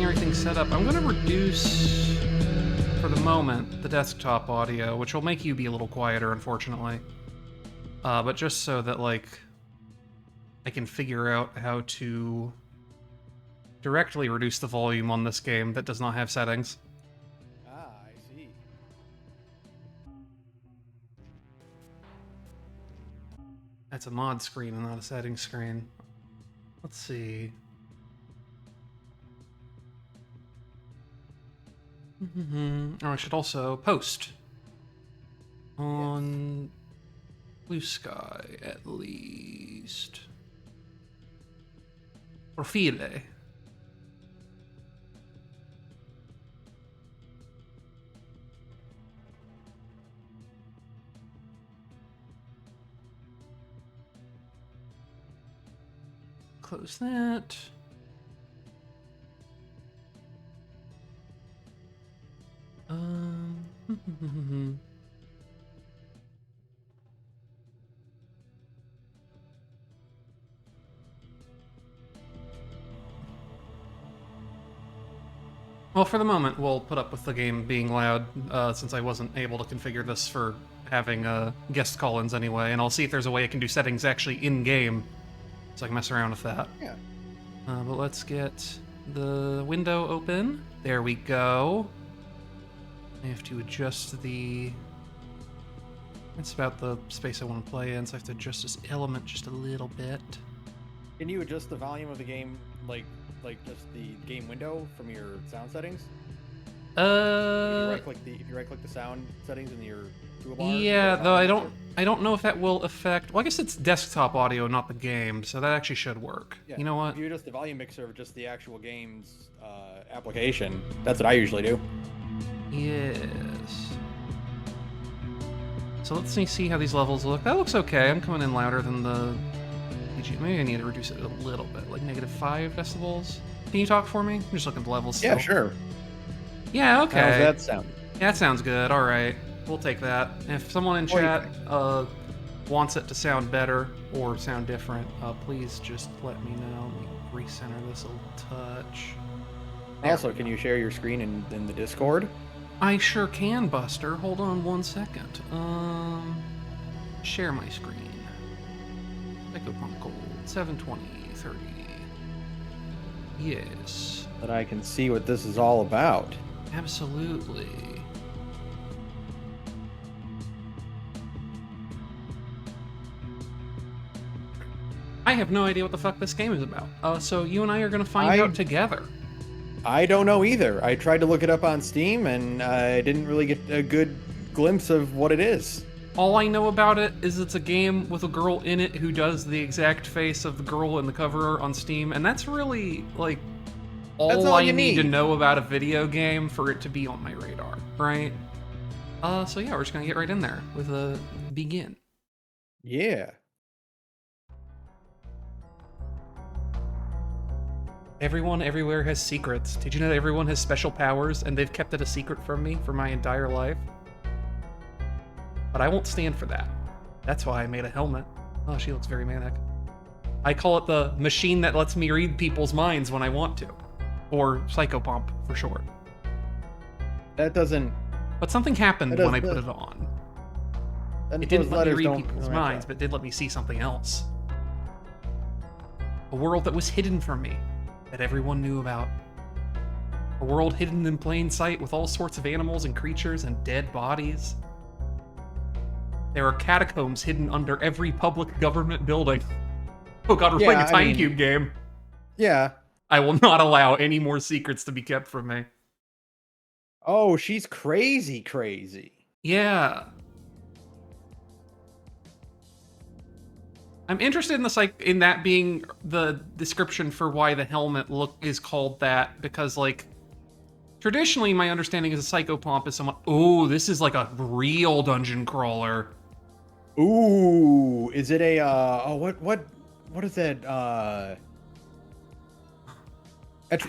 everything set up, I'm gonna reduce, for the moment, the desktop audio, which will make you be a little quieter, unfortunately. But just so that, like, I can figure out how to directly reduce the volume on this game that does not have settings. Ah, I see. That's a mod screen and not a settings screen. Let's see. Oh, I should also post on Blue Sky, at least. Profile. Close that. Well, for the moment, we'll put up with the game being loud, since I wasn't able to configure this for having guest call-ins anyway, and I'll see if there's a way I can do settings actually in-game, so I can mess around with that. Yeah. But let's get the window open. There we go. I have to adjust the... That's about the space I want to play in, so I have to adjust this element just a little bit. Can you adjust the volume of the game, like just the game window from your sound settings? If you right-click the sound settings in your toolbar. Yeah, though I don't know if that will affect. Well, I guess it's desktop audio, not the game, so that actually should work. Yeah, you know what? If you adjust the volume mixer of just the actual game's application, that's what I usually do. Yes. So let's see how these levels look. That looks okay. I'm coming in louder than the PG. Maybe I need to reduce it a little bit, like -5 decibels. Can you talk for me? I'm just looking at the levels still. Yeah, sure. Yeah, okay. How's that sound? Yeah, that sounds good. All right. We'll take that. If someone in chat wants it to sound better or sound different, please just let me know. Let me recenter this a little touch. Also, can you share your screen in the Discord? I sure can, Buster. Hold on one second. Share my screen. Psychopomp Gold, 720, 30. Yes. That I can see what this is all about. Absolutely. I have no idea what the fuck this game is about. So you and I are gonna find out together. I don't know either. I tried to look it up on Steam, and I didn't really get a good glimpse of what it is. All I know about it is it's a game with a girl in it who does the exact face of the girl in the cover on Steam, and that's really, like, all I need to know about a video game for it to be on my radar, right? So yeah, we're just gonna get right in there with a begin. Yeah. Everyone everywhere has secrets. Did you know that everyone has special powers and they've kept it a secret from me for my entire life? But I won't stand for that. That's why I made a helmet. Oh, she looks very manic. I call it the machine that lets me read people's minds when I want to. Or Psychopomp, for short. That doesn't... But something happened when I put it on. It didn't let me read people's minds, but did let me see something else. A world that was hidden from me, that everyone knew about. A world hidden in plain sight with all sorts of animals and creatures and dead bodies. There are catacombs hidden under every public government building. Oh god, we're playing a Time Cube game. Yeah. I will not allow any more secrets to be kept from me. Oh, she's crazy, crazy. Yeah. I'm interested in that being the description for why the helmet is called that, because, like, traditionally my understanding is a Psychopomp is someone. Oh, this is like a real dungeon crawler. Ooh, is it a what is that?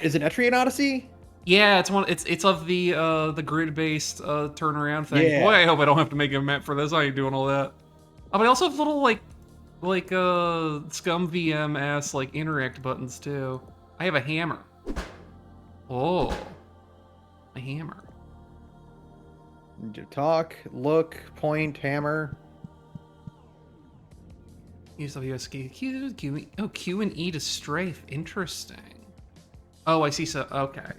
Is it Etrian Odyssey? Yeah, it's of the grid-based turnaround thing. Yeah. Boy, I hope I don't have to make a map for this. I ain't doing all that. Oh, but I also have little like Scum VM ass like interact buttons too. I have a hammer. Oh, a hammer. Talk, look, point, hammer. Use WSD. Q and E to strafe. Interesting. Oh, I see. So, okay.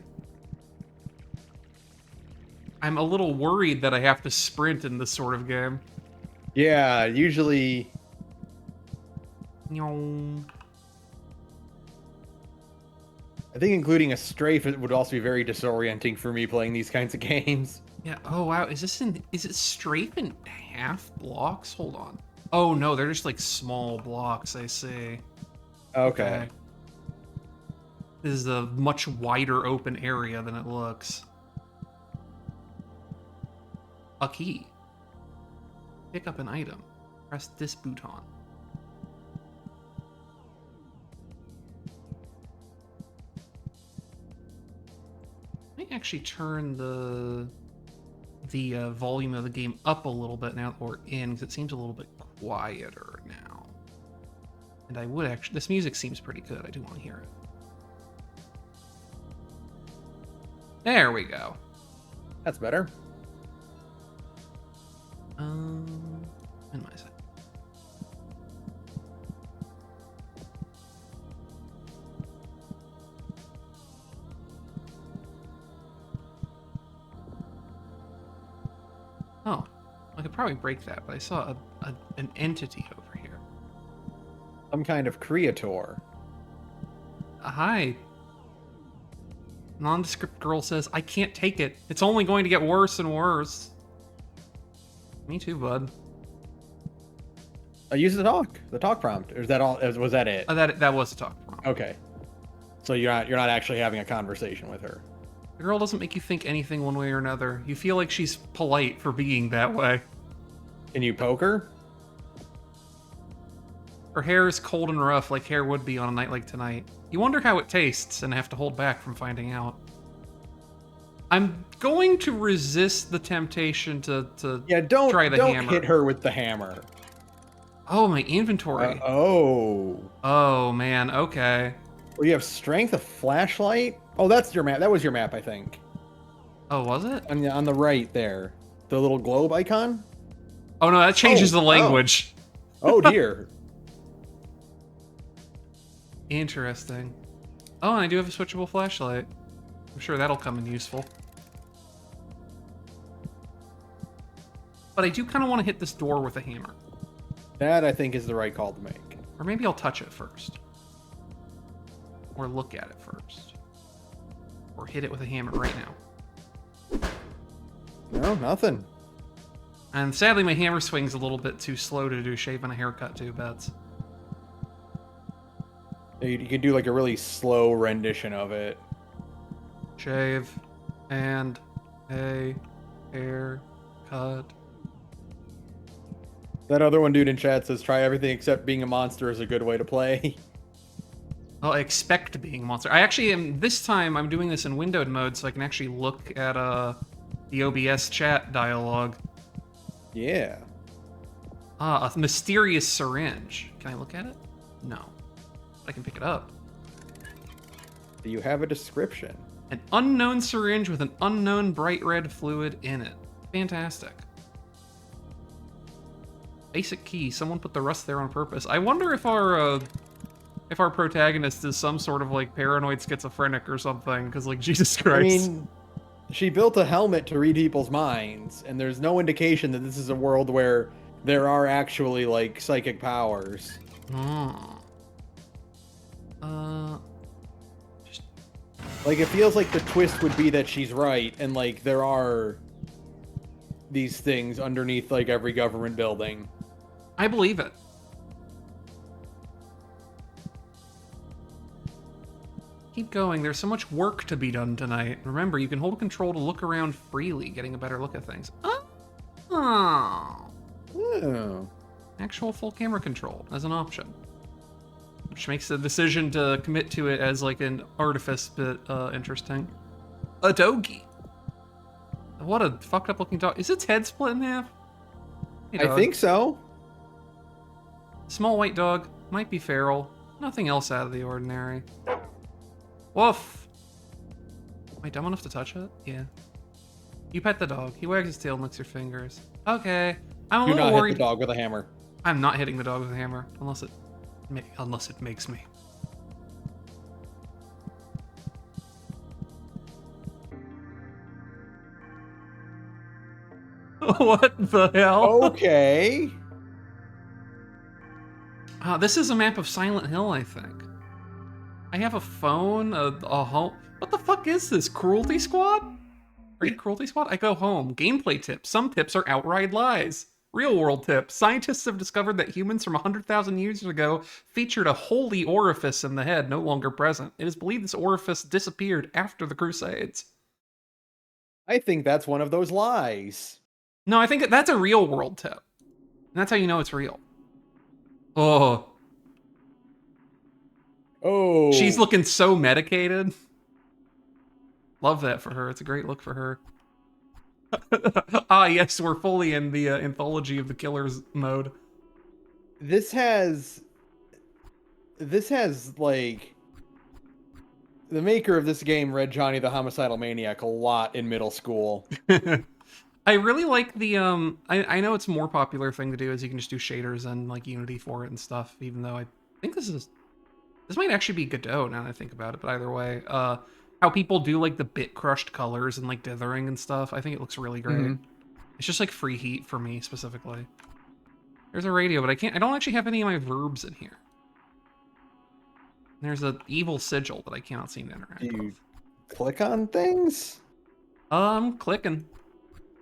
I'm a little worried that I have to sprint in this sort of game. Yeah, usually. I think including a strafe would also be very disorienting for me playing these kinds of games. Yeah. Oh wow. Is it strafe in half blocks? Hold on. Oh no, they're just like small blocks. I see. Okay. This is a much wider open area than it looks. A key. Pick up an item. Press this button. Let me actually turn the volume of the game up a little bit now that we're in, because it seems a little bit quieter now. And I would actually... This music seems pretty good. I do want to hear it. There we go. That's better. Minimize it. Oh, I could probably break that, but I saw an entity over here. Some kind of creator. Hi. Nondescript girl says, I can't take it. It's only going to get worse and worse. Me too, bud. Use the talk prompt. Or is that all? Was that it? That was a talk prompt. Okay. So you're not actually having a conversation with her. The girl doesn't make you think anything one way or another. You feel like she's polite for being that way. Can you poke her? Her hair is cold and rough like hair would be on a night like tonight. You wonder how it tastes and have to hold back from finding out. I'm going to resist the temptation to try the hammer. Don't hit her with the hammer. Oh, my inventory. Oh, man. Okay. Well, you have strength, a flashlight. Oh, that's your map. That was your map, I think. Oh, was it? On the right there, the little globe icon. Oh no, that changes the language. Oh dear. Interesting. Oh, and I do have a switchable flashlight. I'm sure that'll come in useful. But I do kind of want to hit this door with a hammer. That, I think, is the right call to make. Or maybe I'll touch it first. Or look at it first. Or hit it with a hammer right now. No, nothing. And sadly, my hammer swing's a little bit too slow to do shave and a haircut too, Bets. You could do like a really slow rendition of it. Shave and a haircut. That other one dude in chat says try everything except being a monster is a good way to play. Oh, I expect being a monster. I actually am, this time I'm doing this in windowed mode so I can actually look at the OBS chat dialogue. Yeah. A mysterious syringe. Can I look at it? No. I can pick it up. Do you have a description? An unknown syringe with an unknown bright red fluid in it. Fantastic. Basic key. Someone put the rust there on purpose. I wonder if our protagonist is some sort of like paranoid schizophrenic or something, because like Jesus Christ. I mean, she built a helmet to read people's minds, and there's no indication that this is a world where there are actually like psychic powers. Like, it feels like the twist would be that she's right, and like there are these things underneath like every government building. I believe it. Keep going. There's so much work to be done tonight. Remember, you can hold control to look around freely, getting a better look at things. Oh. Actual full camera control as an option. Which makes the decision to commit to it as like an artifice bit interesting. A doggy. What a fucked up looking dog. Is its head split in half? Hey, I think so. Small white dog. Might be feral. Nothing else out of the ordinary. Woof. I dumb enough to touch it? Yeah. You pet the dog. He wags his tail and licks your fingers. Okay. I'm a little worried. Hit the dog with a hammer. I'm not hitting the dog with a hammer unless it makes me. What the hell? Okay. This is a map of Silent Hill, I think. I have a phone, a home. What the fuck is this? Cruelty Squad? Are you Cruelty Squad? I go home. Gameplay tips. Some tips are outright lies. Real world tips. Scientists have discovered that humans from 100,000 years ago featured a holy orifice in the head, no longer present. It is believed this orifice disappeared after the Crusades. I think that's one of those lies. No, I think that's a real world tip. And that's how you know it's real. Oh. Oh. She's looking so medicated. Love that for her. It's a great look for her. Yes, we're fully in the anthology of the killers mode. This has like the maker of this game read Johnny the Homicidal Maniac a lot in middle school. I really like the I know it's a more popular thing to do is you can just do shaders and like Unity for it and stuff, even though I think this might actually be Godot now that I think about it, but either way, how people do like the bit crushed colors and like dithering and stuff, I think it looks really great. Mm-hmm. It's just like free heat for me specifically. There's a radio, but I don't actually have any of my verbs in here. There's an evil sigil that I cannot seem to interact with. Do you click on things? I'm clicking.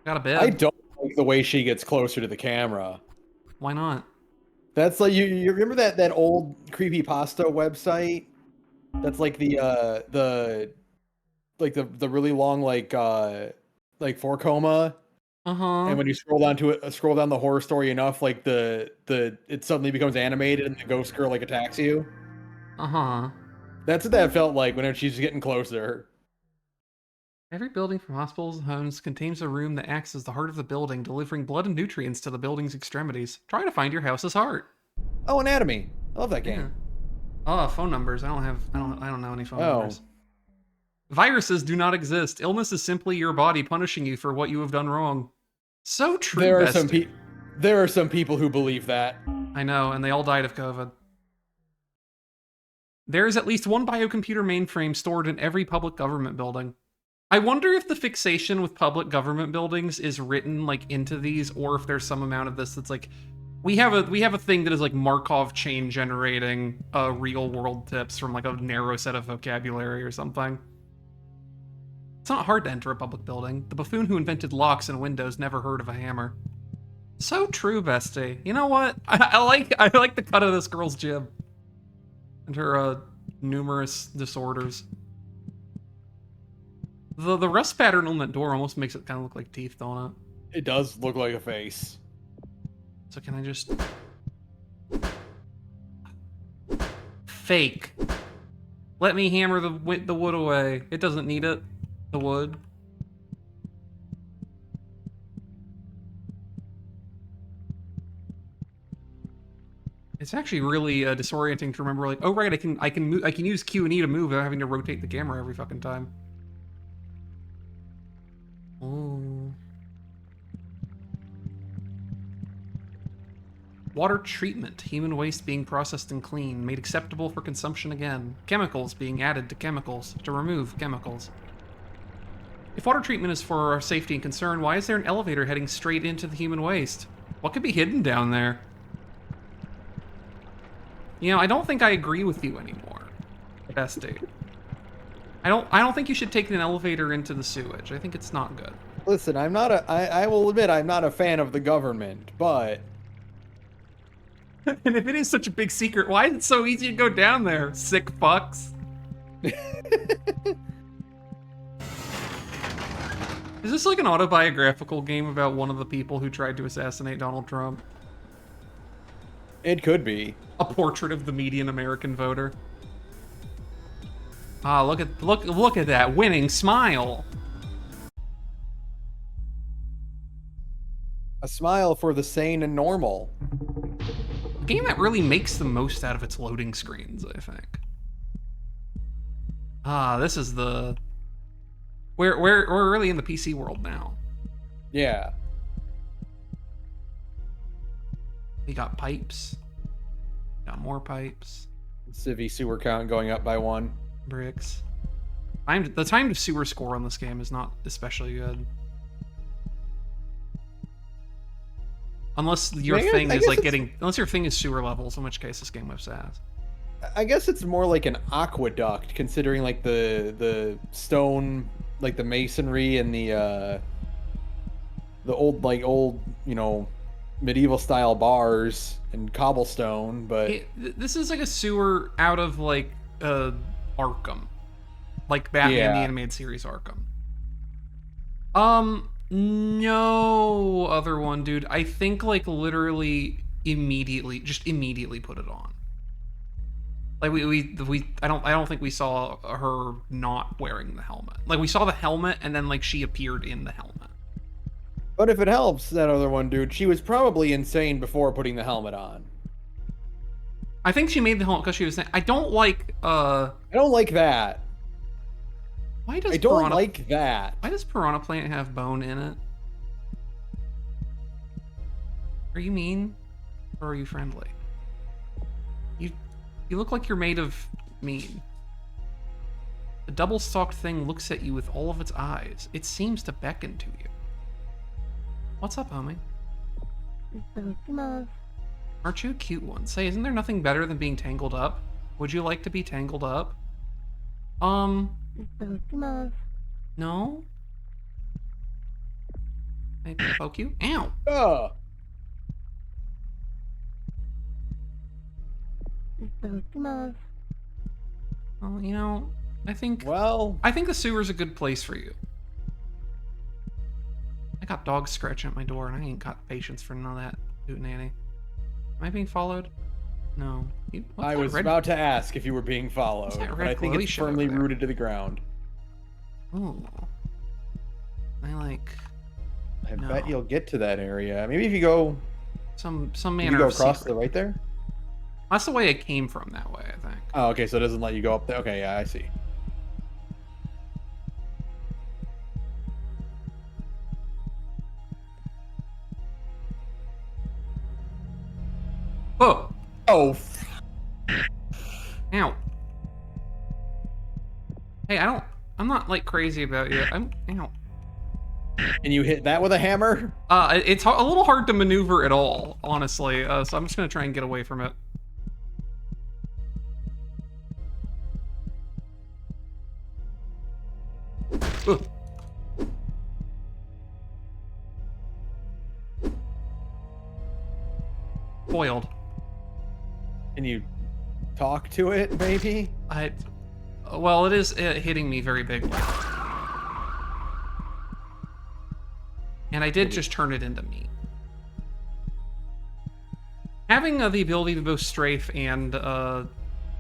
Got a bit. I don't like the way she gets closer to the camera. Why not? That's like you remember that old creepypasta website? That's like the really long like 4-coma. Uh-huh. And when you scroll down the horror story enough, like it suddenly becomes animated and the ghost girl like attacks you. Uh-huh. That's what that felt like whenever she's getting closer. Every building from hospitals and homes contains a room that acts as the heart of the building, delivering blood and nutrients to the building's extremities. Try to find your house's heart. Oh, Anatomy. I love that game. Oh, phone numbers. I don't know any phone numbers. Viruses do not exist. Illness is simply your body punishing you for what you have done wrong. So true. There are some people who believe that. I know, and they all died of COVID. There is at least one biocomputer mainframe stored in every public government building. I wonder if the fixation with public government buildings is written like into these, or if there's some amount of this that's like, we have a thing that is like Markov chain generating real world tips from like a narrow set of vocabulary or something. It's not hard to enter a public building. The buffoon who invented locks and windows never heard of a hammer. So true, bestie. You know what? I like the cut of this girl's jib and her numerous disorders. The rust pattern on that door almost makes it kind of look like teeth, don't it? It does look like a face. So can I just... Fake. Let me hammer the wood away. It doesn't need it. The wood. It's actually really disorienting to remember, like, oh right, I can use Q and E to move without having to rotate the camera every fucking time. Oh. Water treatment. Human waste being processed and cleaned, made acceptable for consumption again. Chemicals being added to chemicals, to remove chemicals. If water treatment is for our safety and concern, why is there an elevator heading straight into the human waste? What could be hidden down there? You know, I don't think I agree with you anymore, bestie. I don't think you should take an elevator into the sewage. I think it's not good. Listen, I will admit I'm not a fan of the government, but... And if it is such a big secret, why is it so easy to go down there, sick fucks? Is this like an autobiographical game about one of the people who tried to assassinate Donald Trump? It could be. A portrait of the median American voter. Ah, look at that winning smile. A smile for the sane and normal. A game that really makes the most out of its loading screens, I think. Ah, this is the We're really in the PC world now. Yeah. We got pipes. Got more pipes. Civvy sewer count going up by 1. Bricks. The time to sewer score on this game is not especially good. Unless your thing is like unless your thing is sewer levels, in which case this game whips ass. I guess it's more like an aqueduct, considering like the stone, like the masonry and the old medieval style bars and cobblestone. But this is like a sewer out of like Arkham, like Batman the animated series Arkham. No other one, dude. I think like literally immediately put it on. Like I don't think we saw her not wearing the helmet. Like we saw the helmet and then like she appeared in the helmet. But if it helps, that other one, dude, she was probably insane before putting the helmet on. I think she made the helmet because she was saying, I don't like that. Why does Piranha Plant have bone in it? Are you mean? Or are you friendly? You look like you're made of mean. The double-stalked thing looks at you with all of its eyes. It seems to beckon to you. What's up, homie? Aren't you a cute one? Say, isn't there nothing better than being tangled up? Would you like to be tangled up? No? Maybe poke you? Ow! Well, you know, I think the sewer's a good place for you. I got dogs scratching at my door, and I ain't got patience for none of that hootenanny. Am I being followed? No. I was about to ask if you were being followed, but I think it's firmly rooted to the ground. Ooh. I bet you'll get to that area. Maybe if you go some manner you go across to the right there? That's the way I came from that way, I think. Oh, okay, so it doesn't let you go up there. Okay, yeah, I see. Oh! Oh! Ow. Hey, I'm not, like, crazy about you. Ow. And you hit that with a hammer? It's a little hard to maneuver at all, honestly, so I'm just gonna try and get away from it. Ugh. Foiled. Can you talk to it, maybe? Well, it is hitting me very bigly. And I did just turn it into meat. Having the ability to both strafe and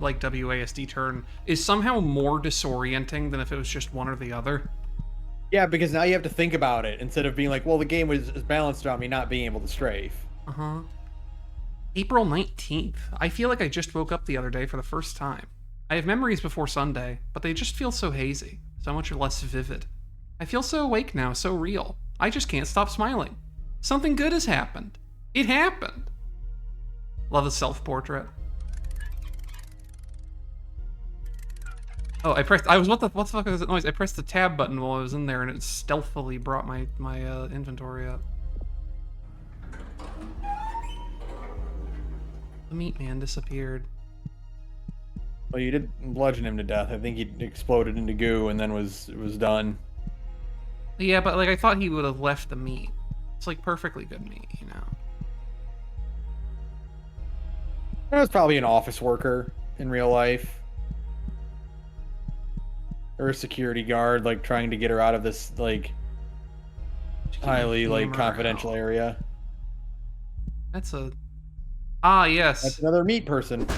like WASD turn is somehow more disorienting than if it was just one or the other. Yeah, because now you have to think about it instead of being like, well, the game is balanced around me not being able to strafe. Uh-huh. April 19th. I feel like I just woke up the other day for the first time. I have memories before Sunday, but they just feel so hazy, so much less vivid. I feel so awake now, so real. I just can't stop smiling. Something good has happened. It happened. Love the self-portrait. Oh, what the fuck is that noise? I pressed the tab button while I was in there and it stealthily brought my inventory up. The meat man disappeared. Well, you did bludgeon him to death. I think he exploded into goo and then was done. Yeah, but like I thought he would have left the meat. It's like perfectly good meat, you know. That was probably an office worker in real life. Or a security guard, like trying to get her out of this like highly like confidential area. That's a yes. That's another meat person.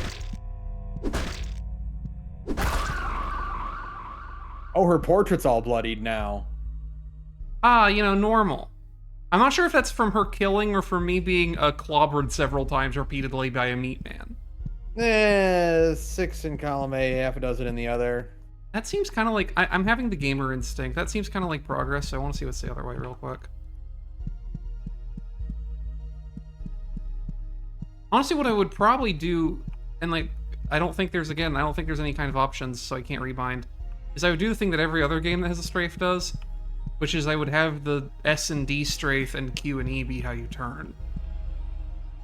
Oh, her portrait's all bloodied now. You know, normal. I'm not sure if that's from her killing or from me being clobbered several times repeatedly by a meat man. 6 in column A, half a dozen in the other. That seems kind of like... I'm having the gamer instinct. That seems kind of like progress, so I want to see what's the other way real quick. Honestly, what I would probably do, and like, I don't think there's any kind of options, so I can't rebind, is I would do the thing that every other game that has a strafe does, which is I would have the S and D strafe and Q and E be how you turn.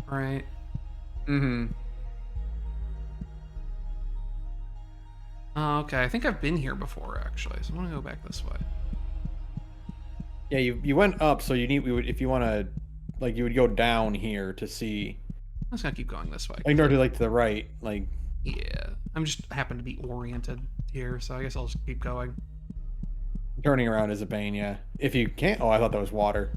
Right? Mm-hmm. Okay, I think I've been here before, actually, so I'm gonna go back this way. Yeah, you went up, so if you want to, like, you would go down here to see. I'm just gonna keep going this way. Like, to like to the right, like. Yeah, I'm just happen to be oriented here, so I guess I'll just keep going. Turning around is a pain, yeah. If you can't, oh, I thought that was water.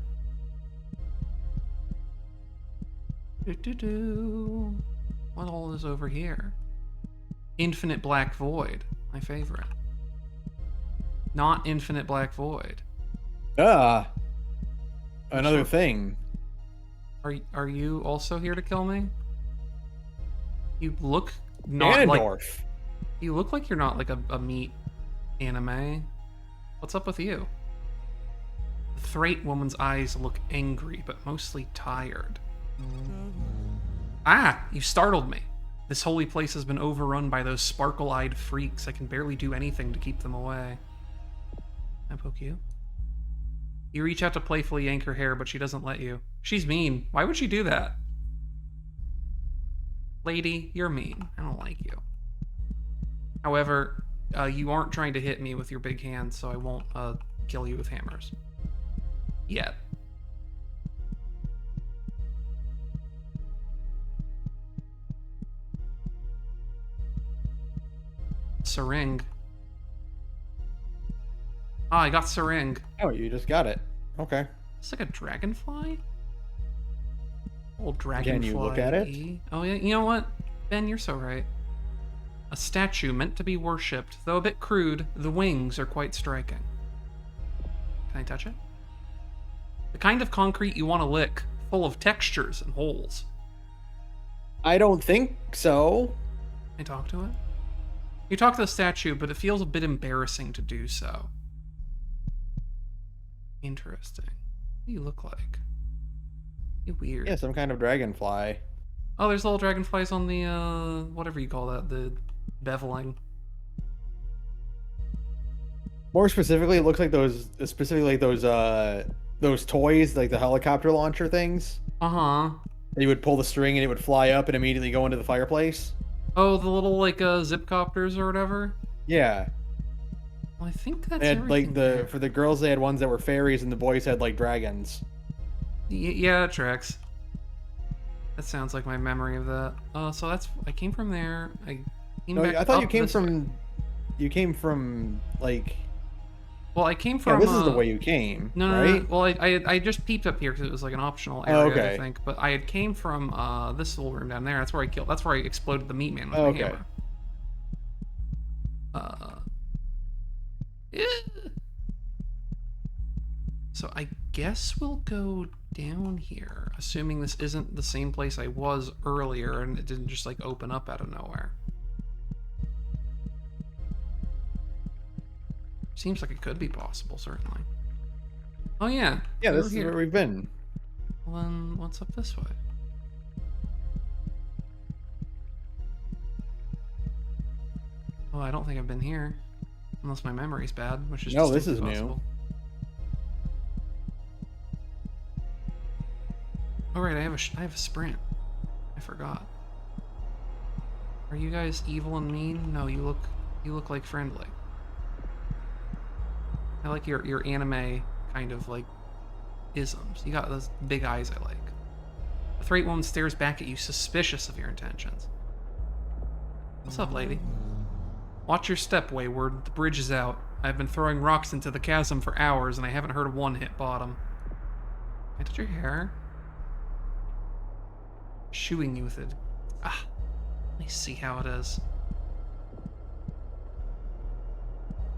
What all is over here? Infinite Black Void, my favorite. Not Infinite Black Void. Another thing. Are you also here to kill me? You look not Ganondorf. like... You look like you're not like a meat anime. What's up with you? The Thrate woman's eyes look angry, but mostly tired. Ah! You startled me. This holy place has been overrun by those sparkle-eyed freaks. I can barely do anything to keep them away. Can I poke you? You reach out to playfully yank her hair, but she doesn't let you. She's mean. Why would she do that? Lady, you're mean. I don't like you. However, you aren't trying to hit me with your big hands, so I won't kill you with hammers. Yet. Syringe. Ah, I got syringe. Oh, you just got it. Okay. It's like a dragonfly? Old dragonfly. Can you look at it? Oh, yeah. You know what? Ben, you're so right. A statue meant to be worshipped. Though a bit crude, the wings are quite striking. Can I touch it? The kind of concrete you want to lick, full of textures and holes. I don't think so. Can I talk to it? You talk to the statue, but it feels a bit embarrassing to do so. Interesting. What do you look like? You weird. Yeah, some kind of dragonfly. Oh, there's little dragonflies on the, whatever you call that, the beveling. More specifically, it looks like those toys, like the helicopter launcher things. Uh-huh. You would pull the string and it would fly up and immediately go into the fireplace. Oh, the little, like, zip copters or whatever? Yeah. Well, I think that's And everything there. for the girls, they had ones that were fairies and the boys had, like, dragons. Yeah, that tracks. That sounds like my memory of that. So that's... I came from there. I came back I thought you up came this from... way. You came from, like... Well, I came from... Yeah, this is the way you came, no, right? Well, I just peeped up here because it was like an optional area, okay. I think. But I had came from this little room down there. That's where I killed... That's where I exploded the meat man with my hammer. Yeah. So I guess we'll go down here, assuming this isn't the same place I was earlier and it didn't just like open up out of nowhere. Seems like it could be possible, certainly. Oh yeah. Yeah, this is where we've been. Well, then what's up this way? Oh, I don't think I've been here. Unless my memory's bad, which is no, just this is possible. new. Oh right, I have a sprint. I forgot. Are you guys evil and mean? No, you look like friendly. I like your anime kind of like isms. You got those big eyes I like. The Thrate woman stares back at you, suspicious of your intentions. What's up, lady? Watch your step, Wayward. The bridge is out. I've been throwing rocks into the chasm for hours, and I haven't heard one hit bottom. Can I touch your hair? Shooing you with it. Ah, let me see how it is.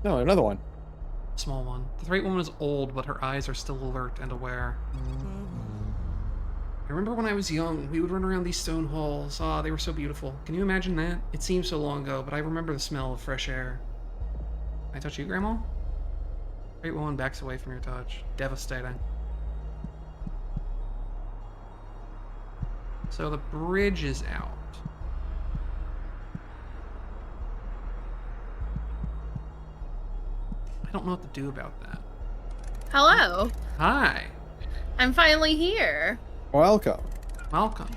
No, another one. Small one. The Thrate woman is old, but her eyes are still alert and aware. I remember when I was young, we would run around these stone halls. Ah, they were so beautiful. Can you imagine that? It seems so long ago, but I remember the smell of fresh air. I touch you, Grandma? Great woman backs away from your touch. Devastating. So the bridge is out. I don't know what to do about that. Hello. Hi. I'm finally here. Welcome. Welcome.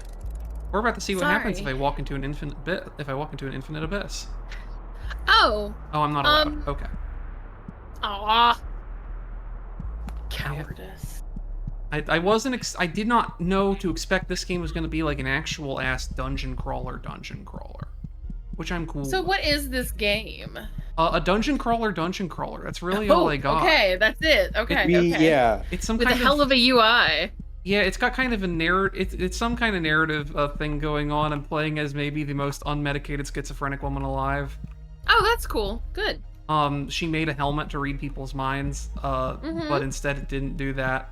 We're about to see what Sorry. happens if I walk into an infinite bit. If I walk into an infinite abyss. Oh. Oh, I'm not allowed. Okay. Aw. Cowardice. I wasn't. I did not know to expect this game was going to be like an actual ass dungeon crawler, which I'm cool. So with. what is this game? A dungeon crawler. That's really all I got. Okay, that's it. Okay, okay. Yeah. It's some With kind a hell of a UI. Yeah, it's got kind of a narrative. It's some kind of narrative thing going on. I'm playing as maybe the most unmedicated schizophrenic woman alive. Oh, that's cool. Good. She made a helmet to read people's minds, but instead it didn't do that.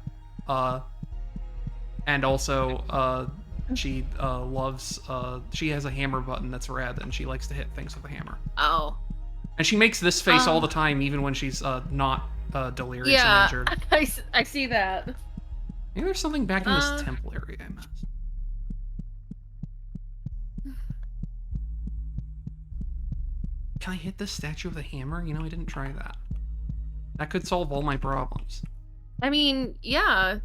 And also, she loves. She has a hammer button that's red, and she likes to hit things with a hammer. Oh. And she makes this face all the time, even when she's not delirious and injured. I see that. Maybe there's something back in this temple area I missed. Can I hit this statue with a hammer? You know, I didn't try that. That could solve all my problems. I mean, yeah.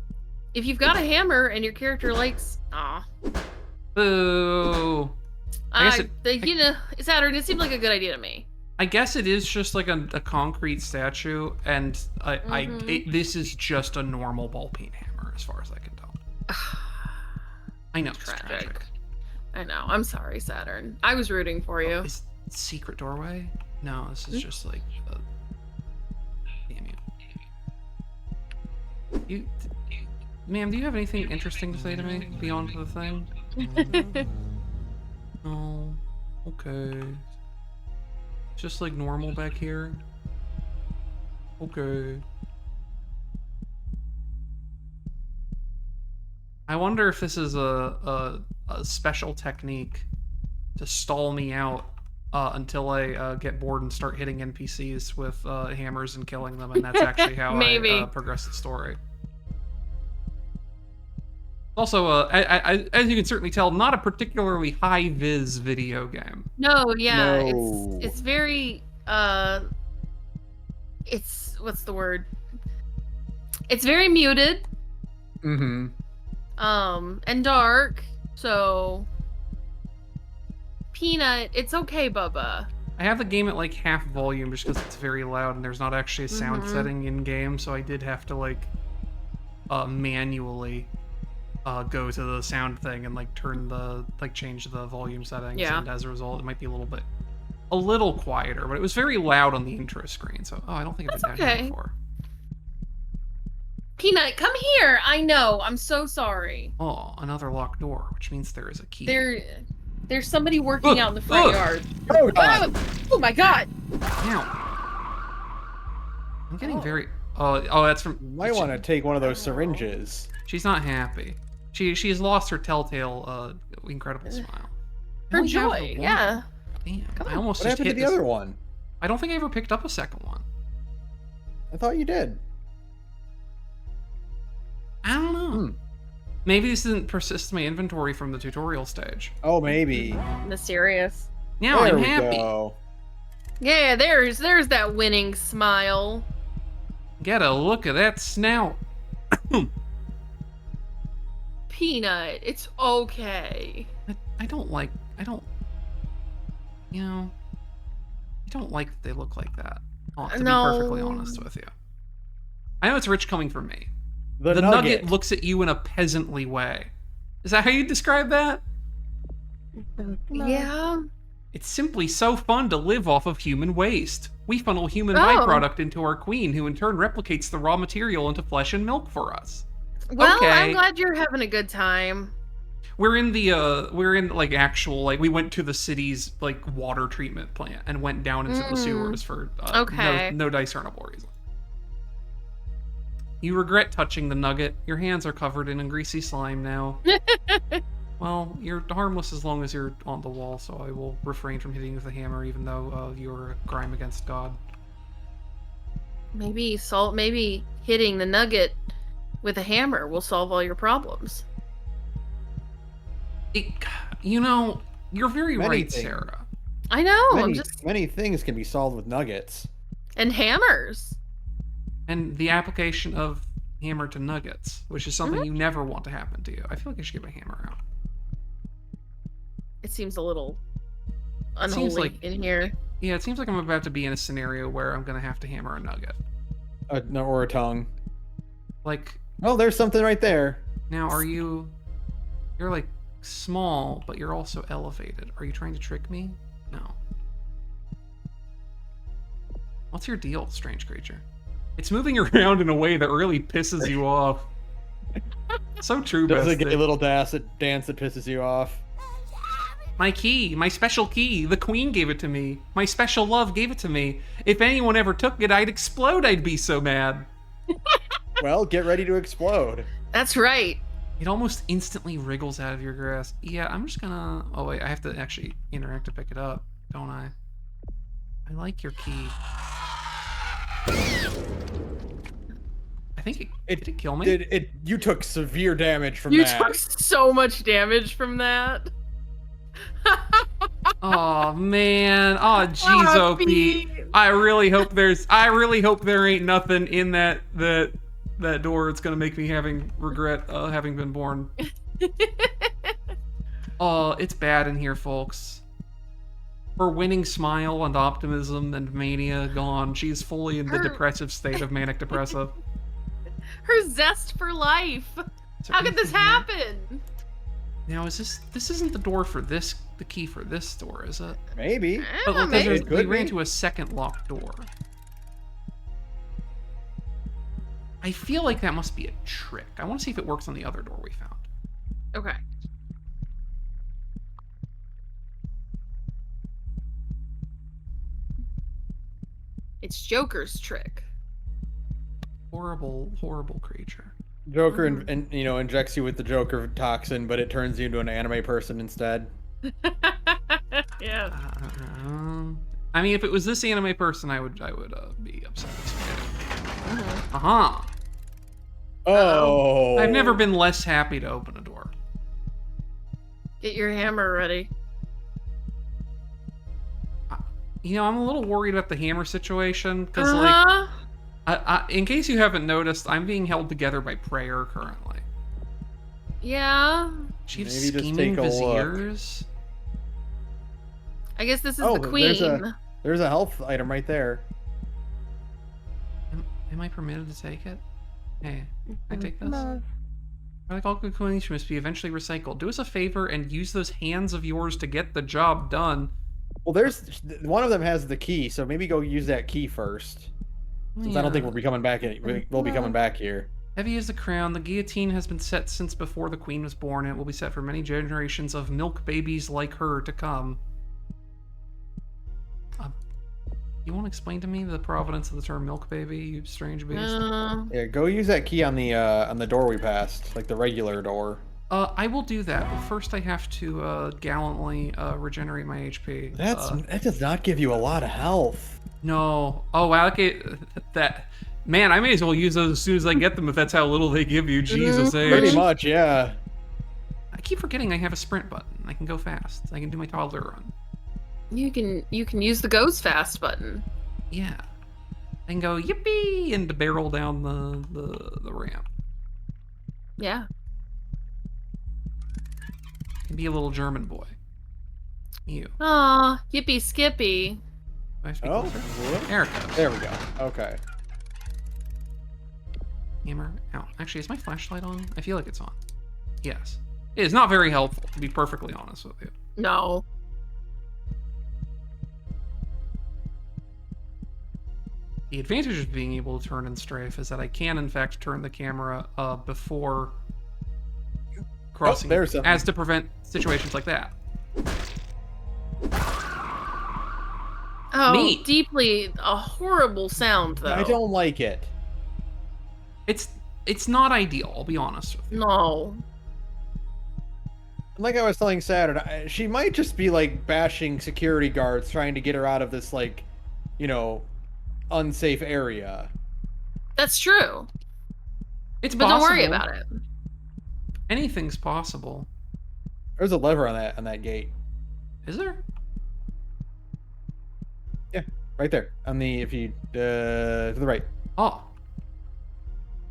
If you've got a hammer and your character likes... Aw. Boo! You know, Saturn, it seemed like a good idea to me. I guess it is just like a concrete statue, and this is just a normal ball peen hammer, as far as I can tell. I know, it's tragic. I know. I'm sorry, Saturn. I was rooting for you. Is secret doorway? No, this is just like... damn you. Ma'am, do you have anything interesting to say to me beyond the thing? No. Okay. Just like normal back here. Okay. I wonder if this is a special technique to stall me out until I get bored and start hitting NPCs with hammers and killing them, and that's actually how I progress the story. Also, as you can certainly tell, not a particularly high-vis video game. No, yeah, No. it's very it's what's the word? It's very muted. Mm-hmm. And dark. So, Peanut, it's okay, Bubba. I have the game at like half volume just because it's very loud and there's not actually a sound setting in game, so I did have to like manually go to the sound thing and like change the volume settings. Yeah. And as a result, it might be a little quieter, but it was very loud on the intro screen. So, I don't think I've been down here before. Peanut, come here. I know. I'm so sorry. Oh, another locked door, which means there is a key. There's somebody working out in the front yard. Oh, God. Oh my God. Ow. I'm getting very... Oh, that's from... You might want to take one of those syringes. She's not happy. She has lost her telltale, incredible smile. Her joy, yeah. Damn, Come on. I almost What just happened to hit the other one? I don't think I ever picked up a second one. I thought you did. I don't know. Maybe this didn't persist in my inventory from the tutorial stage. Oh, maybe. Mysterious. Now There I'm we happy. go. Yeah, there's that winning smile. Get a look at that snout. Peanut, it's okay. I don't like that they look like that. To be perfectly honest with you. I know it's rich coming from me. The nugget looks at you in a peasantly way. Is that how you describe that? Yeah. It's simply so fun to live off of human waste. We funnel human byproduct into our queen, who in turn replicates the raw material into flesh and milk for us. Well, Okay. I'm glad you're having a good time. We're in actual, we went to the city's, water treatment plant and went down into the sewers for no discernible reason. You regret touching the nugget. Your hands are covered in a greasy slime now. Well, you're harmless as long as you're on the wall, so I will refrain from hitting you with a hammer, even though you're a crime against God. Maybe hitting the nugget with a hammer will solve all your problems. You know, you're very right, Sarah. I know. Many things can be solved with nuggets. And hammers. And the application of hammer to nuggets, which is something you never want to happen to you. I feel like I should get my hammer out. It seems a little unholy in here. Yeah, it seems like I'm about to be in a scenario where I'm going to have to hammer a nugget. Or a tongue. Like... Oh, there's something right there. Now, you're like small, but you're also elevated. Are you trying to trick me? No. What's your deal, strange creature? It's moving around in a way that really pisses you off. So true, Does it get a little dance that pisses you off? My key, my special key. The queen gave it to me. My special love gave it to me. If anyone ever took it, I'd explode. I'd be so mad. Well, get ready to explode. That's right. It almost instantly wriggles out of your grasp. Yeah, I'm just gonna... Oh, wait, I have to actually interact to pick it up, don't I? I like your key. I think did it kill me? You took severe damage from that. You took so much damage from that. Oh man. Oh jeez, OP. I really hope there ain't nothing in that door. It's gonna make me regret having been born. Oh, it's bad in here, folks. Her winning smile and optimism and mania gone. She's fully in the depressive state of manic depressive. Her zest for life. How could this happen? Now, this isn't the door for this, the key for this door, is it? Maybe. But look, we ran into a second locked door. I feel like that must be a trick. I want to see if it works on the other door we found. Okay. It's Joker's trick. Horrible, horrible creature. Joker injects you with the Joker toxin, but it turns you into an anime person instead. Yeah. I mean, if it was this anime person, I would be upset. Oh. I've never been less happy to open a door. Get your hammer ready. I'm a little worried about the hammer situation because, in case you haven't noticed, I'm being held together by prayer currently. Yeah. She has scheming viziers. I guess this is the queen. There's a health item right there. Am I permitted to take it? Hey, can I take this? Like all good coins must be eventually recycled. Do us a favor and use those hands of yours to get the job done. Well, there's one of them has the key, so maybe go use that key first. Since I don't think we'll be coming back. We'll be coming back here. Heavy as the crown, the guillotine has been set since before the queen was born, and it will be set for many generations of milk babies like her to come. You want to explain to me the provenance of the term "milk baby"? You strange beast. Yeah, go use that key on the door we passed, like the regular door. I will do that, but first I have to gallantly regenerate my HP. That does not give you a lot of health. No. Oh wow. Okay. Man, I may as well use those as soon as I get them if that's how little they give you. Jesus H. Pretty much, yeah. I keep forgetting I have a sprint button. I can go fast. I can do my toddler run. You can use the goes fast button. Yeah. I can go yippee and barrel down the ramp. Yeah. I can be a little German boy. You. Aw, yippee skippy. Oh, there it goes. There we go. Okay. Hammer out. Actually, is my flashlight on? I feel like it's on. Yes. It is not very helpful, to be perfectly honest with you. No. The advantage of being able to turn and strafe is that I can, in fact, turn the camera before crossing, as to prevent situations like that. Oh, Neat. Deeply a horrible sound, though. I don't like it. It's not ideal, I'll be honest with you. No. Like I was telling Saturn, she might just be like bashing security guards trying to get her out of this, like, unsafe area. That's true. It's But possible. don't worry about it. Anything's possible. There's a lever on that gate. Is there? Yeah, right there. On the if you to the right. Oh.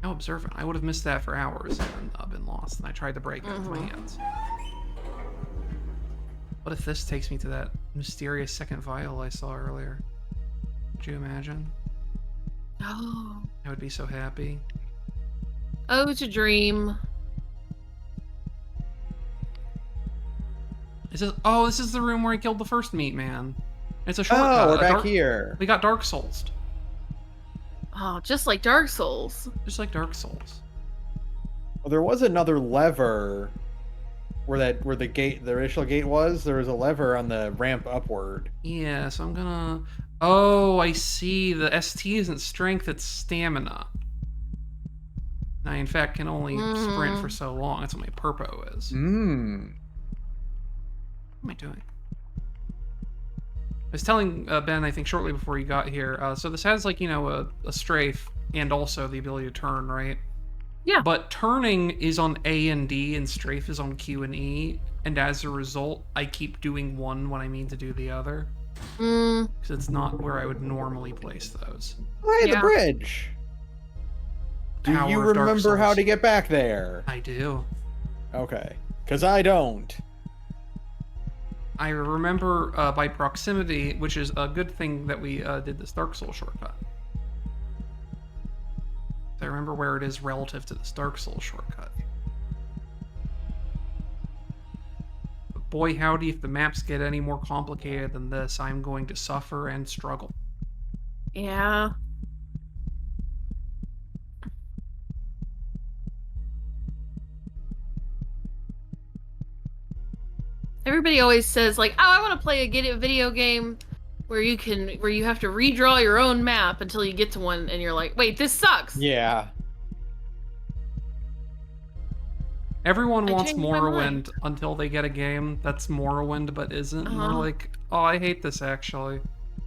How observant. I would have missed that for hours and been lost, and I tried to break it with my hands. What if this takes me to that mysterious second vial I saw earlier? Could you imagine? Oh. I would be so happy. Oh, to dream. This is the room where I killed the first meat man. It's a Oh, shortcut. we're back here. We got Dark Souls. Oh, just like Dark Souls. Just like Dark Souls. Well, there was another lever where the initial gate was. There was a lever on the ramp upward. Yeah, so I'm gonna... Oh, I see. The ST isn't strength, it's stamina. I, in fact, can only sprint for so long. That's what my purpo is. Mmm. What am I doing? I was telling Ben, I think, shortly before you got here, so this has, like, you know, a strafe and also the ability to turn, right? Yeah. But turning is on A and D and strafe is on Q and E, and as a result, I keep doing one when I mean to do the other. Because it's not where I would normally place those. Oh, hey, the bridge! Do you remember how to get back there? I do. Okay. Because I don't. I remember by proximity, which is a good thing that we did this Dark Souls shortcut. I remember where it is relative to this Dark Souls shortcut. But boy howdy, if the maps get any more complicated than this, I'm going to suffer and struggle. Yeah. Everybody always says, like, oh, I want to play a video game where you have to redraw your own map until you get to one, and you're like, wait, this sucks. Yeah. Everyone wants Morrowind until they get a game that's Morrowind but isn't. And they're like, oh, I hate this actually.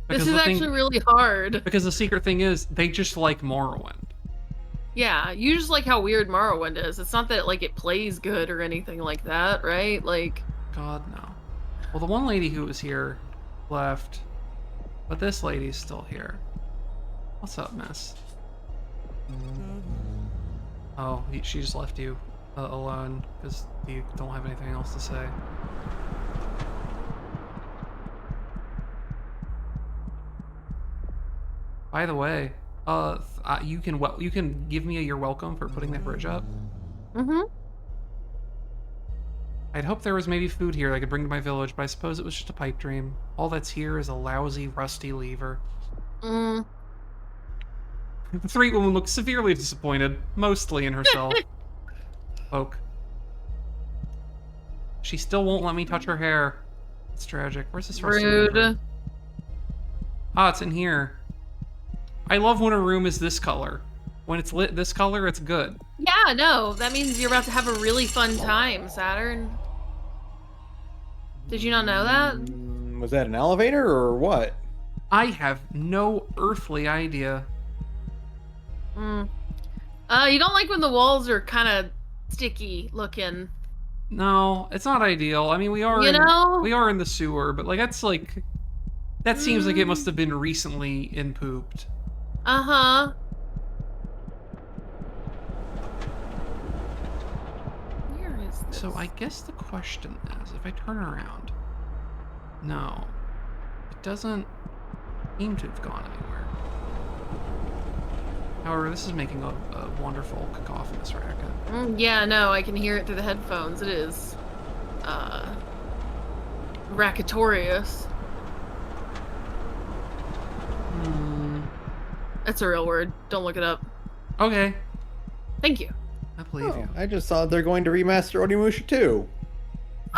Because this is actually really hard. Because the secret thing is, they just like Morrowind. Yeah, you just like how weird Morrowind is. It's not that, like, it plays good or anything like that, right? Like... God, no. Well, the one lady who was here left, but this lady's still here. What's up, miss? Oh, she just left you alone because you don't have anything else to say. By the way, you can give me your welcome for putting that bridge up. I'd hope there was maybe food here I could bring to my village, but I suppose it was just a pipe dream. All that's here is a lousy, rusty lever. The 3 woman looks severely disappointed, mostly in herself. Poke. She still won't let me touch her hair. It's tragic. Where's this rusty lever? Ah, it's in here. I love when a room is this color. When it's lit this color, it's good. Yeah, no, that means you're about to have a really fun time, Saturn. Did you not know that? Was that an elevator or what? I have no earthly idea. You don't like when the walls are kind of sticky looking. No, it's not ideal. I mean, we are in the sewer, but like that seems like it must have been recently pooped. Uh-huh. Where is this? So I guess the question is, if I turn around, no, it doesn't seem to have gone anywhere. However, this is making a wonderful cacophonous racket. Yeah, no, I can hear it through the headphones. It is, racketorious. That's a real word. Don't look it up. Okay. Thank you. I believe you. I just saw they're going to remaster Onimusha 2.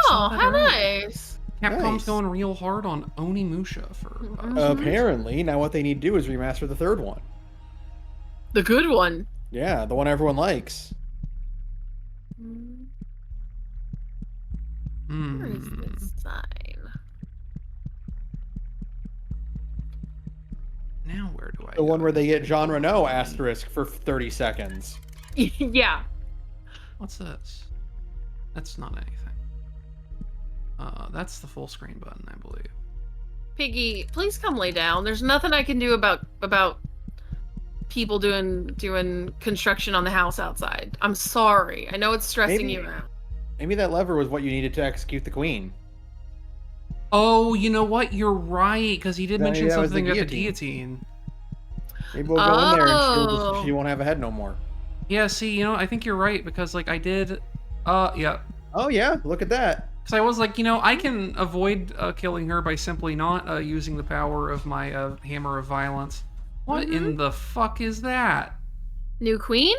Oh, how nice. Capcom's going real hard on Onimusha for... Apparently, now what they need to do is remaster the 3rd one. The good one. Yeah, the one everyone likes. Where is this sign? Now where do I The go? one where they get Jean Reno asterisk for 30 seconds. Yeah. What's this? That's not anything. That's the full screen button, I believe. Piggy, please come lay down. There's nothing I can do about people doing construction on the house outside. I'm sorry. I know it's stressing you out. Maybe that lever was what you needed to execute the queen. Oh, you know what? You're right, because he did mention that was something the about the guillotine. guillotine. Maybe we'll go in there Oh. and she won't have a head no more. Yeah, see, you know, I think you're right, because, like, I did... yeah. Oh yeah, look at that. Because I was like, you know, I can avoid killing her by simply not using the power of my Hammer of Violence. What in the fuck is that? New queen?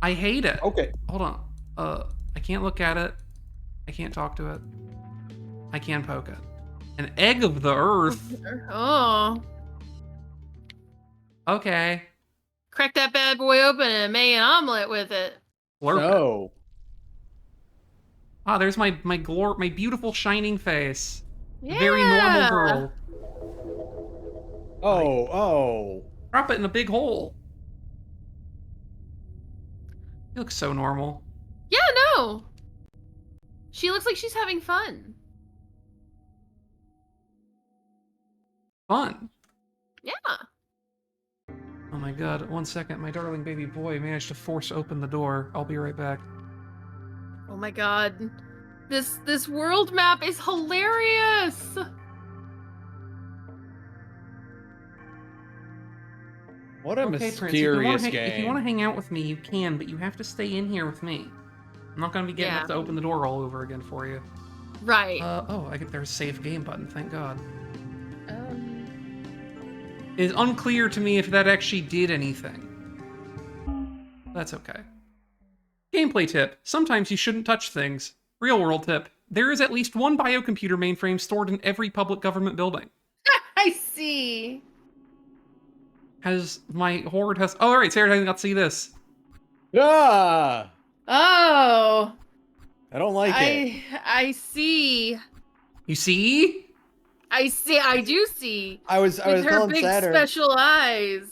I hate it. Okay. Hold on. I can't look at it. I can't talk to it. I can poke it. An egg of the earth. Oh. Okay. Crack that bad boy open and make an omelet with it. Slurp it. So, Ah, there's my beautiful shining face. Yeah. Very normal girl. oh. Drop it in a big hole. You look so normal. Yeah, no. She looks like she's having fun. Fun. Yeah. Oh my god, 1 second. My darling baby boy managed to force open the door. I'll be right back. Oh my god. This world map is hilarious. What a Okay, Prince, mysterious game. if you want to hang out with me, you can, but you have to stay in here with me. I'm not going to be getting up to open the door all over again for you. Right. There's a save game button, thank god. It's unclear to me if that actually did anything. That's okay. Gameplay tip. Sometimes you shouldn't touch things. Real world tip. There is at least one biocomputer mainframe stored in every public government building. I see. My horde has... Oh, alright, Sarah, I got to see this. Ah! Oh. I don't like it. I see. You see? I see. I do see. I was With her telling big Saturn. special eyes.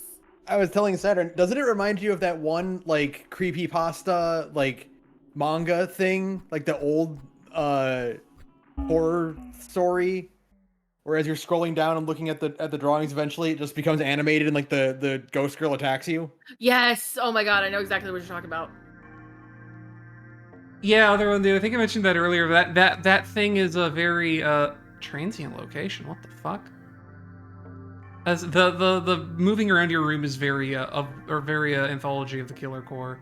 I was telling Saturn, doesn't it remind you of that one like creepypasta like manga thing, like the old horror story, where as you're scrolling down and looking at the drawings, eventually it just becomes animated and like the ghost girl attacks you? Yes. Oh my god, I know exactly what you're talking about. Yeah, other one, I think I mentioned that earlier. That thing is a very transient location. What the fuck? As the moving around your room is very Anthology of the Killer Core.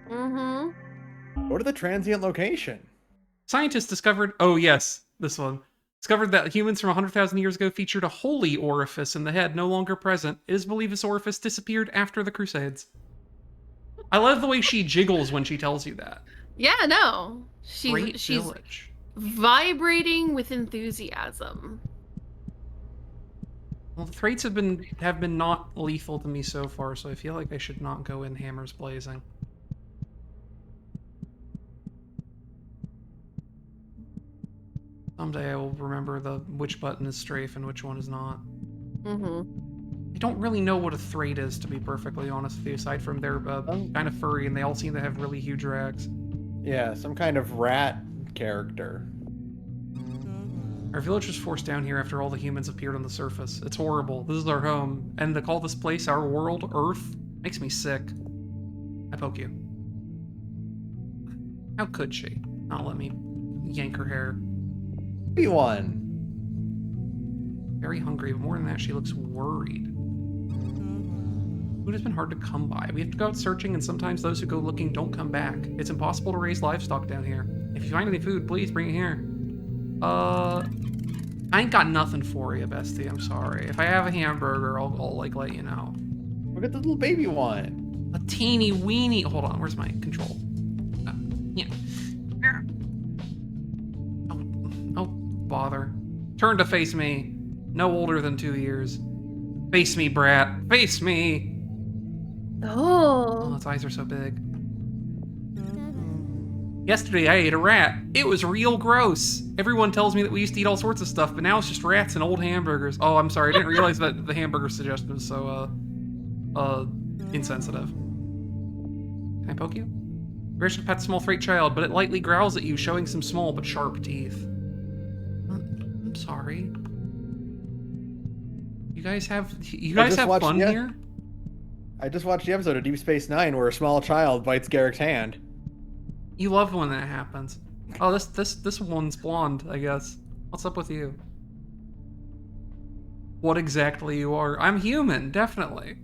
Mm-hmm. Go to the transient location. Scientists discovered. Oh yes, this one. Discovered that humans from 100,000 years ago featured a holy orifice in the head, no longer present. It is believed this orifice disappeared after the Crusades. I love the way she jiggles when she tells you that. Yeah, no. Great She's village. vibrating with enthusiasm. Well, the threats have been not lethal to me so far, so I feel like I should not go in hammers blazing. Someday I will remember which button is strafe and which one is not. Mm-hmm. I don't really know what a Thrate is, to be perfectly honest with you, aside from they're kind of furry and they all seem to have really huge rags. Yeah, some kind of rat character. Our village was forced down here after all the humans appeared on the surface. It's horrible. This is our home. And to call this place our world, Earth, makes me sick. I poke you. How could she not let me yank her hair? Be one. Very hungry, but more than that, she looks worried. Food has been hard to come by. We have to go out searching, and sometimes those who go looking don't come back. It's impossible to raise livestock down here. If you find any food, please bring it here. I ain't got nothing for you, bestie. I'm sorry. If I have a hamburger, I'll like let you know. Look at the little baby one. A teeny weeny. Hold on, where's my control? Yeah. Oh, bother. Turn to face me. No older than 2 years. Face me, brat. Face me. Oh, Oh. its eyes are so big. Yesterday I ate a rat. It was real gross. Everyone tells me that we used to eat all sorts of stuff, but now it's just rats and old hamburgers. Oh, I'm sorry. I didn't realize that the hamburger suggestion was so, insensitive. Can I poke you? Rare to pet a small freight child, but it lightly growls at you, showing some small but sharp teeth. I'm sorry. You guys have fun here? I just watched the episode of Deep Space Nine where a small child bites Garrick's hand. You love when that happens. Oh, this one's blonde, I guess. What's up with you? What exactly you are? I'm human, definitely.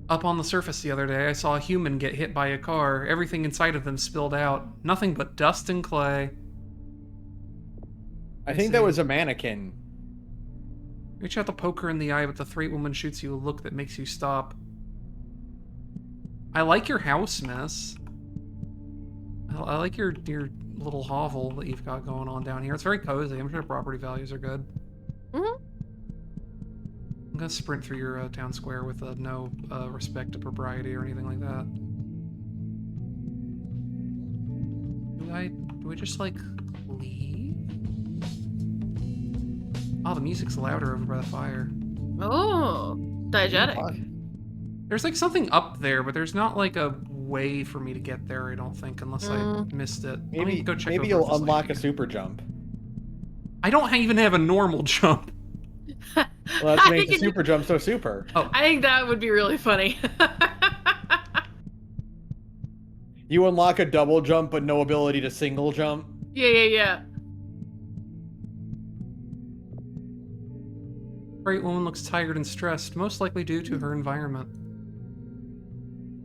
Up on the surface the other day, I saw a human get hit by a car. Everything inside of them spilled out. Nothing but dust and clay. I think that was a mannequin. Reach out to poke her in the eye, but the Threat woman shoots you a look that makes you stop. I like your house, miss. I like your little hovel that you've got going on down here. It's very cozy. I'm sure property values are good. Mm-hmm. I'm gonna sprint through your town square with no respect to propriety or anything like that. Do we just like leave? Oh, the music's louder over by the fire. Oh, diegetic. There's like something up there, but there's not like a way for me to get there, I don't think, unless I missed it. Maybe go check. Maybe you'll unlock a super jump. I don't even have a normal jump. Well, that makes the super jump so super. Oh. I think that would be really funny. You unlock a double jump, but no ability to single jump. Yeah. Great woman looks tired and stressed, most likely due to her environment.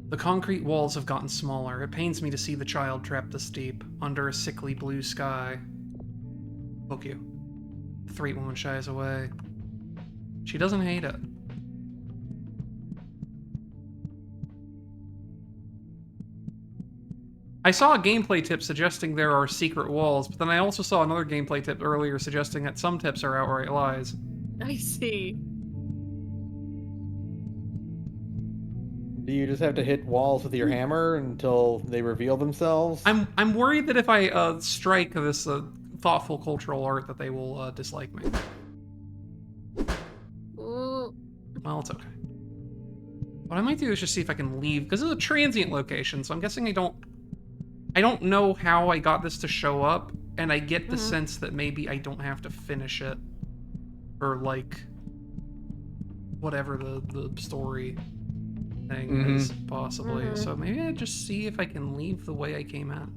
The concrete walls have gotten smaller. It pains me to see the child trapped this deep, under a sickly blue sky. Poke you. The Threat woman shies away. She doesn't hate it. I saw a gameplay tip suggesting there are secret walls, but then I also saw another gameplay tip earlier suggesting that some tips are outright lies. I see. Do you just have to hit walls with your hammer until they reveal themselves? I'm worried that if I strike this thoughtful cultural art that they will dislike me. Well, it's okay. What I might do is just see if I can leave, because it's a transient location, so I'm guessing I don't know how I got this to show up, and I get the sense that maybe I don't have to finish it, or like whatever the story thing is, possibly. So maybe I just see if I can leave the way I came in.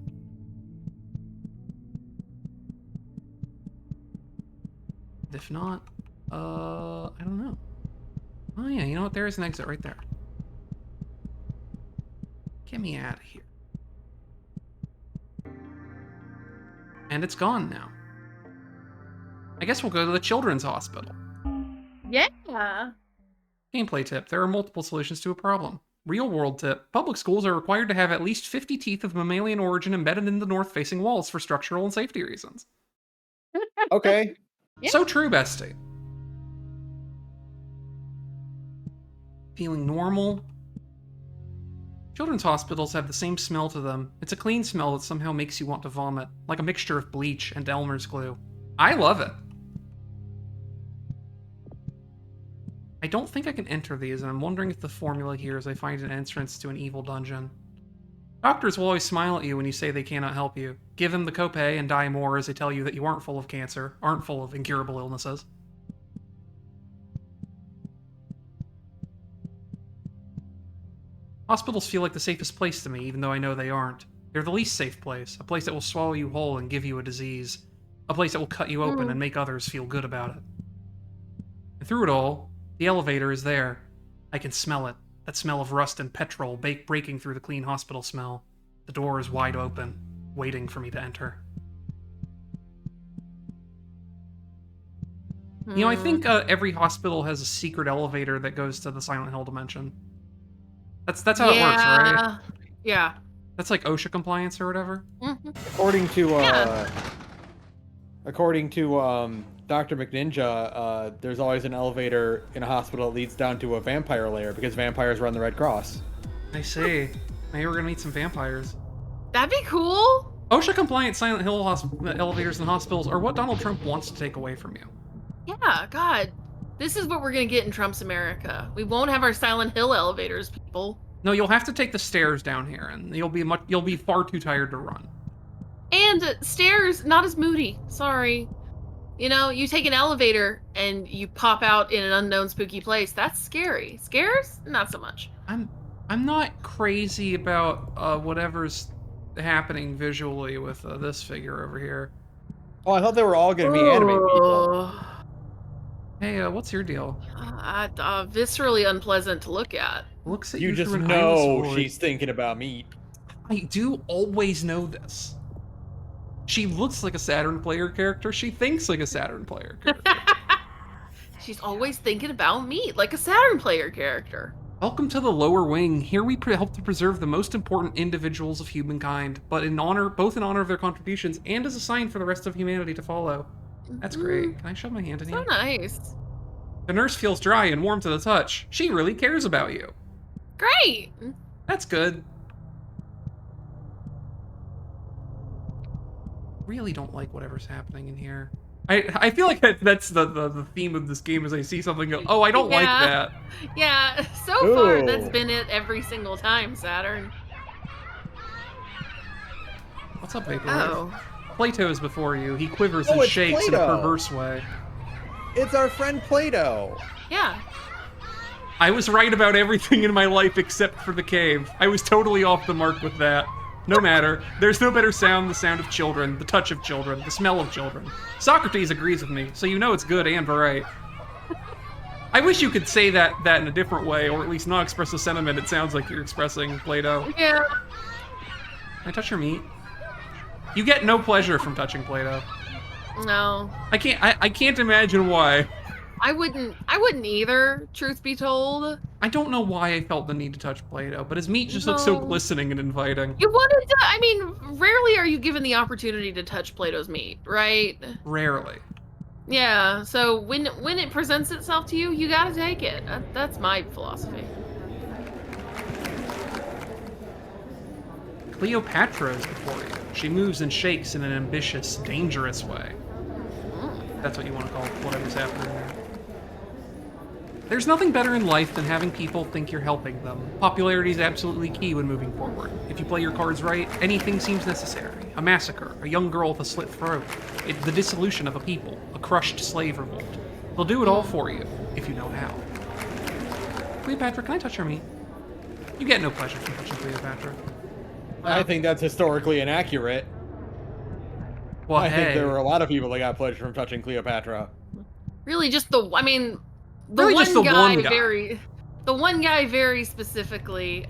If not, I don't know. Oh yeah, you know what? There is an exit right there. Get me out of here. And it's gone now. I guess we'll go to the children's hospital. Yeah. Gameplay tip. There are multiple solutions to a problem. Real world tip. Public schools are required to have at least 50 teeth of mammalian origin embedded in the north-facing walls for structural and safety reasons. Okay. Yeah. So true, bestie. Feeling normal? Children's hospitals have the same smell to them. It's a clean smell that somehow makes you want to vomit, like a mixture of bleach and Elmer's glue. I love it. I don't think I can enter these, and I'm wondering if the formula here is I find an entrance to an evil dungeon. Doctors will always smile at you when you say they cannot help you. Give them the copay and die more as they tell you that you aren't full of cancer, aren't full of incurable illnesses. Hospitals feel like the safest place to me, even though I know they aren't. They're the least safe place, a place that will swallow you whole and give you a disease. A place that will cut you open and make others feel good about it. And through it all, the elevator is there. I can smell it. That smell of rust and petrol breaking through the clean hospital smell. The door is wide open, waiting for me to enter. You know, I think every hospital has a secret elevator that goes to the Silent Hill dimension. That's how it works, right? Yeah. That's like OSHA compliance or whatever. According to Dr. McNinja, there's always an elevator in a hospital that leads down to a vampire lair because vampires run the Red Cross. I see. Maybe we're gonna meet some vampires. That'd be cool. OSHA-compliant Silent Hill elevators and hospitals are what Donald Trump wants to take away from you. Yeah, God. This is what we're gonna get in Trump's America. We won't have our Silent Hill elevators, people. No, you'll have to take the stairs down here, and you'll be far too tired to run. And stairs, not as moody. Sorry. You know, you take an elevator and you pop out in an unknown spooky place. That's scary. Scares? Not so much. I'm not crazy about whatever's happening visually with this figure over here. Oh, I thought they were all gonna be anime people. Hey, what's your deal? Viscerally unpleasant to look at. Looks at You just through an know eyeless she's thinking about meat. I do always know this. She looks like a Saturn player character. She thinks like a Saturn player character. She's always thinking about meat, like a Saturn player character. Welcome to the lower wing. Here we help to preserve the most important individuals of humankind, but both in honor of their contributions and as a sign for the rest of humanity to follow. That's great. Can I shove my hand in So you? nice. The nurse feels dry and warm to the touch. She really cares about you. Great. That's good. Really don't like whatever's happening in here. I feel like that's the theme of this game is I see something and go, oh, I don't like that. Yeah, so far that's been it every single time, Saturn. What's up, Vaporwave? Oh. Plato is before you. He quivers and shakes in a perverse way. It's our friend Plato. Yeah. I was right about everything in my life except for the cave. I was totally off the mark with that. No matter. There's no better sound than the sound of children, the touch of children, the smell of children. Socrates agrees with me, so you know it's good and right. I wish you could say that in a different way, or at least not express the sentiment it sounds like you're expressing, Plato. Yeah. Can I touch your meat? You get no pleasure from touching Plato. No. I can't imagine why. I wouldn't either, truth be told. I don't know why I felt the need to touch Plato, but his meat just looks so glistening and inviting. You wanted to, I mean, rarely are you given the opportunity to touch Plato's meat, right? Rarely. Yeah, so when it presents itself to you, you gotta take it. That's my philosophy. Cleopatra is before you. She moves and shakes in an ambitious, dangerous way. That's what you want to call whatever's happening there. There's nothing better in life than having people think you're helping them. Popularity is absolutely key when moving forward. If you play your cards right, anything seems necessary. A massacre, a young girl with a slit throat, the dissolution of a people, a crushed slave revolt. They'll do it all for you, if you know how. Cleopatra, can I touch your meat? You get no pleasure from touching Cleopatra. I think that's historically inaccurate. Well, I think there were a lot of people that got pleasure from touching Cleopatra. Really, just the one guy very specifically,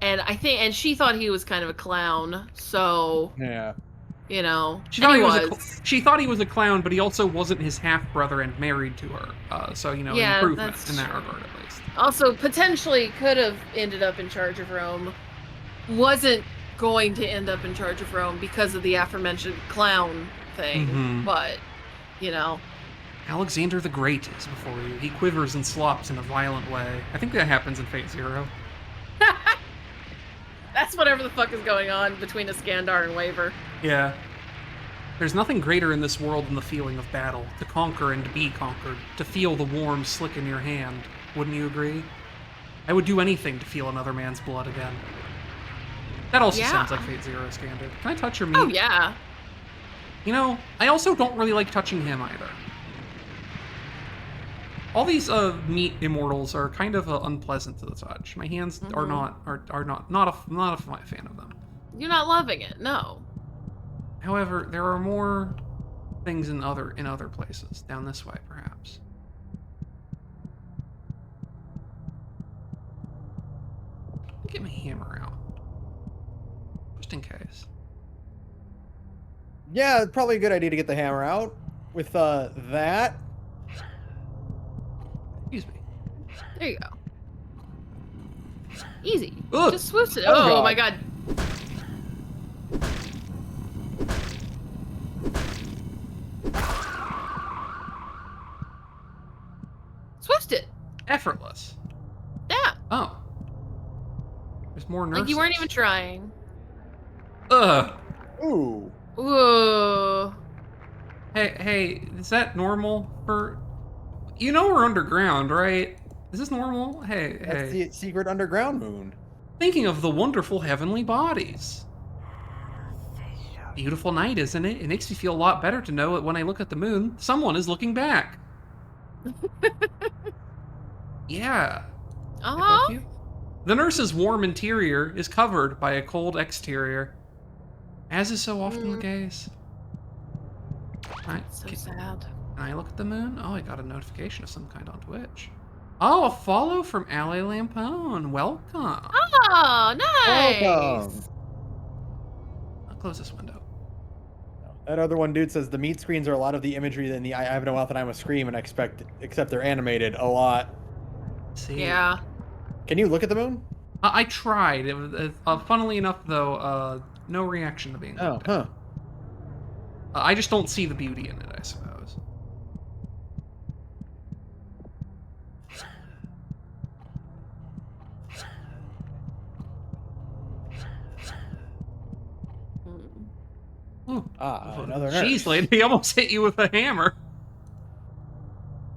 and she thought he was kind of a clown, so yeah, you know, she thought he was a clown, but he also wasn't his half brother and married to her, so you know, yeah, improvement in that regard at least. Also, potentially could have ended up in charge of Rome. Wasn't going to end up in charge of Rome because of the aforementioned clown thing, but you know. Alexander the Great is before you. He quivers and slops in a violent way. I think that happens in Fate Zero. That's whatever the fuck is going on between Iskandar and Waver. Yeah. There's nothing greater in this world than the feeling of battle. To conquer and to be conquered. To feel the warm slick in your hand. Wouldn't you agree? I would do anything to feel another man's blood again. That also sounds like Fate Zero Iskander. Can I touch your meat? Oh, yeah. You know, I also don't really like touching him either. All these meat immortals are kind of unpleasant to the touch. My hands are not a fan of them. You're not loving it, no. However, there are more things in other places. Down this way, perhaps. Get my hammer out. Just in case. Yeah, it's probably a good idea to get the hammer out with that. Excuse me. There you go. Easy. Ugh. Just swoosh it. Oh, Oh my god. Swooshed it. Effortless. Yeah. Oh. There's more nurses. Like you weren't even trying. Ugh. Ooh. Whoa. Hey, is that normal for... You know we're underground, right? Is this normal? That's Hey. the secret underground moon. Thinking of the wonderful heavenly bodies. Beautiful night, isn't it? It makes me feel a lot better to know that when I look at the moon, someone is looking back. Yeah. Can I poke you? The nurse's warm interior is covered by a cold exterior, as is so often the case. So sad. Can I look at the moon? Oh, I got a notification of some kind on Twitch. Oh, a follow from Ale Lampone. Welcome. Oh, nice. Welcome. I'll close this window. That other one dude says the meat screens are a lot of the imagery in the I Have No Mouth and I'm a Scream, and except they're animated a lot. See. Yeah. Can you look at the moon? I tried. It was, funnily enough, though, no reaction to being looked at. I just don't see the beauty in it, I suppose. Ooh. Another nurse. Jeez, lady, he almost hit you with a hammer.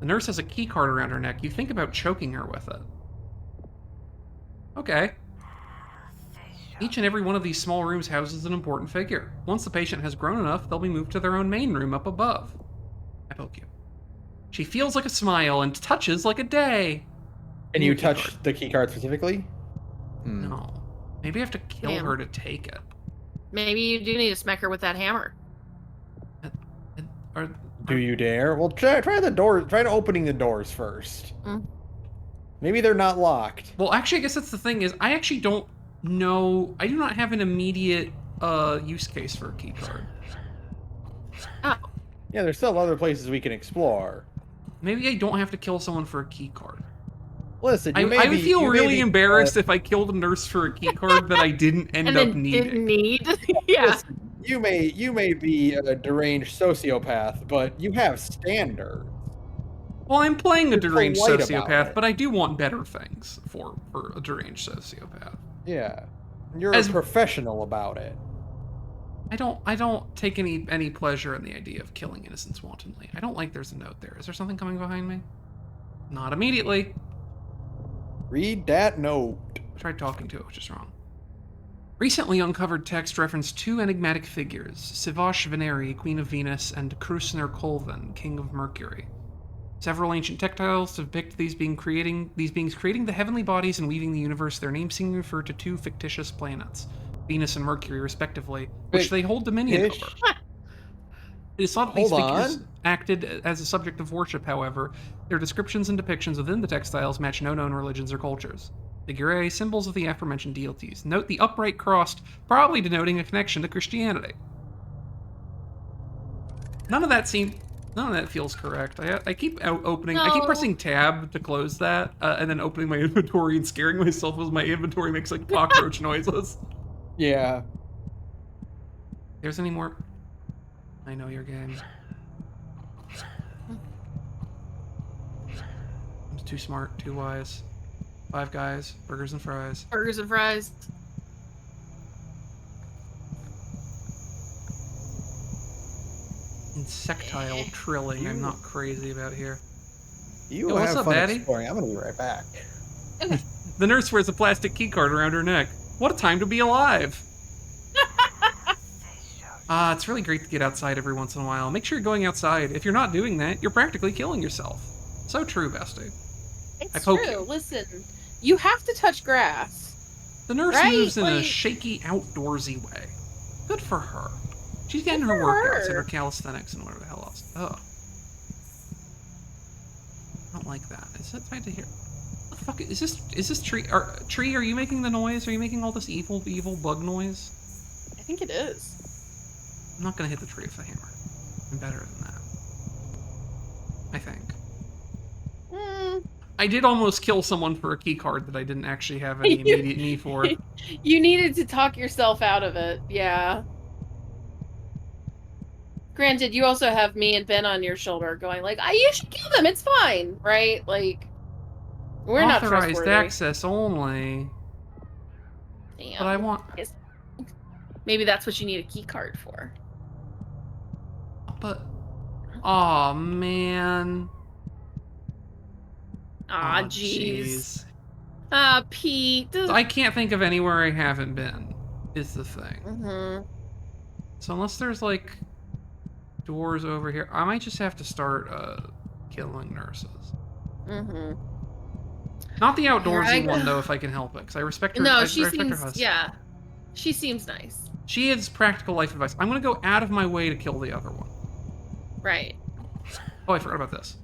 The nurse has a key card around her neck. You think about choking her with it. Okay. Each and every one of these small rooms houses an important figure. Once the patient has grown enough, they'll be moved to their own main room up above. I poke you. She feels like a smile and touches like a day. Can you touch the key card specifically? No. Maybe I have to kill her to take it. Maybe you do need to smack her with that hammer. Do you dare? Well, try the door. Try opening the doors first. Maybe they're not locked. Well, actually, I guess that's the thing is, I actually don't know. I do not have an immediate use case for a key card. Oh. Yeah, there's still other places we can explore. Maybe I don't have to kill someone for a key card. Listen, I would feel really embarrassed if I killed a nurse for a key card that I didn't end up needing. Didn't need. Yeah. Listen, you may be a deranged sociopath, but you have standards. Well, I'm playing a deranged polite sociopath, but I do want better things for a deranged sociopath. Yeah, you're a professional about it. I don't take any pleasure in the idea of killing innocents wantonly. I don't like there's a note there. Is there something coming behind me? Not immediately. Read that note. I tried talking to it, which is wrong. Recently uncovered text referenced two enigmatic figures, Sivash Veneri, Queen of Venus, and Krusner Colvin, King of Mercury. Several ancient textiles depict these beings creating the heavenly bodies and weaving the universe. Their names seem to refer to two fictitious planets, Venus and Mercury, respectively, which they hold dominion over. It is thought that these figures acted as a subject of worship, however. Their descriptions and depictions within the textiles match no known religions or cultures. Figure A, symbols of the aforementioned deities. Note the upright cross, probably denoting a connection to Christianity. None of that feels correct. I keep opening. No. I keep pressing tab to close that, and then opening my inventory and scaring myself as my inventory makes like cockroach noises. Yeah. There's any more? I know your game. I'm too smart, too wise. 5 Guys, burgers and fries. Burgers and fries. Insectile trilling. I'm not crazy about here. You have fun exploring. I'm gonna be right back. Okay. The nurse wears a plastic keycard around her neck. What a time to be alive! It's really great to get outside every once in a while. Make sure you're going outside. If you're not doing that, you're practically killing yourself. So true, bestie. It's true. Listen, you have to touch grass. The nurse moves in a shaky, outdoorsy way. Good for her. She's getting her workouts and her calisthenics and whatever the hell else. Ugh. I don't like that. Is that tied to here? What the fuck is this? Is this tree? Tree, are you making the noise? Are you making all this evil bug noise? I think it is. I'm not gonna hit the tree with a hammer. I'm better than that. I think. I did almost kill someone for a key card that I didn't actually have any immediate need for. You needed to talk yourself out of it, yeah. Granted, you also have me and Ben on your shoulder going like, you should kill them, it's fine, right? Like, we're not trustworthy. Authorized access only. Damn. But I want... Maybe that's what you need a key card for. But, oh man. Aw, jeez. Jeez. Ah, Pete. So I can't think of anywhere I haven't been, is the thing. Mm-hmm. So unless there's, like, doors over here, I might just have to start, killing nurses. Mm-hmm. Not the outdoorsy one, though, if I can help it, because I respect her. No, she seems, yeah. She seems nice. She has practical life advice. I'm gonna go out of my way to kill the other one. Right. Oh, I forgot about this.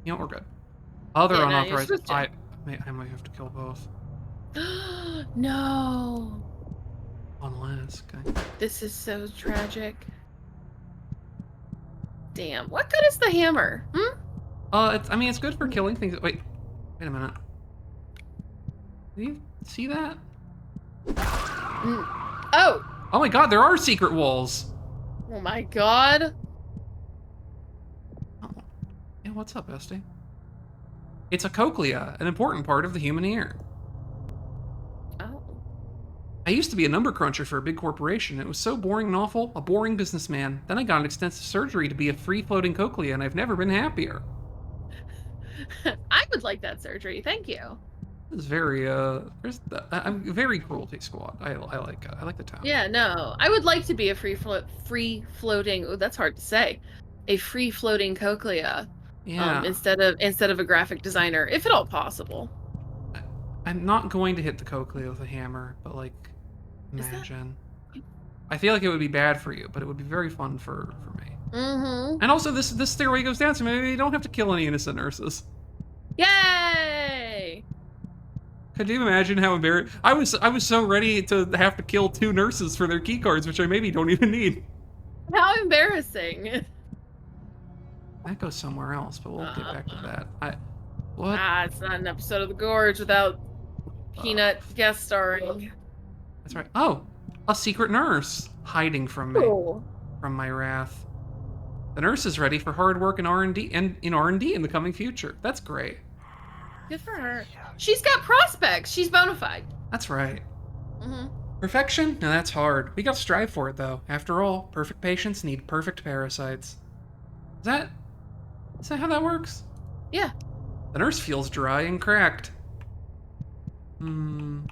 You know, we're good. Other Yeah, no, unauthorized. you're supposed I might have to kill both. No. Unless, okay. This is so tragic. Damn. What good is the hammer? Hmm? I mean, it's good for killing things. Wait a minute. Do you see that? Oh. Oh my god, there are secret walls. Oh my god. Oh. Yeah, what's up, bestie? It's a cochlea, an important part of the human ear. Oh. I used to be a number cruncher for a big corporation. It was so boring and awful, a boring businessman. Then I got an extensive surgery to be a free-floating cochlea, and I've never been happier. I would like that surgery. Thank you. It's very, I'm very Cruelty Squad. I like the town. Yeah, no. I would like to be a free floating. Oh, that's hard to say. A free floating cochlea. Yeah. Instead of a graphic designer, if at all possible. I'm not going to hit the cochlea with a hammer, but like, imagine. I feel like it would be bad for you, but it would be very fun for me. Mm-hmm. And also, this stairway goes down, so maybe you don't have to kill any innocent nurses. Yay! Could you imagine how embarrassed? I was so ready to have to kill 2 nurses for their key cards, which I maybe don't even need. How embarrassing. That goes somewhere else, but we'll get back to that. What? It's not an episode of The Gorge without Peanut guest starring. That's right. Oh, a secret nurse hiding from me, from my wrath. The nurse is ready for hard work in R&D in the coming future. That's great. Good for her. She's got prospects. She's bona fide. That's right. Mm-hmm. Perfection? No, that's hard. We gotta strive for it, though. After all, perfect patients need perfect parasites. Is that how that works? Yeah. The nurse feels dry and cracked. I don't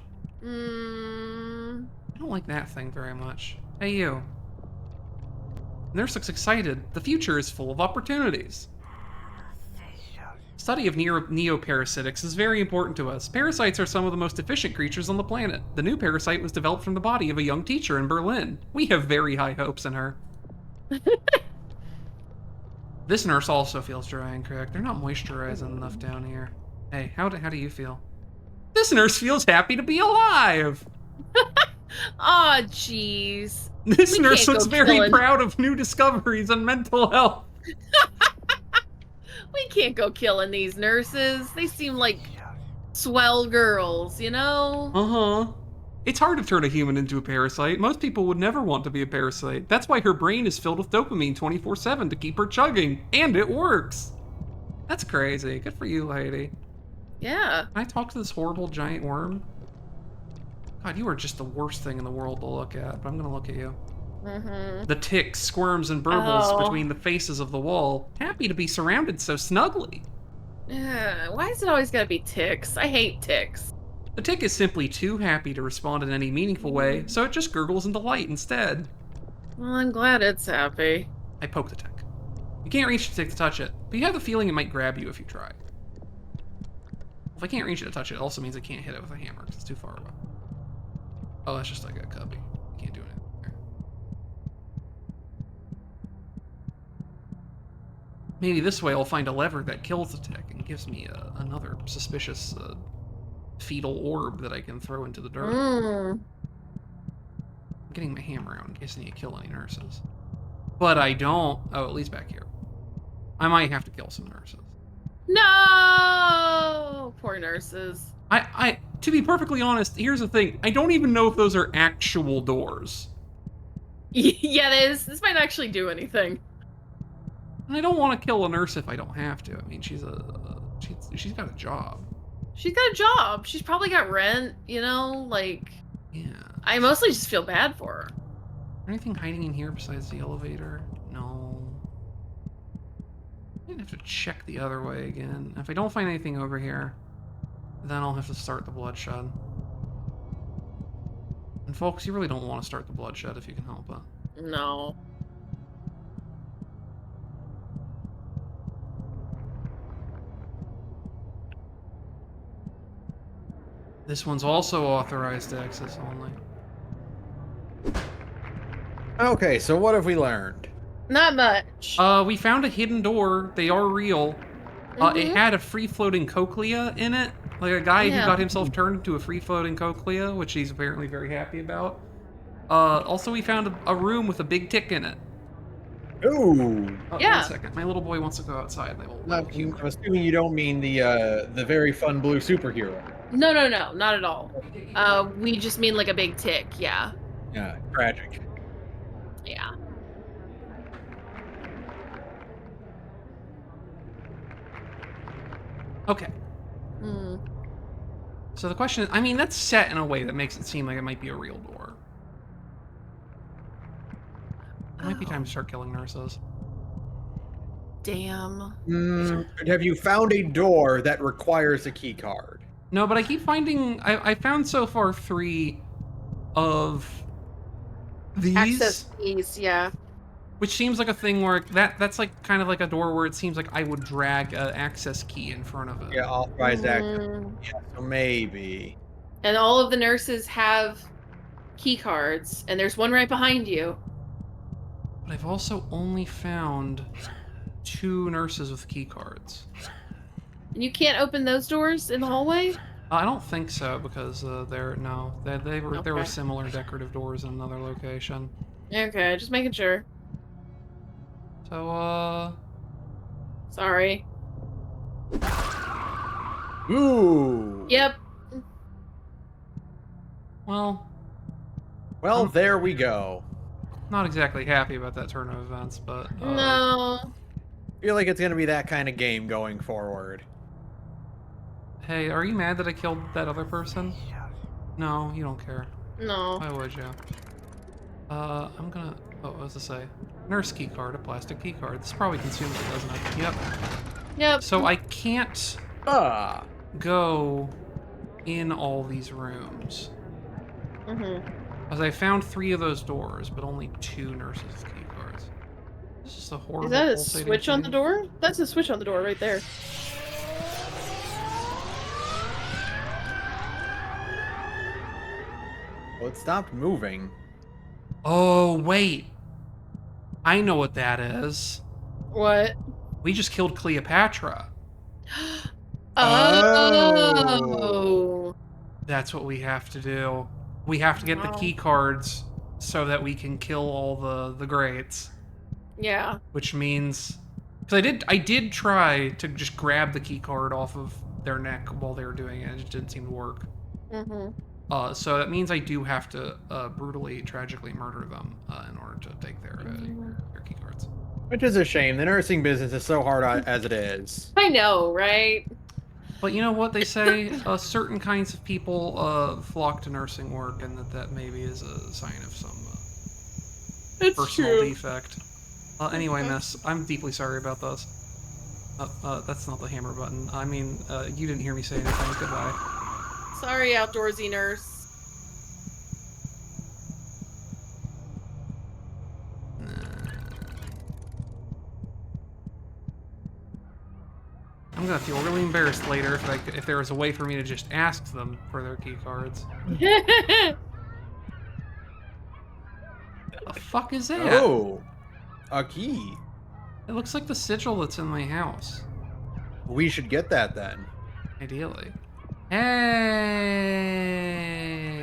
like that thing very much. Hey, you. The nurse looks excited. The future is full of opportunities. Study of neoparasitics is very important to us. Parasites are some of the most efficient creatures on the planet. The new parasite was developed from the body of a young teacher in Berlin. We have very high hopes in her. This nurse also feels dry and cracked. They're not moisturizing enough down here. Hey, how do you feel? This nurse feels happy to be alive! Aw, jeez. This nurse looks very proud of new discoveries on mental health. We can't go killing these nurses. They seem like swell girls, you know? Uh-huh. It's hard to turn a human into a parasite. Most people would never want to be a parasite. That's why her brain is filled with dopamine 24/7 to keep her chugging. And it works. That's crazy. Good for you, lady. Yeah. Can I talk to this horrible giant worm? God, you are just the worst thing in the world to look at, but I'm gonna look at you. Mm-hmm. The tick squirms and burbles between the faces of the wall, happy to be surrounded so snugly. Why is it always gotta be ticks? I hate ticks. The tick is simply too happy to respond in any meaningful way, so it just gurgles in delight instead. Well, I'm glad it's happy. I poke the tick. You can't reach the tick to touch it, but you have the feeling it might grab you if you try. If I can't reach it to touch it, it also means I can't hit it with a hammer, because it's too far away. Oh, that's just like a cubby. I can't do anything there. Maybe this way I'll find a lever that kills the tick and gives me another suspicious fetal orb that I can throw into the dirt. I'm getting my hammer out in case I need to kill any nurses. But I don't. Oh, at least back here. I might have to kill some nurses. No! Poor nurses. To be perfectly honest, here's the thing. I don't even know if those are actual doors. Yeah, this might actually do anything. And I don't want to kill a nurse if I don't have to. I mean, she's got a job. She's got a job. She's probably got rent, you know, like... Yeah. I mostly just feel bad for her. Anything hiding in here besides the elevator? No. I'm gonna have to check the other way again. If I don't find anything over here, then I'll have to start the bloodshed. And folks, you really don't want to start the bloodshed if you can help it. No. This one's also authorized access only. Okay, so what have we learned? Not much. We found a hidden door. They are real. It had a free-floating cochlea in it. Like a guy who got himself turned into a free-floating cochlea, which he's apparently very happy about. Also, we found a room with a big tick in it. Ooh. Oh, Yeah. 1 second. My little boy wants to go outside. I'm assuming you don't mean the very fun blue superhero. No, not at all. We just mean like a big tick, yeah. Yeah, tragic. Yeah. Okay. So the question is, I mean, that's set in a way that makes it seem like it might be a real door. It might be time to start killing nurses. Damn. Have you found a door that requires a key card? No, but I keep finding... I found so far 3 of these. Access keys, yeah. Which seems like a thing where that's like kind of like a door where it seems like I would drag an access key in front of it. Yeah, authorized access. Yeah, so maybe. And all of the nurses have key cards, and there's one right behind you. But I've also only found 2 nurses with key cards. And you can't open those doors in the hallway? I don't think so because they were there were Okay. similar decorative doors in another location. Okay, just making sure. So Sorry. Ooh. Yep. well, Well, there we go. not exactly happy about that turn of events, but No. I feel like it's gonna be that kind of game going forward. Hey, are you mad that I killed that other person? No, you don't care. No. Why would you? I'm gonna... Oh, what was to say? Nurse key card, a plastic key card. This probably consumes it, doesn't it? Yep. Yep. So I can't go in all these rooms. As I found 3 of those doors, but only 2 nurses with key cards. This is a horrible Is that a pulsating switch on the thing. door? That's a switch on the door right there. Well, it stopped moving. Oh, wait. I know what that is. What? We just killed Cleopatra. Oh. That's what we have to do. We have to get the key cards so that we can kill all the greats. Yeah. Which means... Because I did try to just grab the key card off of their neck while they were doing it. It just didn't seem to work. So that means I do have to brutally, tragically murder them in order to take their key cards. Which is a shame. The nursing business is so hard as it is. I know, right? But you know what they say? Certain kinds of people flock to nursing work, and that maybe is a sign of some personal defect. Anyway, miss, I'm deeply sorry about this. That's not the hammer button. I mean, you didn't hear me say anything. Goodbye. Sorry, outdoorsy nurse. I'm gonna feel really embarrassed later if there was a way for me to just ask them for their key cards. The fuck is that? Oh, a key. It looks like the sigil that's in my house. We should get that then. Ideally. Hey!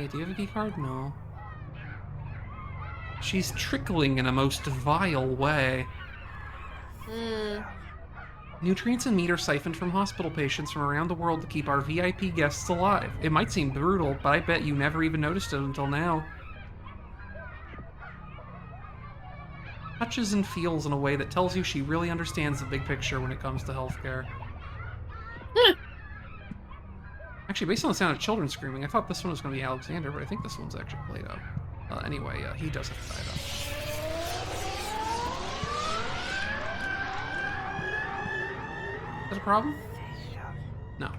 Do you have a key card? No. She's trickling in a most vile way. Nutrients and meat are siphoned from hospital patients from around the world to keep our VIP guests alive. It might seem brutal, but I bet you never even noticed it until now. Touches and feels in a way that tells you she really understands the big picture when it comes to healthcare. Actually, based on the sound of children screaming, I thought this one was going to be Alexander, but I think this one's actually Plato. Anyway, he does have to die, though. Is that a problem? No.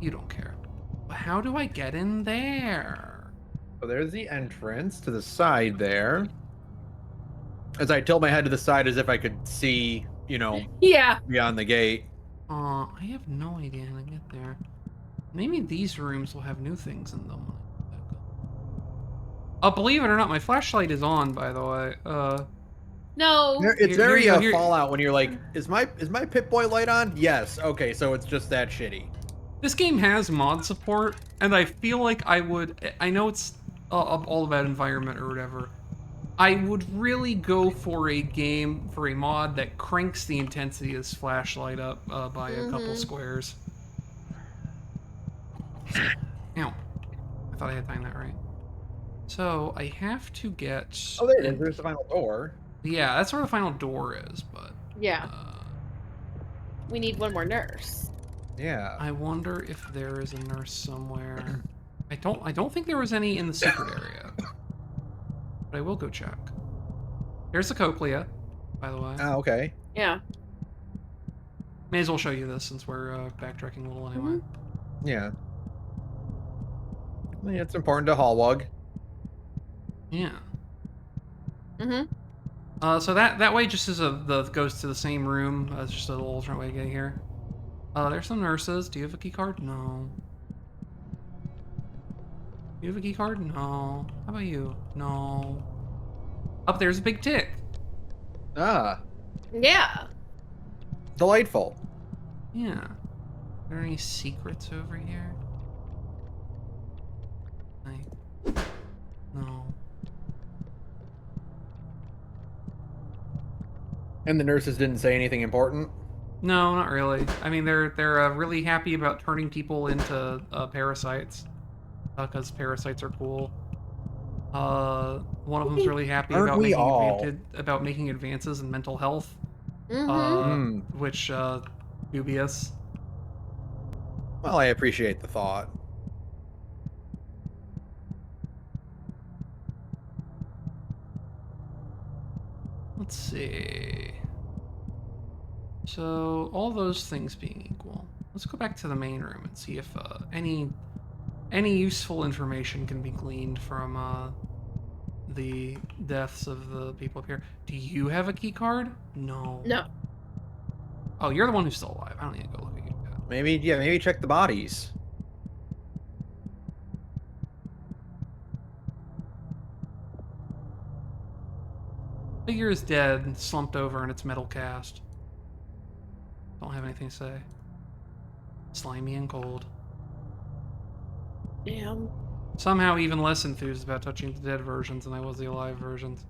You don't care. But how do I get in there? So there's the entrance to the side there. As I tilt my head to the side as if I could see, you know, Yeah. beyond the gate. I have no idea how to get there. Maybe these rooms will have new things in them. Oh, believe it or not, my flashlight is on, by the way. No. It's very here. Fallout when you're like, is my Pip-Boy light on? Yes. Okay, so it's just that shitty. This game has mod support, and I feel like I know it's all about environment or whatever. I would really go for a mod that cranks the intensity of this flashlight up by a couple squares. Ow. I thought I had timed that right. So, I have to get... Oh, there it is. There's the final door. Yeah, that's where the final door is, but... Yeah. We need one more nurse. Yeah. I wonder if there is a nurse somewhere. I don't think there was any in the secret area. But I will go check. Here's the cochlea, by the way. Oh, okay. Yeah. May as well show you this since we're backtracking a little anyway. Yeah. I mean, it's important to Hallwug. Yeah. So that way just goes to the same room. It's just a little alternate way to get here. There's some nurses. Do you have a key card? No. You have a key card? No. How about you? No. Up there's a big tick. Ah. Yeah. Delightful. Yeah. Are there any secrets over here? No. And the nurses didn't say anything important? No, not really. I mean, they're really happy about turning people into parasites. Because parasites are cool. One of them's really happy about making advances in mental health. Which, dubious. Well, I appreciate the thought. Let's see. So, all those things being equal, let's go back to the main room and see if any useful information can be gleaned from the deaths of the people up here. Do you have a key card? No. No. Oh, you're the one who's still alive. I don't need to go look at you. Maybe check the bodies. Figure is dead, slumped over in its metal cast. Don't have anything to say. Slimy and cold. Damn. Somehow even less enthused about touching the dead versions than I was the alive versions.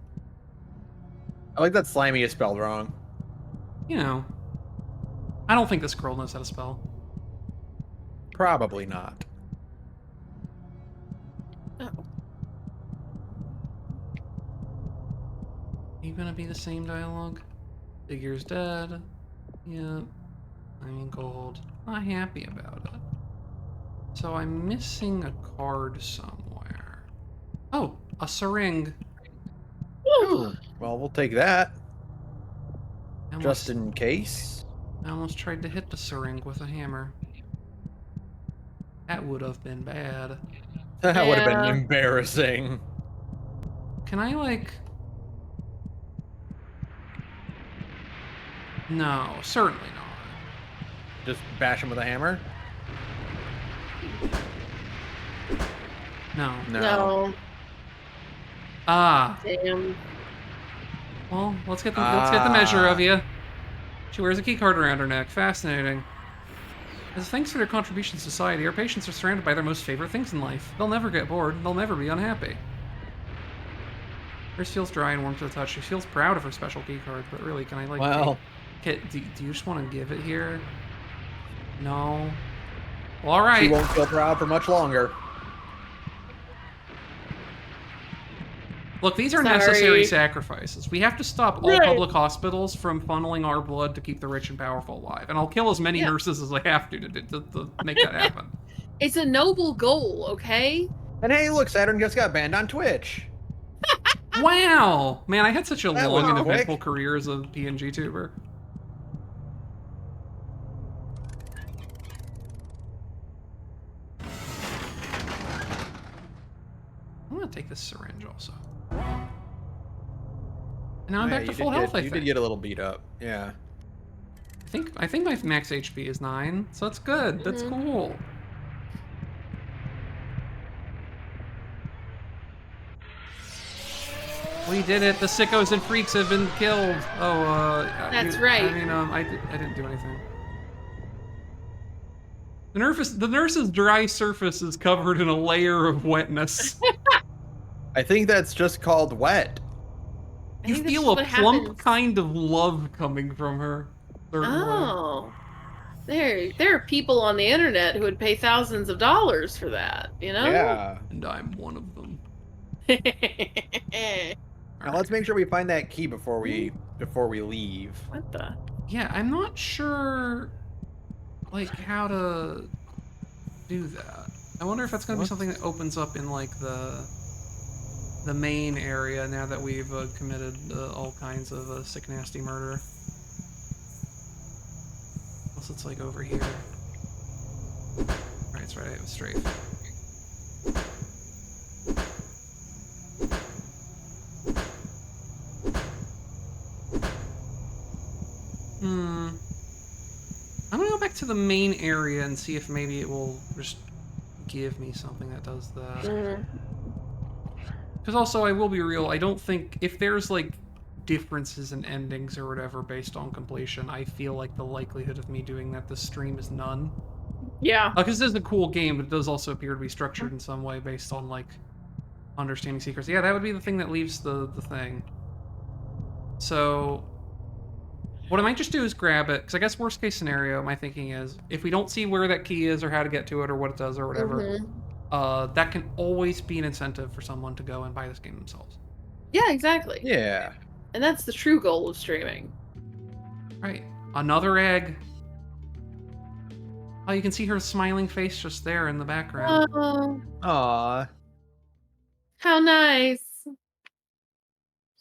I like that slimy is spelled wrong. You know. I don't think this girl knows how to spell. Probably not. Oh. Are you gonna be the same dialogue? Figure's dead. Yep. I mean gold. Not happy about it. So I'm missing a card somewhere. Oh, a syringe. Ooh. Well, we'll take that. Just in case. I almost tried to hit the syringe with a hammer. That would have been bad. That would have been embarrassing. Can I, like... No, certainly not. Just bash him with a hammer? No. No. Ah. Damn. Well, let's get the measure of you. She wears a key card around her neck. Fascinating. As thanks for their contributions to society, our patients are surrounded by their most favorite things in life. They'll never get bored. They'll never be unhappy. Hers feels dry and warm to the touch. She feels proud of her special key card, but really, can I, like... Well... Do you just want to give it here? No. Well, all right. She won't feel proud for much longer. Look, these are necessary sacrifices. We have to stop all public hospitals from funneling our blood to keep the rich and powerful alive. And I'll kill as many nurses as I have to make that happen. It's a noble goal, okay? And hey, look, Saturn just got banned on Twitch. Wow, man, I had such a That long was and eventful quick. career as a PNG tuber. I'm gonna take this syringe also. And now I'm back to full health. I You think. did get a little beat up. Yeah. I think my max HP is 9, so that's good. That's cool. We did it. The sickos and freaks have been killed. Oh, That's right. I mean, I didn't do anything. The nurse's dry surface is covered in a layer of wetness. I think that's just called wet. You feel a plump kind of love coming from her. Certainly. Oh. There are people on the internet who would pay thousands of dollars for that, you know? Yeah. And I'm one of them. Now let's make sure we find that key before we leave. What the? Yeah, I'm not sure, like, how to do that. I wonder if that's gonna be something that opens up in like the main area now that we've committed all kinds of sick, nasty murder. Unless it's like over here. Right, it's right. It was straight. I'm gonna go back to the main area and see if maybe it will just give me something that does that. Because also, I will be real, I don't think, if there's like differences in endings or whatever based on completion, I feel like the likelihood of me doing that this stream is none. Yeah. Because this is a cool game, but it does also appear to be structured in some way based on like understanding secrets. Yeah, that would be the thing that leaves the thing. So what I might just do is grab it, because I guess worst case scenario, my thinking is, if we don't see where that key is or how to get to it or what it does or whatever, that can always be an incentive for someone to go and buy this game themselves. Yeah, exactly. Yeah. And that's the true goal of streaming. Right. Another egg. Oh, you can see her smiling face just there in the background. Oh. Aww. How nice.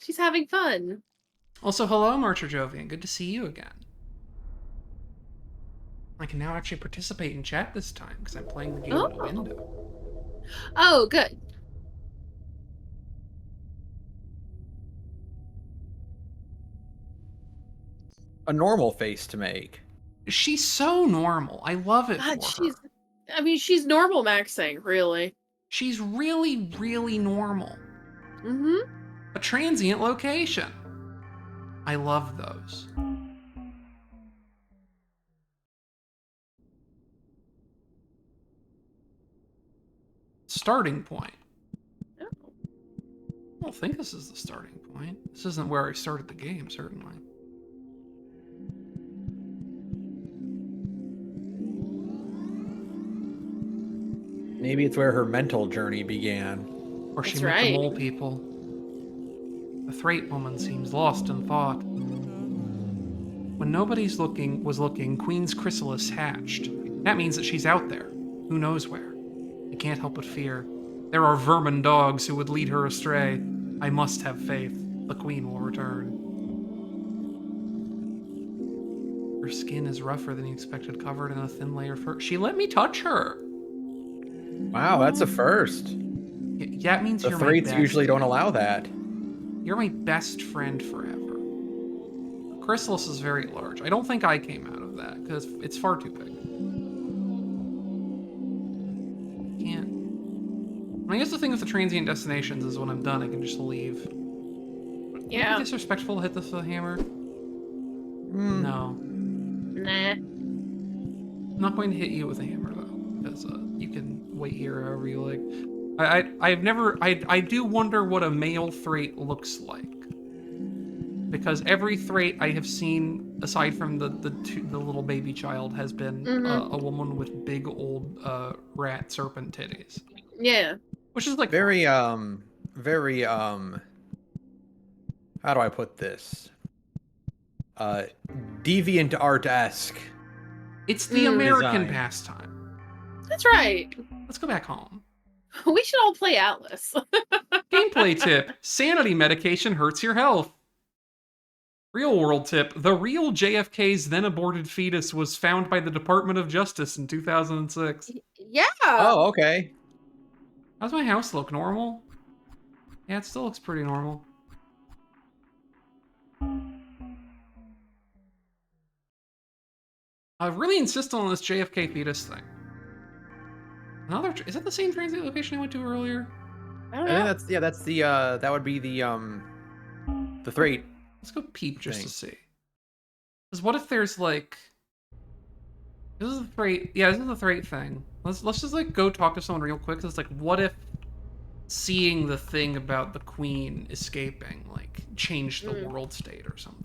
She's having fun. Also, hello, Marcher Jovian. Good to see you again. I can now actually participate in chat this time because I'm playing the game in a window. Oh, good. A normal face to make. She's so normal. I love it God, for her. I mean, she's normal maxing, really. She's really, really normal. A transient location. I love those. Starting point. Oh. I don't think this is the starting point. This isn't where I started the game, certainly. Maybe it's where her mental journey began. Or she met the mole people. The Thrate woman seems lost in thought. When nobody's was looking, Queen's chrysalis hatched. That means that she's out there. Who knows where? I can't help but fear. There are vermin dogs who would lead her astray. I must have faith. The Queen will return. Her skin is rougher than you expected, covered in a thin layer of fur. She let me touch her. Wow, that's a first. Yeah, it means the you're my Thrates best. usually don't allow that. You're my best friend forever. Chrysalis is very large. I don't think I came out of that, because it's far too big. Can't. I guess the thing with the transient destinations is when I'm done, I can just leave. Yeah. Would it be disrespectful to hit this with a hammer? No. Nah. I'm not going to hit you with a hammer, though, because you can wait here however you like. I do wonder what a male Thrate looks like. Because every Thrate I have seen, aside from the little baby child, has been a woman with big old rat serpent titties. Yeah. Which is like very how do I put this? Deviant art-esque. It's the American pastime. That's right. Let's go back home. We should all play Atlas. Gameplay tip. Sanity medication hurts your health. Real world tip. The real JFK's then aborted fetus was found by the Department of Justice in 2006. Yeah. Oh, okay. How's my house look? Normal? Yeah, it still looks pretty normal. I really insist on this JFK fetus thing. Another, is that the same transit location I went to earlier? I don't I know. think that's the that would be the Threat. Let's go peep just to see. Because what if there's like, this is the Threat. Yeah, this is the Threat thing. Let's just like go talk to someone real quick. Cause it's like, what if seeing the thing about the Queen escaping like changed the world state or something?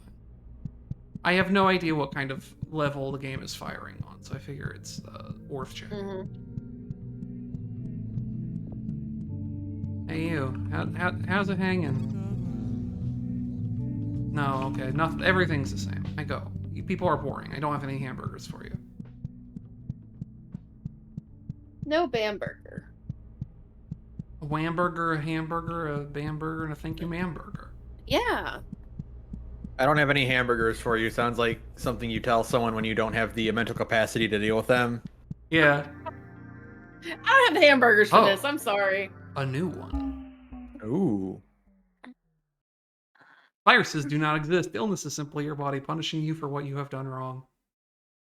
I have no idea what kind of level the game is firing on, so I figure it's worth checking. Hey you, how's it hanging? No, okay, nothing. Everything's the same. I go. You people are boring. I don't have any hamburgers for you. No Bamburger. A whamburger, a hamburger, a bamburger, and a thank you ma'am burger. Yeah. I don't have any hamburgers for you. Sounds like something you tell someone when you don't have the mental capacity to deal with them. Yeah. I don't have the hamburgers for this. I'm sorry. A new one. Ooh. Viruses do not exist. Illness is simply your body punishing you for what you have done wrong.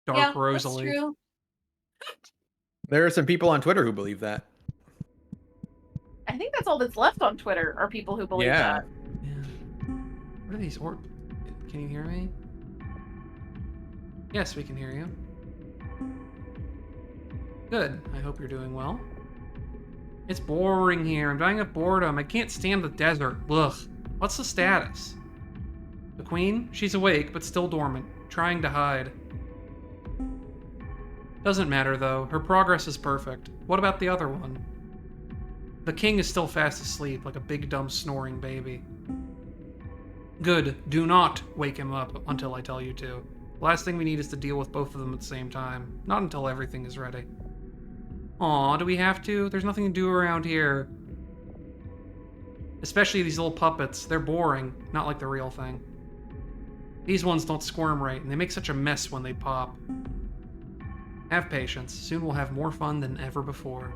Dark Rosalie. That's true. There are some people on Twitter who believe that. I think that's all that's left on Twitter are people who believe that. Yeah. What are these orbs? Can you hear me? Yes, we can hear you. Good. I hope you're doing well. It's boring here. I'm dying of boredom. I can't stand the desert. Ugh. What's the status? The Queen? She's awake, but still dormant, trying to hide. Doesn't matter, though. Her progress is perfect. What about the other one? The King is still fast asleep, like a big dumb snoring baby. Good. Do not wake him up until I tell you to. The last thing we need is to deal with both of them at the same time. Not until everything is ready. Aw, do we have to? There's nothing to do around here. Especially these little puppets. They're boring, not like the real thing. These ones don't squirm right, and they make such a mess when they pop. Have patience. Soon we'll have more fun than ever before.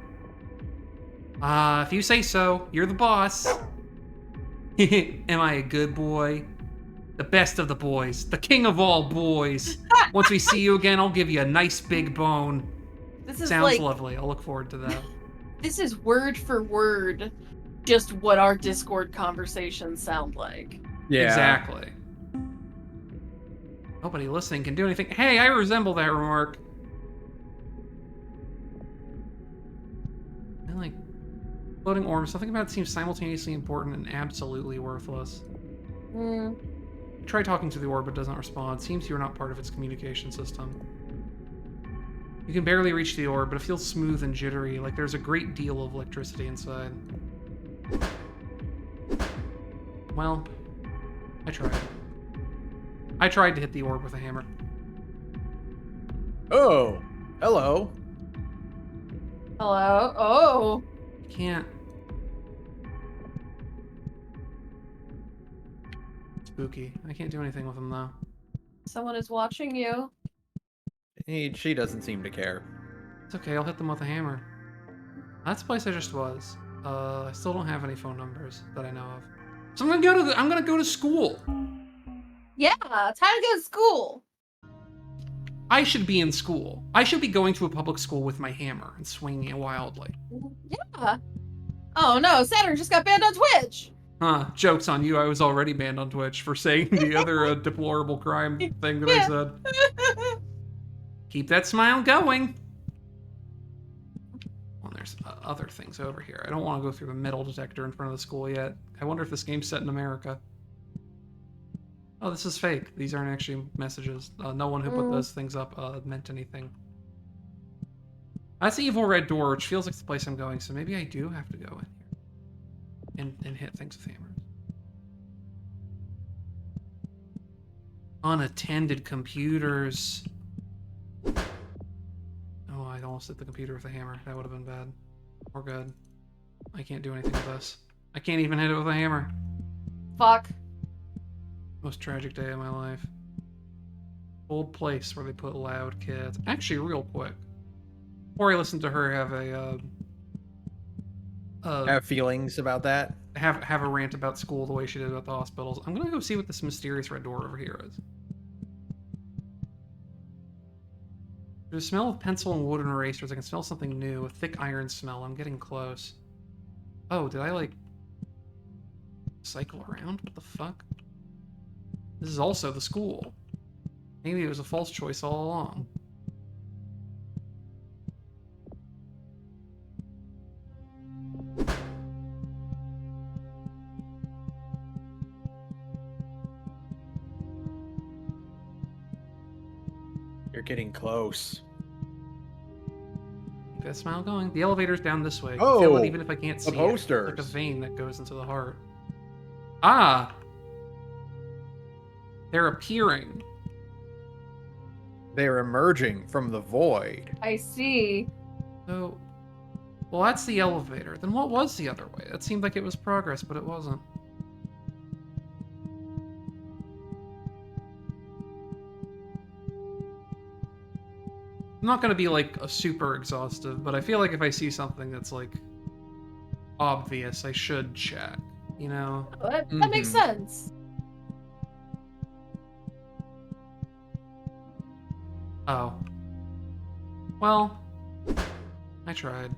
If you say so. You're the boss. Am I a good boy? The best of the boys. The king of all boys. Once we see you again, I'll give you a nice big bone. This is Sounds lovely. I'll look forward to that. This is word for word just what our Discord conversations sound like. Yeah. Exactly. Nobody listening can do anything. Hey, I resemble that remark. I like floating orbs. Something about it seems simultaneously important and absolutely worthless. Try talking to the orb, but doesn't respond. Seems you're not part of its communication system. You can barely reach the orb, but it feels smooth and jittery, like there's a great deal of electricity inside. Well, I tried. I tried to hit the orb with a hammer. Oh, hello. Hello? Oh. I can't. Spooky. I can't do anything with them, though. Someone is watching you. She doesn't seem to care. It's okay, I'll hit them with a hammer. That's the place I just was. I still don't have any phone numbers that I know of. So I'm gonna go to school. Yeah, time to go to school. I should be in school. I should be going to a public school with my hammer and swinging it wildly. Yeah. Oh no, Saturn just got banned on Twitch. Huh, joke's on you. I was already banned on Twitch for saying the other deplorable crime thing that I said. Keep that smile going. Well, there's other things over here. I don't want to go through the metal detector in front of the school yet. I wonder if this game's set in America. Oh, this is fake. These aren't actually messages. No one who put those things up meant anything. That's the evil red door, which feels like the place I'm going, so maybe I do have to go in here and hit things with hammers. Unattended computers. Oh, I almost hit the computer with a hammer. That would have been bad. Or good. I can't do anything with this. I can't even hit it with a hammer. Fuck. Most tragic day of my life. Old place where they put loud kids. Actually, real quick. Before I listen to her have Have feelings about that? have a rant about school the way she did about the hospitals, I'm gonna go see what this mysterious red door over here is. There's a smell of pencil and wood and erasers. I can smell something new. A thick iron smell. I'm getting close. Oh, did I, like, cycle around? What the fuck? This is also the school. Maybe it was a false choice all along. You're getting close. Keep that smile going. The elevator's down this way. I Oh, can feel it even if I can't see the it. It's posters. like a vein that goes into the heart. Ah! They're appearing. They're emerging from the void. I see. So, well, that's the elevator. Then what was the other way? That seemed like it was progress, but it wasn't. I'm not gonna be like a super exhaustive, but I feel like if I see something that's like obvious, I should check. You know? That makes sense. Oh. Well, I tried.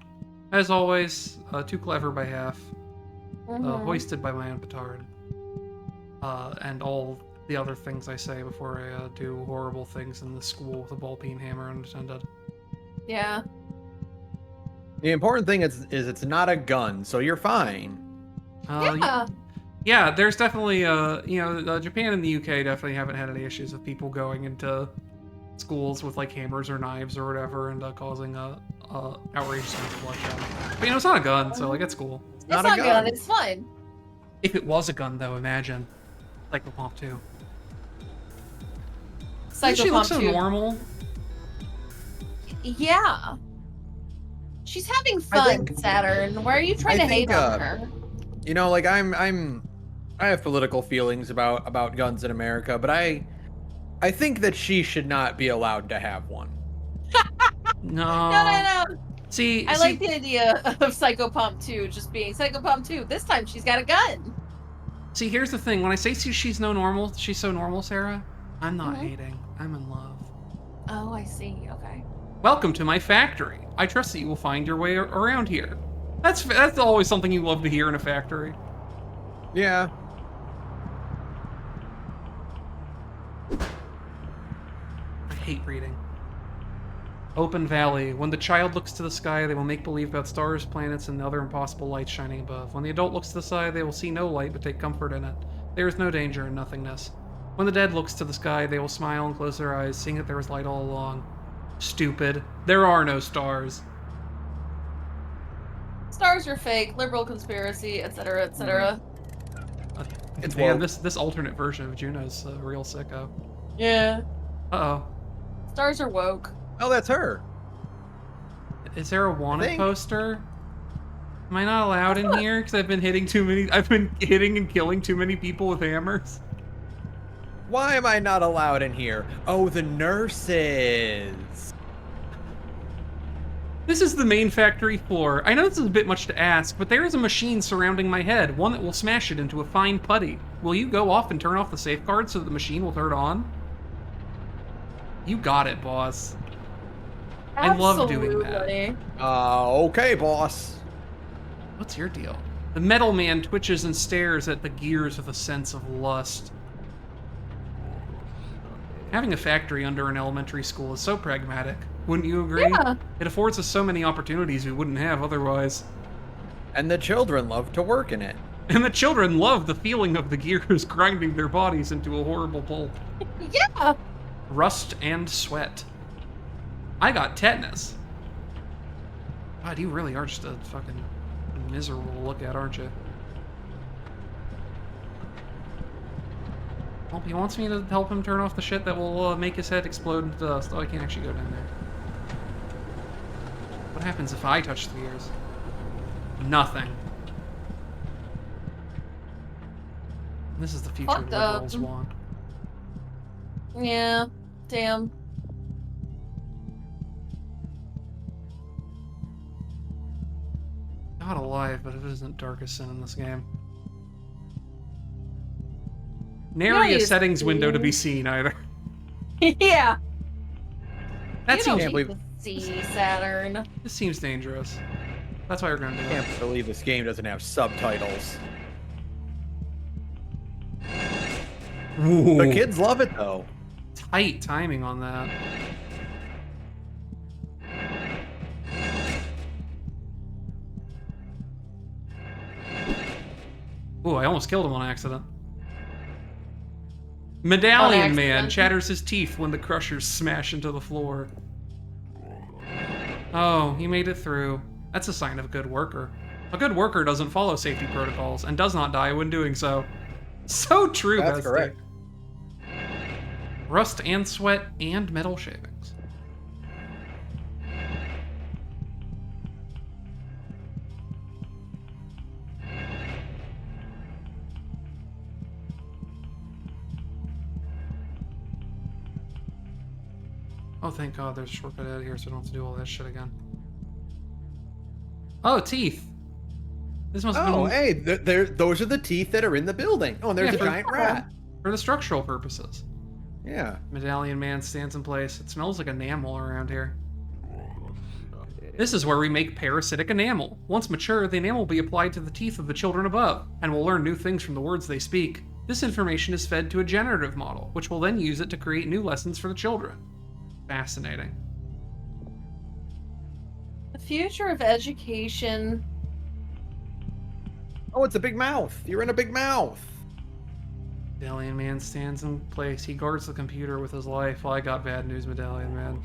As always, too clever by half. Hoisted by my own petard. And all the other things I say before I do horrible things in the school with a ball-peen hammer unattended. Yeah. The important thing is it's not a gun, so you're fine. Yeah. Yeah, there's definitely, Japan and the UK definitely haven't had any issues with people going into schools with, like, hammers or knives or whatever and causing outrageous amounts of bloodshed. But, it's not a gun, so, like, it's cool. It's not a gun. It's fine. If it was a gun, though, imagine. Psychopomp 2. Doesn't she look so normal? Yeah. She's having fun, Saturn. Why are you trying to hate on her? You know, like I have political feelings about guns in America, but I think that she should not be allowed to have one. No. See, I like the idea of Psychopomp 2 just being Psychopomp 2. This time she's got a gun. See, here's the thing. When I say she's so normal, Sarah, I'm not hating. I'm in love. Oh, I see. Okay. Welcome to my factory. I trust that you will find your way around here. That's always something you love to hear in a factory. Yeah. I hate reading. Open Valley. When the child looks to the sky, they will make believe about stars, planets, and other impossible lights shining above. When the adult looks to the sky, they will see no light, but take comfort in it. There is no danger in nothingness. When the dead looks to the sky, they will smile and close their eyes, seeing that there was light all along. Stupid. There are no stars. Stars are fake, liberal conspiracy, etc., etc. It's Man, this alternate version of Juno's a real sicko. Yeah. Uh-oh. Stars are woke. Oh, that's her. Is there a wanted poster? Am I not allowed in here? Because I've been hitting and killing too many people with hammers. Why am I not allowed in here? Oh, the nurses. This is the main factory floor. I know this is a bit much to ask, but there is a machine surrounding my head, one that will smash it into a fine putty. Will you go off and turn off the safeguard so that the machine will turn on? You got it, boss. I love doing that. Okay, boss. What's your deal? The metal man twitches and stares at the gears with a sense of lust. Having a factory under an elementary school is so pragmatic. Wouldn't you agree? Yeah. It affords us so many opportunities we wouldn't have otherwise. And the children love to work in it. And the children love the feeling of the gears grinding their bodies into a horrible pulp. Yeah. Rust and sweat. I got tetanus. God, you really are just a fucking miserable to look at, aren't you? Well, he wants me to help him turn off the shit that will make his head explode into dust. Oh, I can't actually go down there. What happens if I touch the gears? Nothing. This is the future Fucked up. liberals want. Yeah. Damn. God alive, but it isn't darkest sin in this game. Nary a settings window to be seen either. Yeah. That you seems. don't need to see Saturn. This seems dangerous. That's why we're gonna do I it. can't believe this game doesn't have subtitles. Ooh, The kids love it though. tight timing on that. Ooh, I almost killed him on accident. Medallion Man chatters his teeth when the crushers smash into the floor. Oh, he made it through. That's a sign of a good worker. A good worker doesn't follow safety protocols and does not die when doing so. So true, That's Bestie. correct. Rust and sweat and metal shavings. Oh, thank God there's a shortcut out of here so I don't have to do all that shit again. Oh, teeth. This must have Oh, been... hey, those are the teeth that are in the building. Oh, and there's Yeah, a giant rat. for the structural purposes. Yeah. Medallion Man stands in place. It smells like enamel around here. This is where we make parasitic enamel. Once mature, the enamel will be applied to the teeth of the children above, and will learn new things from the words they speak. This information is fed to a generative model, which will then use it to create new lessons for the children. Fascinating. The future of education. Oh, it's a big mouth. You're in a big mouth. Medallion Man stands in place. He guards the computer with his life. Well, I got bad news, Medallion Man.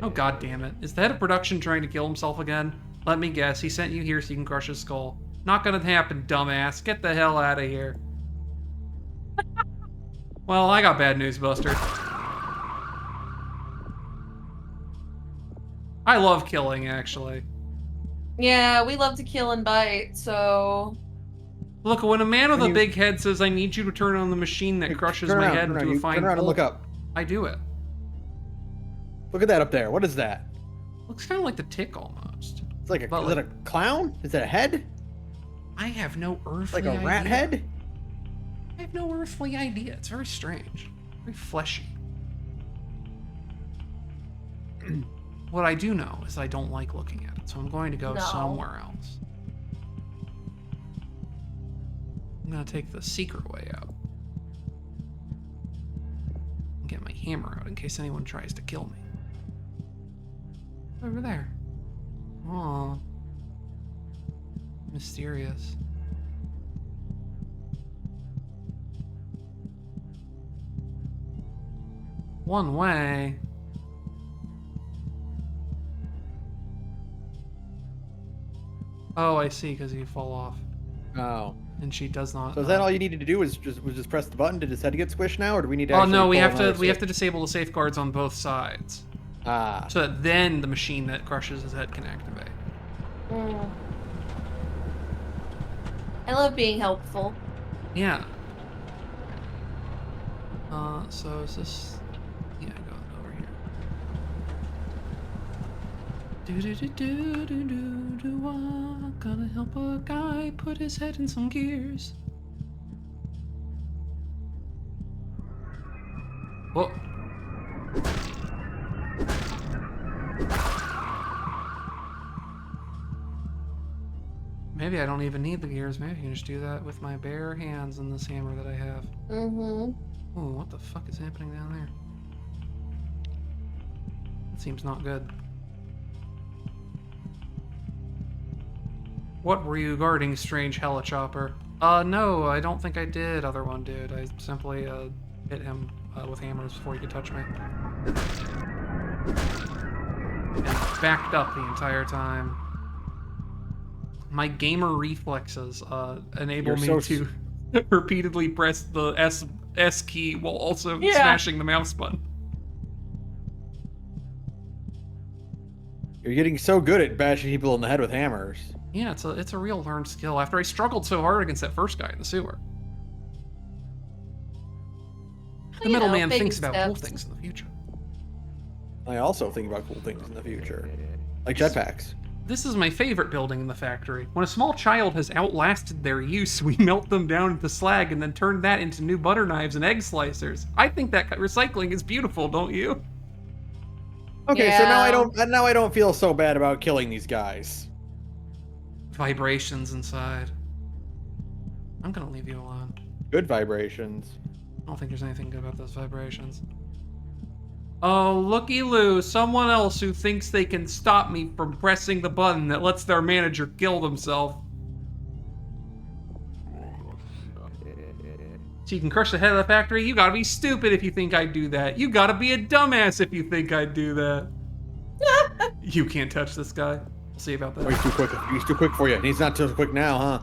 Oh, God damn it. Is the head of production trying to kill himself again? Let me guess. He sent you here so you can crush his skull. Not gonna happen, dumbass. Get the hell out of here. Well, I got bad news, Buster. I love killing, actually. Yeah, we love to kill and bite, so... Look, when a man with a big head says, I need you to turn on the machine that crushes my head into a fine Turn around and look pulp," up. I do it. Look at that up there. What is that? Looks kind of like the Tick, almost. It's like But is it a clown? Is it a head? I have no It's earthly like a rat idea. head? I have no earthly idea. It's very strange. Very fleshy. What I do know is I don't like looking at it, so I'm going to go somewhere else. I'm going to take the secret way out. And get my hammer out in case anyone tries to kill me. Over there. Aw. Mysterious. One way. Oh, I see, because you fall off. Oh. And she does not. So is that all you needed to do? Was just press the button? Did his head get squished now, or do we need to? Oh no, we have to disable the safeguards on both sides. Ah. So that then the machine that crushes his head can activate. Mm. I love being helpful. Yeah. So is this? Yeah, go over here. Do gonna help a guy put his head in some gears. Whoa. Maybe I don't even need the gears. Maybe I can just do that with my bare hands and this hammer that I have. Mm-hmm. Oh, what the fuck is happening down there? That seems not good. What were you guarding, strange helichopper? No, I don't think I did. Other one did. I simply, hit him, with hammers before he could touch me. And backed up the entire time. My gamer reflexes, enable me to repeatedly press the S key while also smashing the mouse button. You're getting so good at bashing people in the head with hammers. Yeah, it's a real learned skill after I struggled so hard against that first guy in the sewer. The middleman thinks about cool things in the future. I also think about cool things in the future. Like jetpacks. This is my favorite building in the factory. When a small child has outlasted their use, we melt them down into slag and then turn that into new butter knives and egg slicers. I think that recycling is beautiful, don't you? Okay, so now I don't feel so bad about killing these guys. Vibrations inside. I'm gonna leave you alone. Good vibrations. I don't think there's anything good about those vibrations. Oh, looky-loo, someone else who thinks they can stop me from pressing the button that lets their manager kill themselves. So you can crush the head of the factory? You gotta be stupid if you think I'd do that. You gotta be a dumbass if you think I'd do that. You can't touch this guy. We'll see about that. Oh, he's too quick. He's too quick for you. He's not too quick now, huh?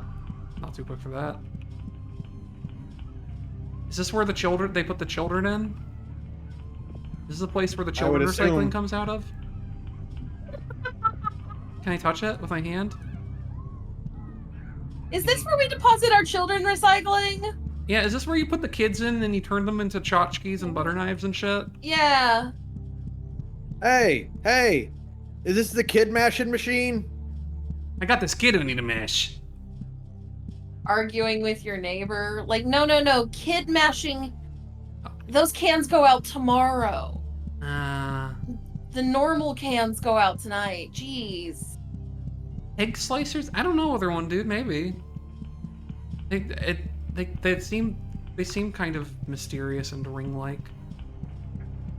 Not too quick for that. Is this where they put the children in? This is the place where the children recycling comes out of? Can I touch it with my hand? Is this where we deposit our children recycling? Yeah, is this where you put the kids in and you turn them into tchotchkes and butter knives and shit? Yeah. Hey! Is this the kid mashing machine? I got this kid who need a mash. Arguing with your neighbor? Like, no. Kid mashing. Those cans go out tomorrow. The normal cans go out tonight. Jeez. Egg slicers? I don't know, other one, dude. Maybe. They seem kind of mysterious and ring-like.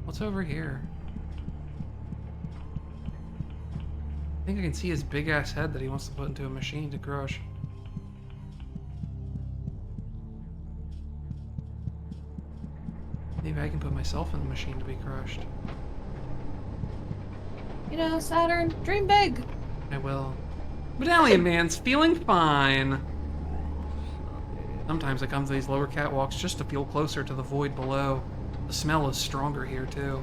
What's over here? I think I can see his big-ass head that he wants to put into a machine to crush. Maybe I can put myself in the machine to be crushed. You know, Saturn, dream big. I will. Medallion Man's feeling fine. Sometimes I come to these lower catwalks just to feel closer to the void below. The smell is stronger here, too.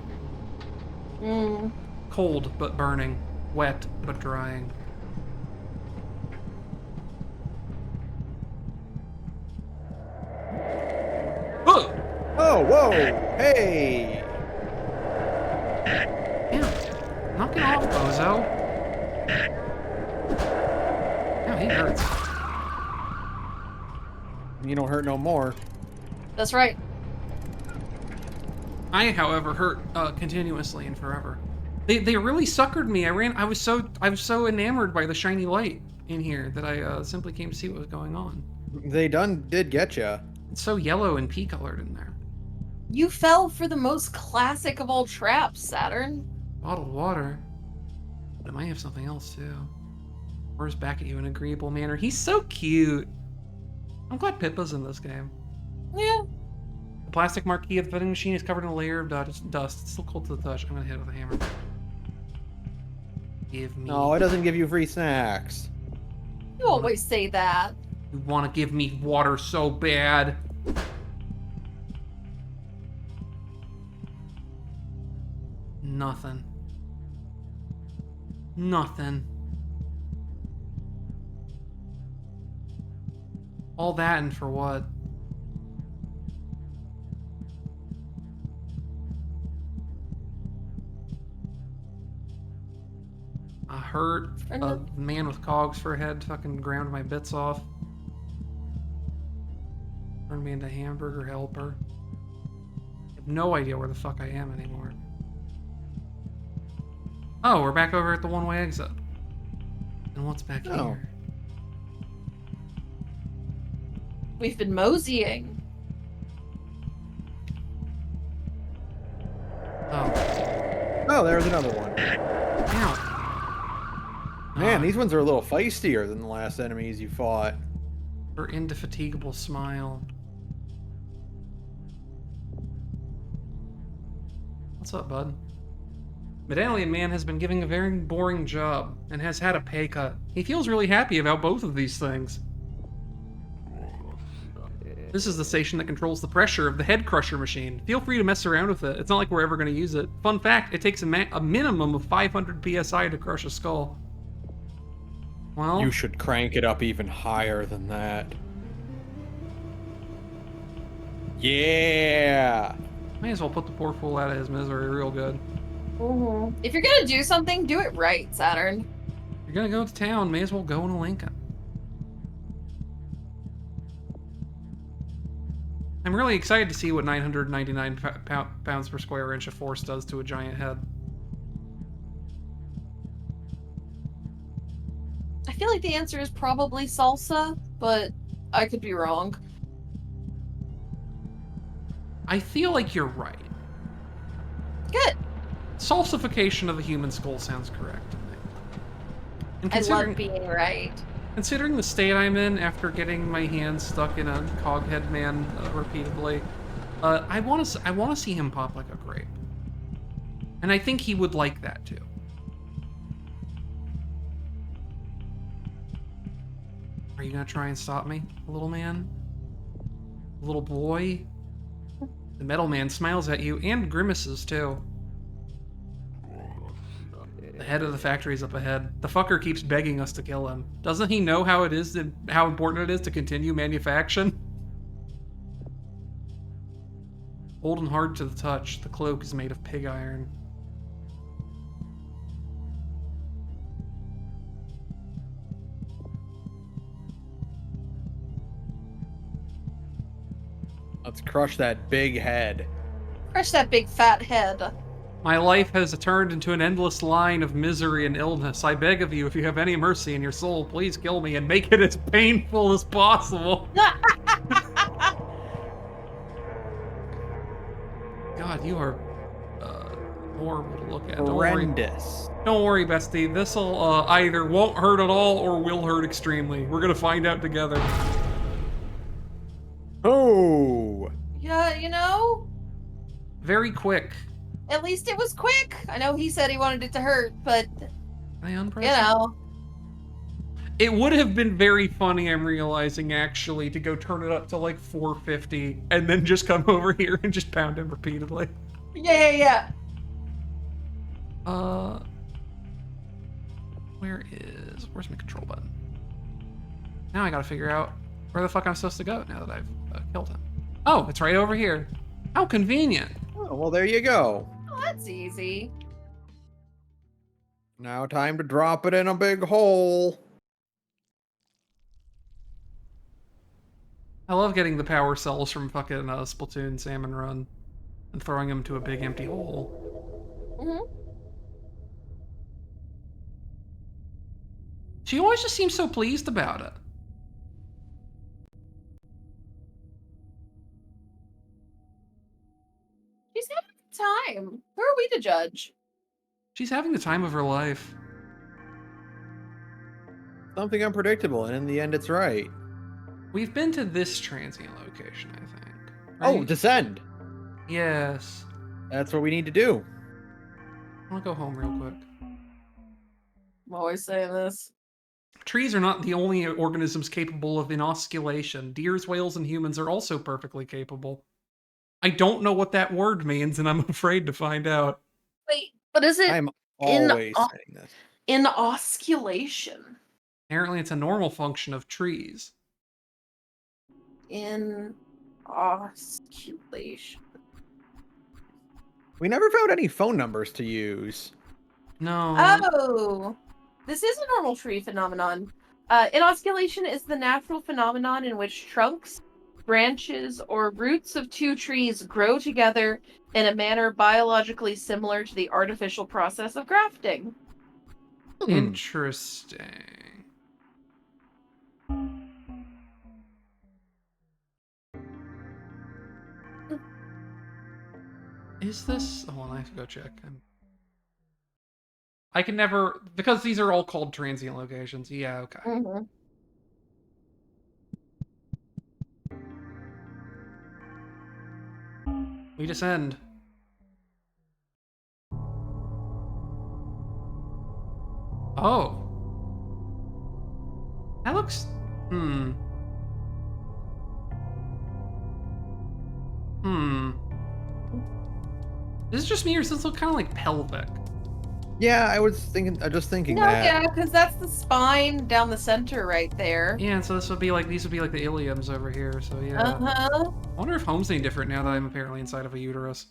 Cold, but burning. Wet, but drying. Oh! Oh, whoa! Hey! Yeah. Knock it off, bozo. Yeah, he hurts. You don't hurt no more. That's right. I, however, hurt continuously and forever. They really suckered me. I was so enamored by the shiny light in here that I simply came to see what was going on. They did get you. It's so yellow and pea colored in there. You fell for the most classic of all traps, Saturn. Bottled water. But it might have something else too. Roars back at you in an agreeable manner. He's so cute. I'm glad Pippa's in this game. Yeah. The plastic marquee of the vending machine is covered in a layer of dust. It's still cold to the touch. I'm gonna hit it with a hammer. Give me. No, it doesn't give you free snacks. You always say that. You want to give me water so bad. Nothing. Nothing. All that and for what? I hurt. A man with cogs for a head fucking ground my bits off. Turned me into hamburger helper. I have no idea where the fuck I am anymore. Oh, we're back over at the one-way exit. And what's back here? We've been moseying. Oh, there's another one. Yeah. Man, these ones are a little feistier than the last enemies you fought. Her indefatigable smile. What's up, bud? Medallion Man has been giving a very boring job and has had a pay cut. He feels really happy about both of these things. This is the station that controls the pressure of the head crusher machine. Feel free to mess around with it. It's not like we're ever going to use it. Fun fact, it takes a minimum of 500 psi to crush a skull. Well, you should crank it up even higher than that. Yeah. may as well put the poor fool out of his misery real good. If you're gonna do something, do it right, Saturn. You're gonna go to town, may as well go in a Lincoln. I'm really excited to see what 999 pounds per square inch of force does to a giant head. I feel like the answer is probably salsa, but I could be wrong. I feel like you're right. Good. Salsification of the human skull sounds correct to me. And I love being right. Considering the state I'm in after getting my hands stuck in a coghead man repeatedly, I want to see him pop like a grape. And I think he would like that too. Are you gonna try and stop me, little man? Little boy? The metal man smiles at you and grimaces too. The head of the factory's up ahead. The fucker keeps begging us to kill him. Doesn't he know how important it is to continue manufacturing? Old and hard to the touch, the cloak is made of pig iron. Let's crush that big head. Crush that big fat head. My life has turned into an endless line of misery and illness. I beg of you, if you have any mercy in your soul, please kill me and make it as painful as possible. God, you are horrible to look at. Horrendous. Don't worry, bestie. This'll either won't hurt at all or will hurt extremely. We're gonna find out together. Oh. Yeah, you know? Very quick. At least it was quick. I know he said he wanted it to hurt, but I unpress you know. It would have been very funny, I'm realizing, actually, to go turn it up to like 450 and then just come over here and just pound him repeatedly. Yeah. Where's my control button? Now I gotta figure out where the fuck I'm supposed to go now that I've killed him. Oh, it's right over here. How convenient. Oh, well, there you go. Oh, that's easy. Now time to drop it in a big hole. I love getting the power cells from fucking Splatoon Salmon Run and throwing them to a big empty hole. She always just seems so pleased about it. She's having a good time. Who are we to judge? She's having the time of her life. Something unpredictable, and in the end, it's right. We've been to this transient location, I think. Right? Oh, descend. Yes. That's what we need to do. I want to go home real quick. I'm always saying this. Trees are not the only organisms capable of inosculation. Deers, whales, and humans are also perfectly capable. I don't know what that word means, and I'm afraid to find out. Wait, what is it? I'm always saying this. Inosculation. Apparently, it's a normal function of trees. Inosculation. We never found any phone numbers to use. No. Oh, this is a normal tree phenomenon. Inosculation is the natural phenomenon in which trunks, branches, or roots of two trees grow together in a manner biologically similar to the artificial process of grafting. Interesting. Is this... Hold on, I have to go check. I can never... Because these are all called transient locations. Yeah, okay. Mm-hmm. We descend. Oh. That looks... Is this just me, or does this look kind of like pelvic? Yeah, I was thinking. Just thinking No, that. yeah, because that's the spine down the center right there. Yeah, and so this would be like, these would be like the iliums over here, so yeah. Uh-huh. I wonder if home's any different now that I'm apparently inside of a uterus.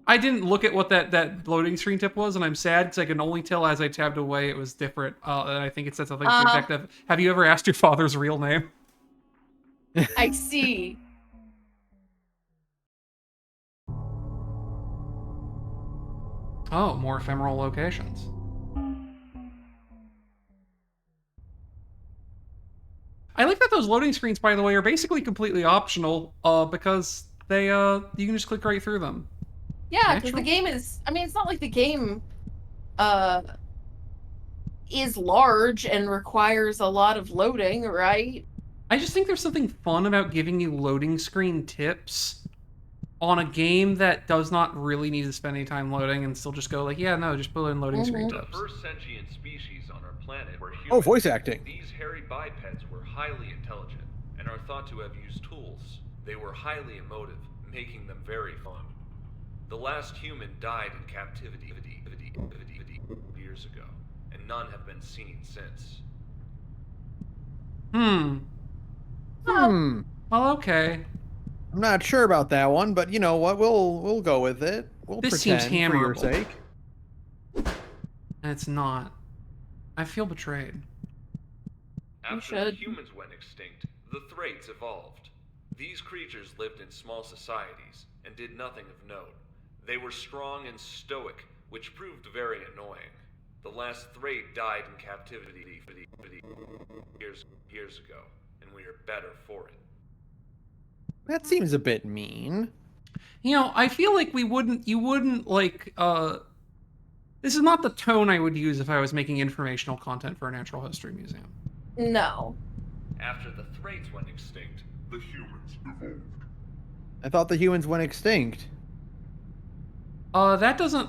I didn't look at what that loading screen tip was, and I'm sad because I can only tell as I tabbed away it was different. And I think it said something to the effect of, have you ever asked your father's real name? I see. Oh, more ephemeral locations. I like that those loading screens, by the way, are basically completely optional, because they you can just click right through them. Yeah, because the game is, I mean, it's not like the game is large and requires a lot of loading, right? I just think there's something fun about giving you loading screen tips on a game that does not really need to spend any time loading and still just go like, yeah, no, just put in loading screen tips. The first sentient species on our planet were humans. Oh, voice acting. These hairy bipeds were highly intelligent and are thought to have used tools. They were highly emotive, making them very fun. The last human died in captivity years ago, and none have been seen since. Well, okay. I'm not sure about that one, but you know what? We'll go with it. We'll This pretend seems for your hammerable. sake. And it's not. I feel betrayed. After the humans went extinct, the Thraits evolved. These creatures lived in small societies and did nothing of note. They were strong and stoic, which proved very annoying. The last Thrait died in captivity years ago, and we are better for it. That seems a bit mean. You know, I feel like you wouldn't like, this is not the tone I would use if I was making informational content for a natural history museum. No. After the Thraits went extinct, the humans evolved. I thought the humans went extinct. That doesn't...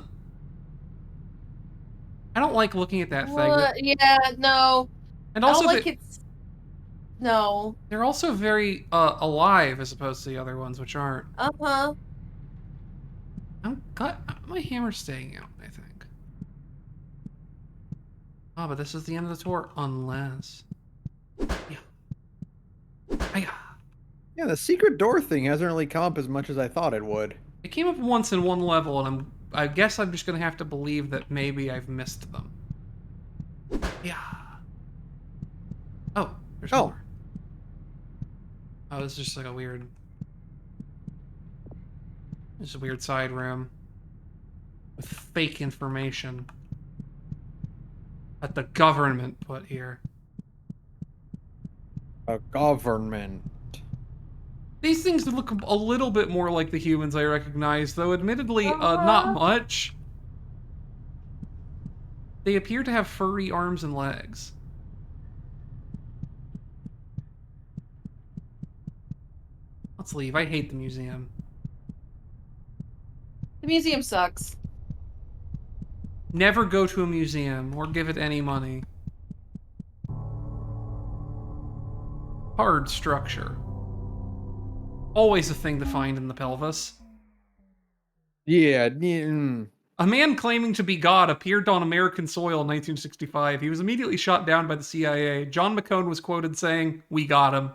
I don't like looking at that thing. Yeah, no. And also, I don't like it's... No. They're also very alive as opposed to the other ones, which aren't. Uh-huh. My hammer's staying out, I think. Oh, but this is the end of the tour, unless... Yeah, the secret door thing hasn't really come up as much as I thought it would. It came up once in one level, and I guess I'm just gonna have to believe that maybe I've missed them. Yeah. Oh, there's more. Oh, this is just like a weird... This is a weird side room. With fake information. That the government put here. A government. These things look a little bit more like the humans I recognize, though admittedly, not much. They appear to have furry arms and legs. Let's leave. I hate the museum. The museum sucks. Never go to a museum or give it any money. Hard structure. Always a thing to find in the pelvis. Yeah. A man claiming to be God appeared on American soil in 1965. He was immediately shot down by the CIA. John McCone was quoted saying, "We got him."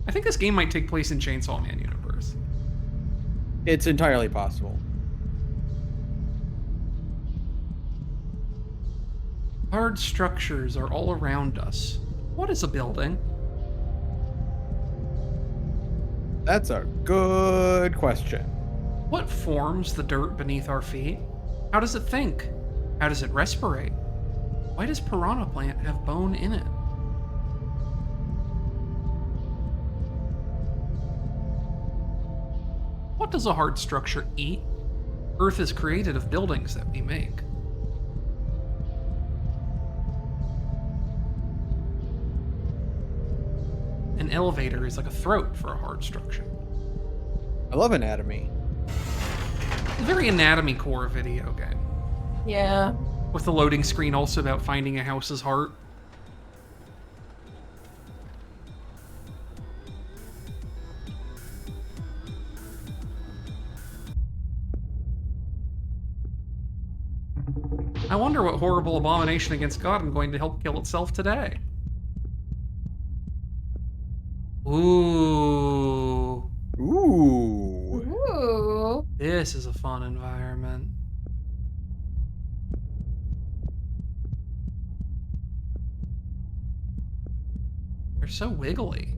I think this game might take place in Chainsaw Man universe. It's entirely possible. Hard structures are all around us. What is a building? That's a good question. What forms the dirt beneath our feet? How does it think? How does it respirate? Why does piranha plant have bone in it? What does a hard structure eat? Earth is created of buildings that we make. An elevator is like a throat for a hard structure. I love anatomy. It's a very anatomy core video game. Yeah. With the loading screen also about finding a house's heart. wonder what horrible abomination against God I'm going to help kill itself today. Ooh. Ooh. Ooh. This is a fun environment. They're so wiggly.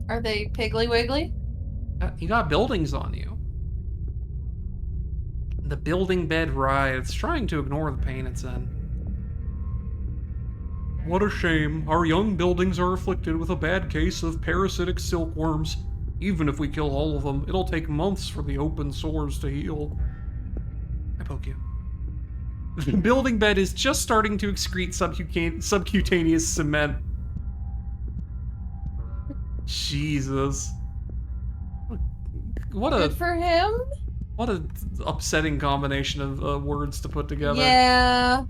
Are they Piggly Wiggly? You got buildings on you. The building bed writhes, trying to ignore the pain it's in. What a shame. Our young buildings are afflicted with a bad case of parasitic silkworms. Even if we kill all of them, it'll take months for the open sores to heal. I poke you. The building bed is just starting to excrete subcutaneous cement. Jesus. What a Good for him. what a upsetting combination of words to put together. Yeah.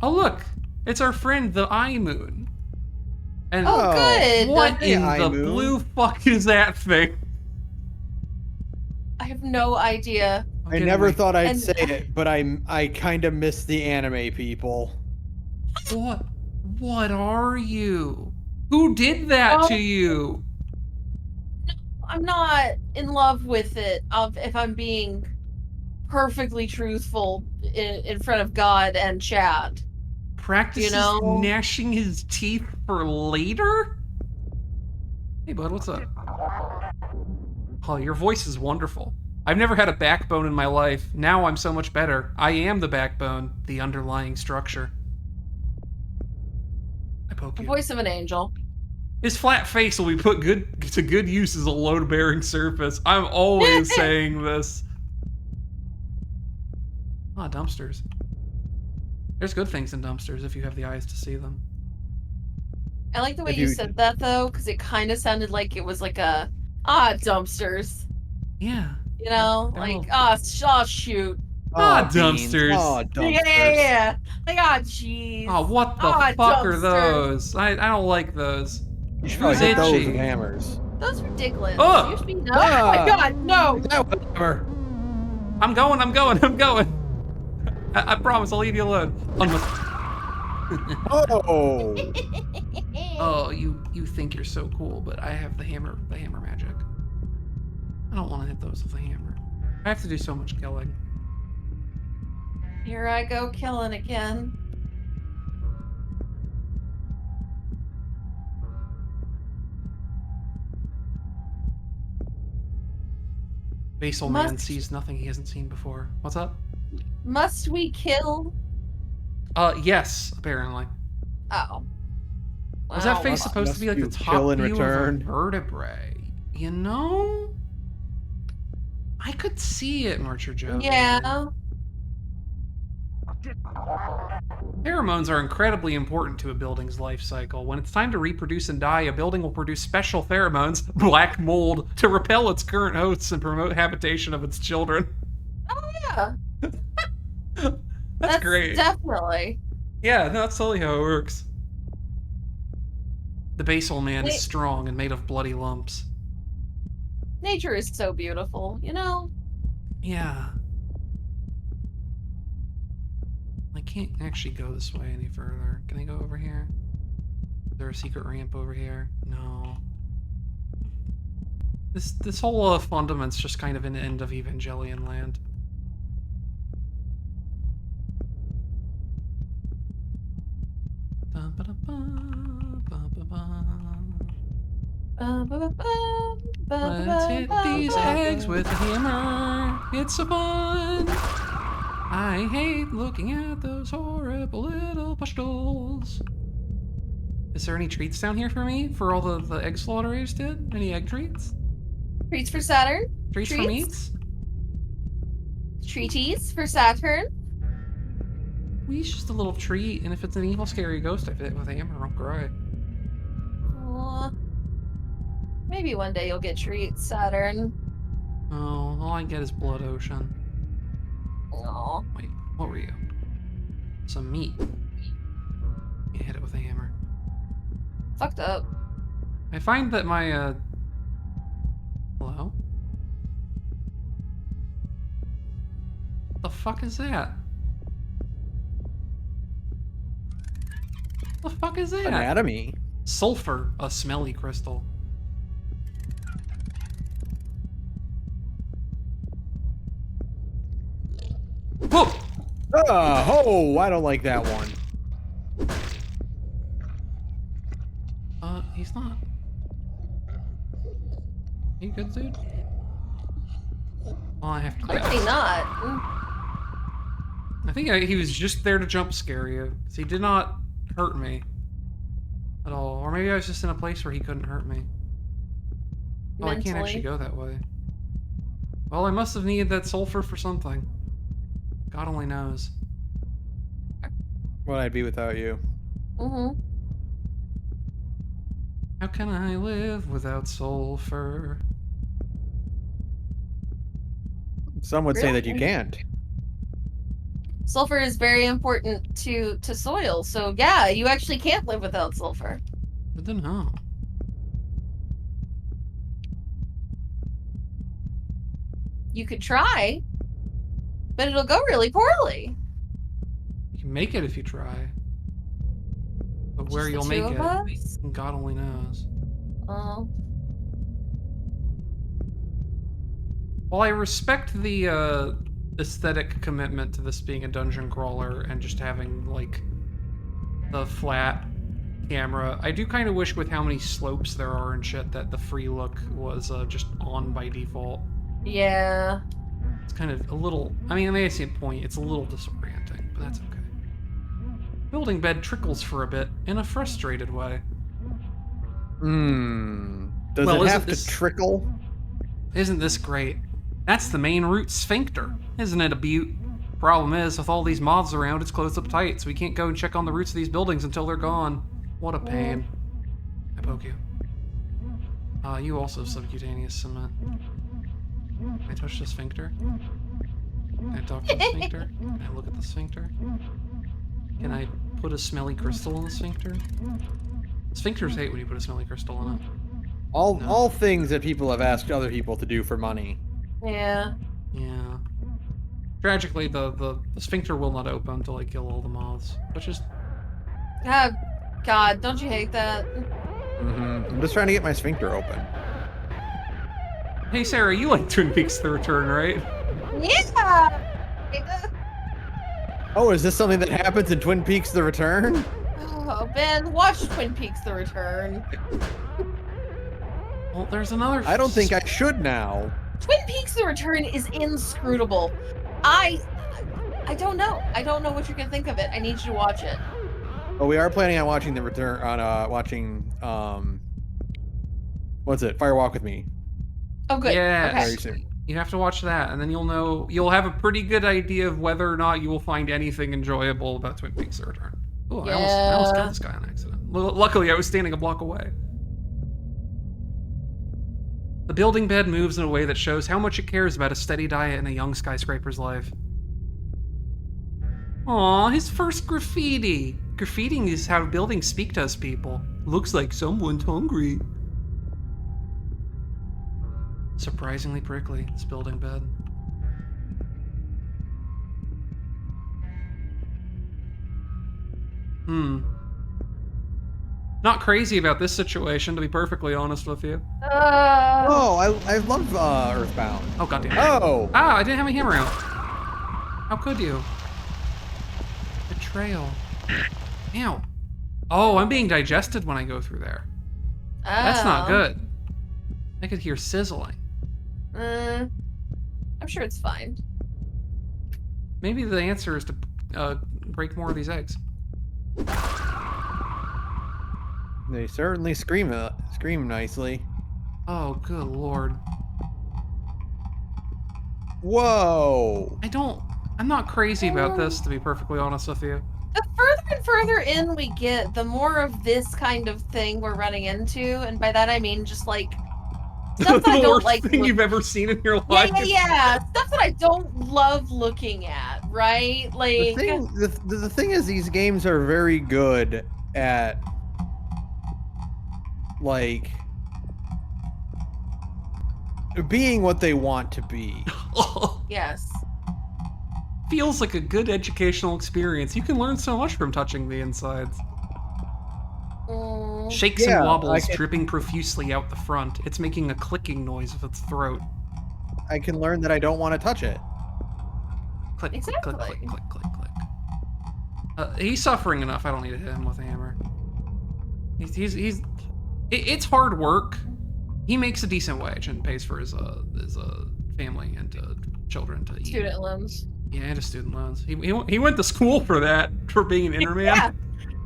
Oh look, it's our friend the Eye Moon. And Oh, good. what Hey, in Eye the Moon. blue fuck is that thing? I have no idea. I never thought I'd And- say it, but I kind of miss the anime people. What are you? Who did that Oh. to you? I'm not in love with it. If I'm being perfectly truthful in front of God and Chad. Practices know? gnashing his teeth for later? Hey bud, what's up? Oh, your voice is wonderful. I've never had a backbone in my life. Now I'm so much better. I am the backbone, the underlying structure. I poke The you. voice of an angel. His flat face will be put to good use as a load-bearing surface. I'm always saying this. Ah, dumpsters. There's good things in dumpsters if you have the eyes to see them. I like the way If you you- said that though, because it kind of sounded like it was like dumpsters. Yeah. You know, They're like little- shoot. Ah, beans. dumpsters. Oh, dumpsters. Yeah. Like jeez. Oh, what the Ah, fuck are dumpsters. those? I don't like those. You should probably Who's hit those itchy? with hammers. Those are dicklets. Ugh. You should be no. Oh my god, no. That was a hammer. I'm going. I promise I'll leave you alone. Oh. Oh, you think you're so cool, but I have the hammer magic. I don't want to hit those with a hammer. I have to do so much killing. Here I go killing again. Basal man sees nothing he hasn't seen before. What's up? Must we kill? Yes, apparently. Oh. Was that face Must- supposed to be like must the you top kill in view return? of a vertebrae? You know? I could see it, Orchard Joe. Yeah. Pheromones are incredibly important to a building's life cycle. When it's time to reproduce and die, a building will produce special pheromones, black mold, to repel its current hosts and promote habitation of its children. Oh yeah. That's great. Definitely. Yeah, no, that's totally how it works. The basal man is Wait. strong and made of bloody lumps. Nature is so beautiful, you know? Yeah. I can't actually go this way any further. Can I go over here? Is there a secret ramp over here? No. This whole fundament's just kind of an end of Evangelion land. Let's hit these eggs with a hammer. It's so fun. I hate looking at those horrible little pustules. Is there any treats down here for me? For all the egg slaughter I just did? Any egg treats? Treats for Saturn. Treats for meats? Treaties for Saturn. Well, it's just a little treat, and if it's an evil, scary ghost, I hit it with a hammer, I'll cry. Aw. Maybe one day you'll get treats, Saturn. Oh, all I get is blood ocean. Aw. Wait, what were you? Some meat. You hit it with a hammer. Fucked up. I find that my, Hello? fuck is that? The fuck is that? Anatomy. Sulfur, a smelly crystal. Whoa! Oh, I don't like that one. He's not. You good, dude? Well, I have to. Clearly not. I think he was just there to jump scare you. 'Cause he did not hurt me at all. Or maybe I was just in a place where he couldn't hurt me. Oh, I can't actually go that way. Well, I must have needed that sulfur for something. God only knows. What I'd be without you. Mm-hmm. How can I live without sulfur? Some would say that you Really? can't. Sulfur is very important to soil, so yeah, you actually can't live without sulfur. But then how? You could try, but it'll go really poorly. You can make it if you try. But where Just the you'll two make of it, us? God only knows. Oh. While I respect the aesthetic commitment to this being a dungeon crawler and just having, like, the flat camera, I do kind of wish with how many slopes there are and shit that the free look was just on by default. Yeah. It's kind of a little, I mean, I may see a point, it's a little disorienting, but that's okay. Building bed trickles for a bit in a frustrated way. Does Well, it isn't have this- to trickle? Isn't this great? That's the main root sphincter. Isn't it a beaut? Problem is, with all these moths around, it's closed up tight, so we can't go and check on the roots of these buildings until they're gone. What a pain. I poke you. You also have subcutaneous cement. Can I touch the sphincter? Can I talk to the sphincter? Can I look at the sphincter? Can I put a smelly crystal in the sphincter? Sphincters hate when you put a smelly crystal in it. All things that people have asked other people to do for money. Yeah. Yeah. Tragically, the sphincter will not open until I kill all the moths, which is... Oh, God, don't you hate that? I'm just trying to get my sphincter open. Hey, Sarah, you like Twin Peaks The Return, right? Yeah! Oh, is this something that happens in Twin Peaks: The Return? Oh, Ben, watch Twin Peaks: The Return. Well, there's another... I don't think I should now. Twin Peaks: The Return is inscrutable. I don't know. I don't know what you're gonna think of it. I need you to watch it. But we are planning on watching The Return, what's it? Fire Walk with Me. Oh, good. Yes. Okay. Very soon. You have to watch that, and then you'll have a pretty good idea of whether or not you will find anything enjoyable about Twin Peaks: The Return. Oh, I almost killed this guy on accident. Luckily, I was standing a block away. The building bed moves in a way that shows how much it cares about a steady diet in a young skyscraper's life. Aw, his first graffiti. Graffitiing is how buildings speak to us people. Looks like someone's hungry. Surprisingly prickly, this building bed. Not crazy about this situation, to be perfectly honest with you. Oh, I love Earthbound. Oh, goddamn. Oh! Ah, I didn't have my hammer out. How could you? Betrayal. Ow. Oh, I'm being digested when I go through there. That's not good. I could hear sizzling. I'm sure it's fine. Maybe the answer is to break more of these eggs. They certainly scream nicely. Oh, good lord. Whoa! I'm not crazy about this, to be perfectly honest with you. The further and further in we get, the more of this kind of thing we're running into, and by that I mean just like stuff that I The don't worst like. thing you've ever seen in your life. Yeah. Stuff that I don't love looking at, right? Like The thing is, these games are very good at like being what they want to be. yes. Feels like a good educational experience. You can learn so much from touching the insides. Shakes and wobbles, dripping profusely out the front. It's making a clicking noise with its throat. I can learn that I don't want to touch it. Click, exactly. click, click, click, click, click. He's suffering enough. I don't need to hit him with a hammer. It's hard work. He makes a decent wage and pays for his family and children to eat. Student loans. Yeah, and his student loans. He went to school for that, for being an interman.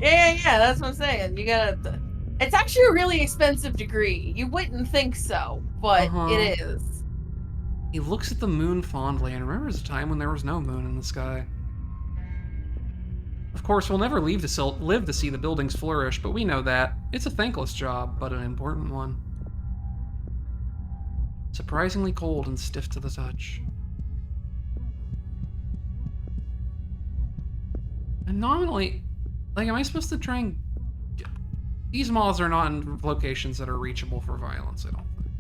Yeah. That's what I'm saying. You gotta. It's actually a really expensive degree. You wouldn't think so, but it is. He looks at the moon fondly and remembers a time when there was no moon in the sky. Of course, we'll never live to see the buildings flourish, but we know that. It's a thankless job, but an important one. Surprisingly cold and stiff to the touch. And nominally, like, am I supposed to try and... These moths are not in locations that are reachable for violence, I don't think.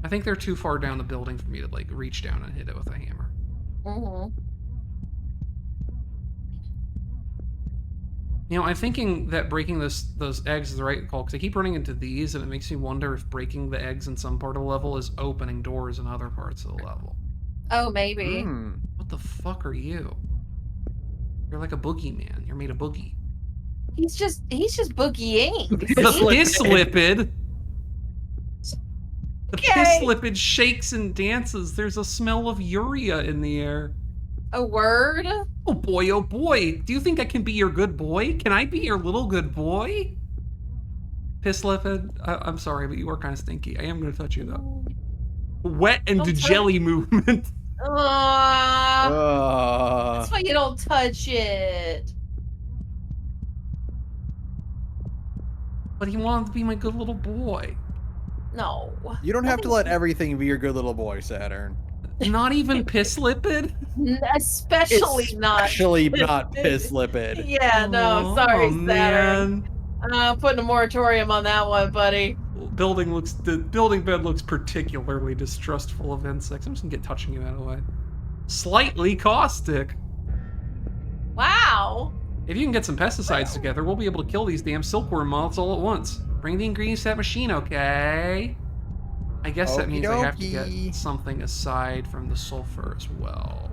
I think they're too far down the building for me to, like, reach down and hit it with a hammer. You know, I'm thinking that breaking those eggs is the right call, because I keep running into these, and it makes me wonder if breaking the eggs in some part of the level is opening doors in other parts of the level. Oh, maybe. What the fuck are you? You're like a boogeyman. You're made of boogie. He's just boogieing. The piss lipid. The piss lipid shakes and dances. There's a smell of urea in the air. A word? Oh boy, oh boy. Do you think I can be your good boy? Can I be your little good boy? Piss lipid, I'm sorry, but you are kind of stinky. I am going to touch you, though. Wet and jelly movement. That's why you don't touch it. But he wanted to be my good little boy. No. You don't have to let everything be your good little boy, Saturn. Not even piss lipid? Especially not piss lipid. Yeah, no, sorry, Saturn. I'm putting a moratorium on that one, buddy. The building bed looks particularly distrustful of insects. I'm just gonna get touching you out of the way. Slightly caustic. Wow. If you can get some pesticides together, we'll be able to kill these damn silkworm moths all at once. Bring the ingredients to that machine, okay? I guess that means I have to get something aside from the sulfur as well.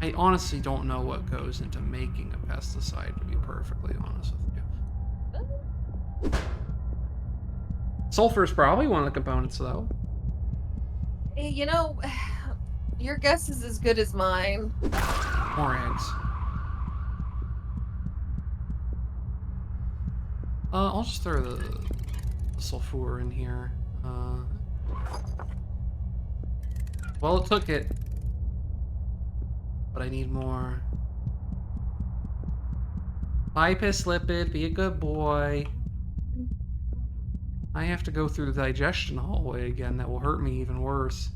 I honestly don't know what goes into making a pesticide, to be perfectly honest with you. Sulfur is probably one of the components, though. Hey, you know, your guess is as good as mine. More eggs. I'll just throw the sulfur in here. Well, it took it. But I need more. Bye, piss lipid. Be a good boy. I have to go through the digestion hallway again. That will hurt me even worse.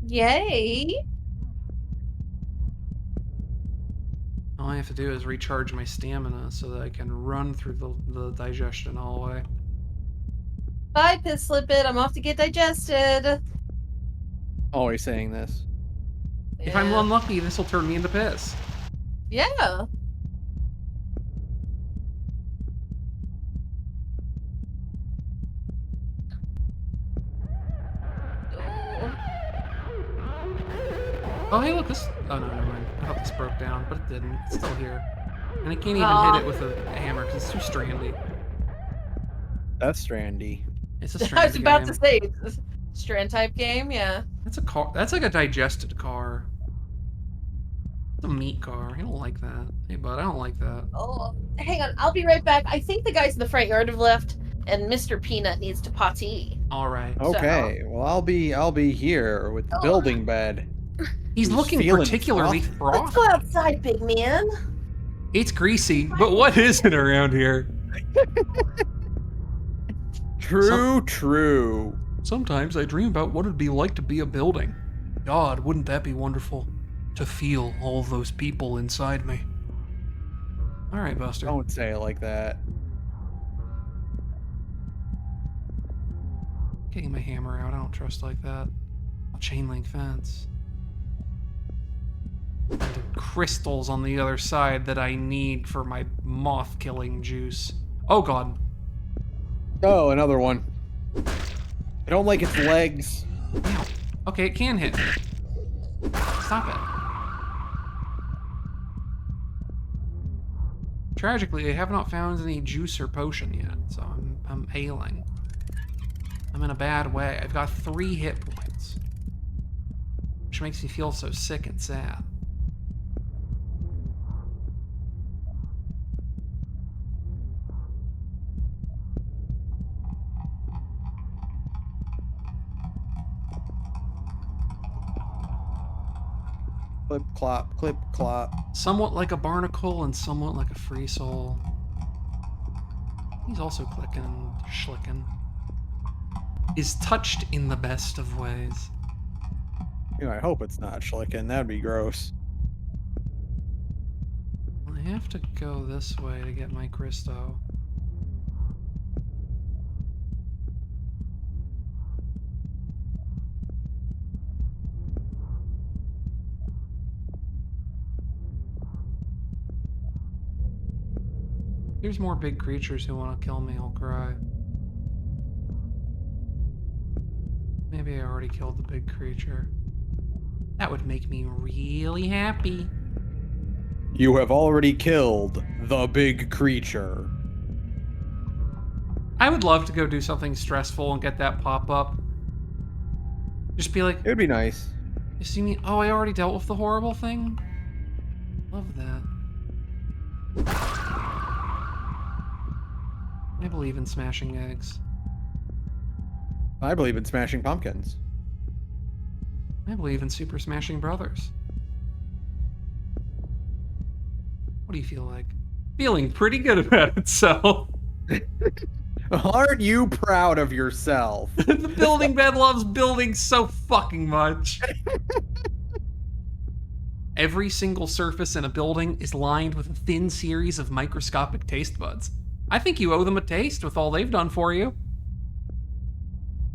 Yay. All I have to do is recharge my stamina so that I can run through the digestion hallway. Bye, piss lipid. I'm off to get digested. Always saying this. Yeah. If I'm unlucky, this will turn me into piss. Yeah. Oh, hey, look, this... Oh, no, never mind. I thought this broke down, but it didn't. It's still here. And I can't even hit it with a hammer because it's too strandy. That's strandy. It's a strandy I was about game. to say, it's a strand type game, yeah. That's a car. That's like a digested car. It's a meat car. I don't like that. Hey, bud, I don't like that. Oh, hang on. I'll be right back. I think the guys in the front yard have left, and Mr. Peanut needs to potty. All right. Okay. Well, I'll be here with the building bed. He's looking particularly frothy. Let's go outside, big man. It's greasy, but what isn't around here? True. Sometimes I dream about what it'd be like to be a building. God, wouldn't that be wonderful? To feel all those people inside me. All right, Buster. Don't say it like that. Getting my hammer out, I don't trust like that. A chain link fence. crystals on the other side that I need for my moth-killing juice. Oh, God. Oh, another one. I don't like its legs. Ow. Okay, it can hit me. Stop it. Tragically, I have not found any juice or potion yet, so I'm ailing. I'm in a bad way. I've got 3 hit points, which makes me feel so sick and sad. Clip, clop, clip, clop. Somewhat like a barnacle and somewhat like a free soul. He's also clicking and schlicking. Is touched in the best of ways. You know, I hope it's not schlicking. That'd be gross. I have to go this way to get my Christo. There's more big creatures who want to kill me, I'll cry. Maybe I already killed the big creature. That would make me really happy. You have already killed the big creature. I would love to go do something stressful and get that pop-up. Just be like, It would be nice. you see me? Oh, I already dealt with the horrible thing? Love that. I believe in smashing eggs. I believe in smashing pumpkins. I believe in Super Smashing Brothers. What do you feel like? Feeling pretty good about itself. Aren't you proud of yourself? The building bed loves building so fucking much. Every single surface in a building is lined with a thin series of microscopic taste buds. I think you owe them a taste with all they've done for you.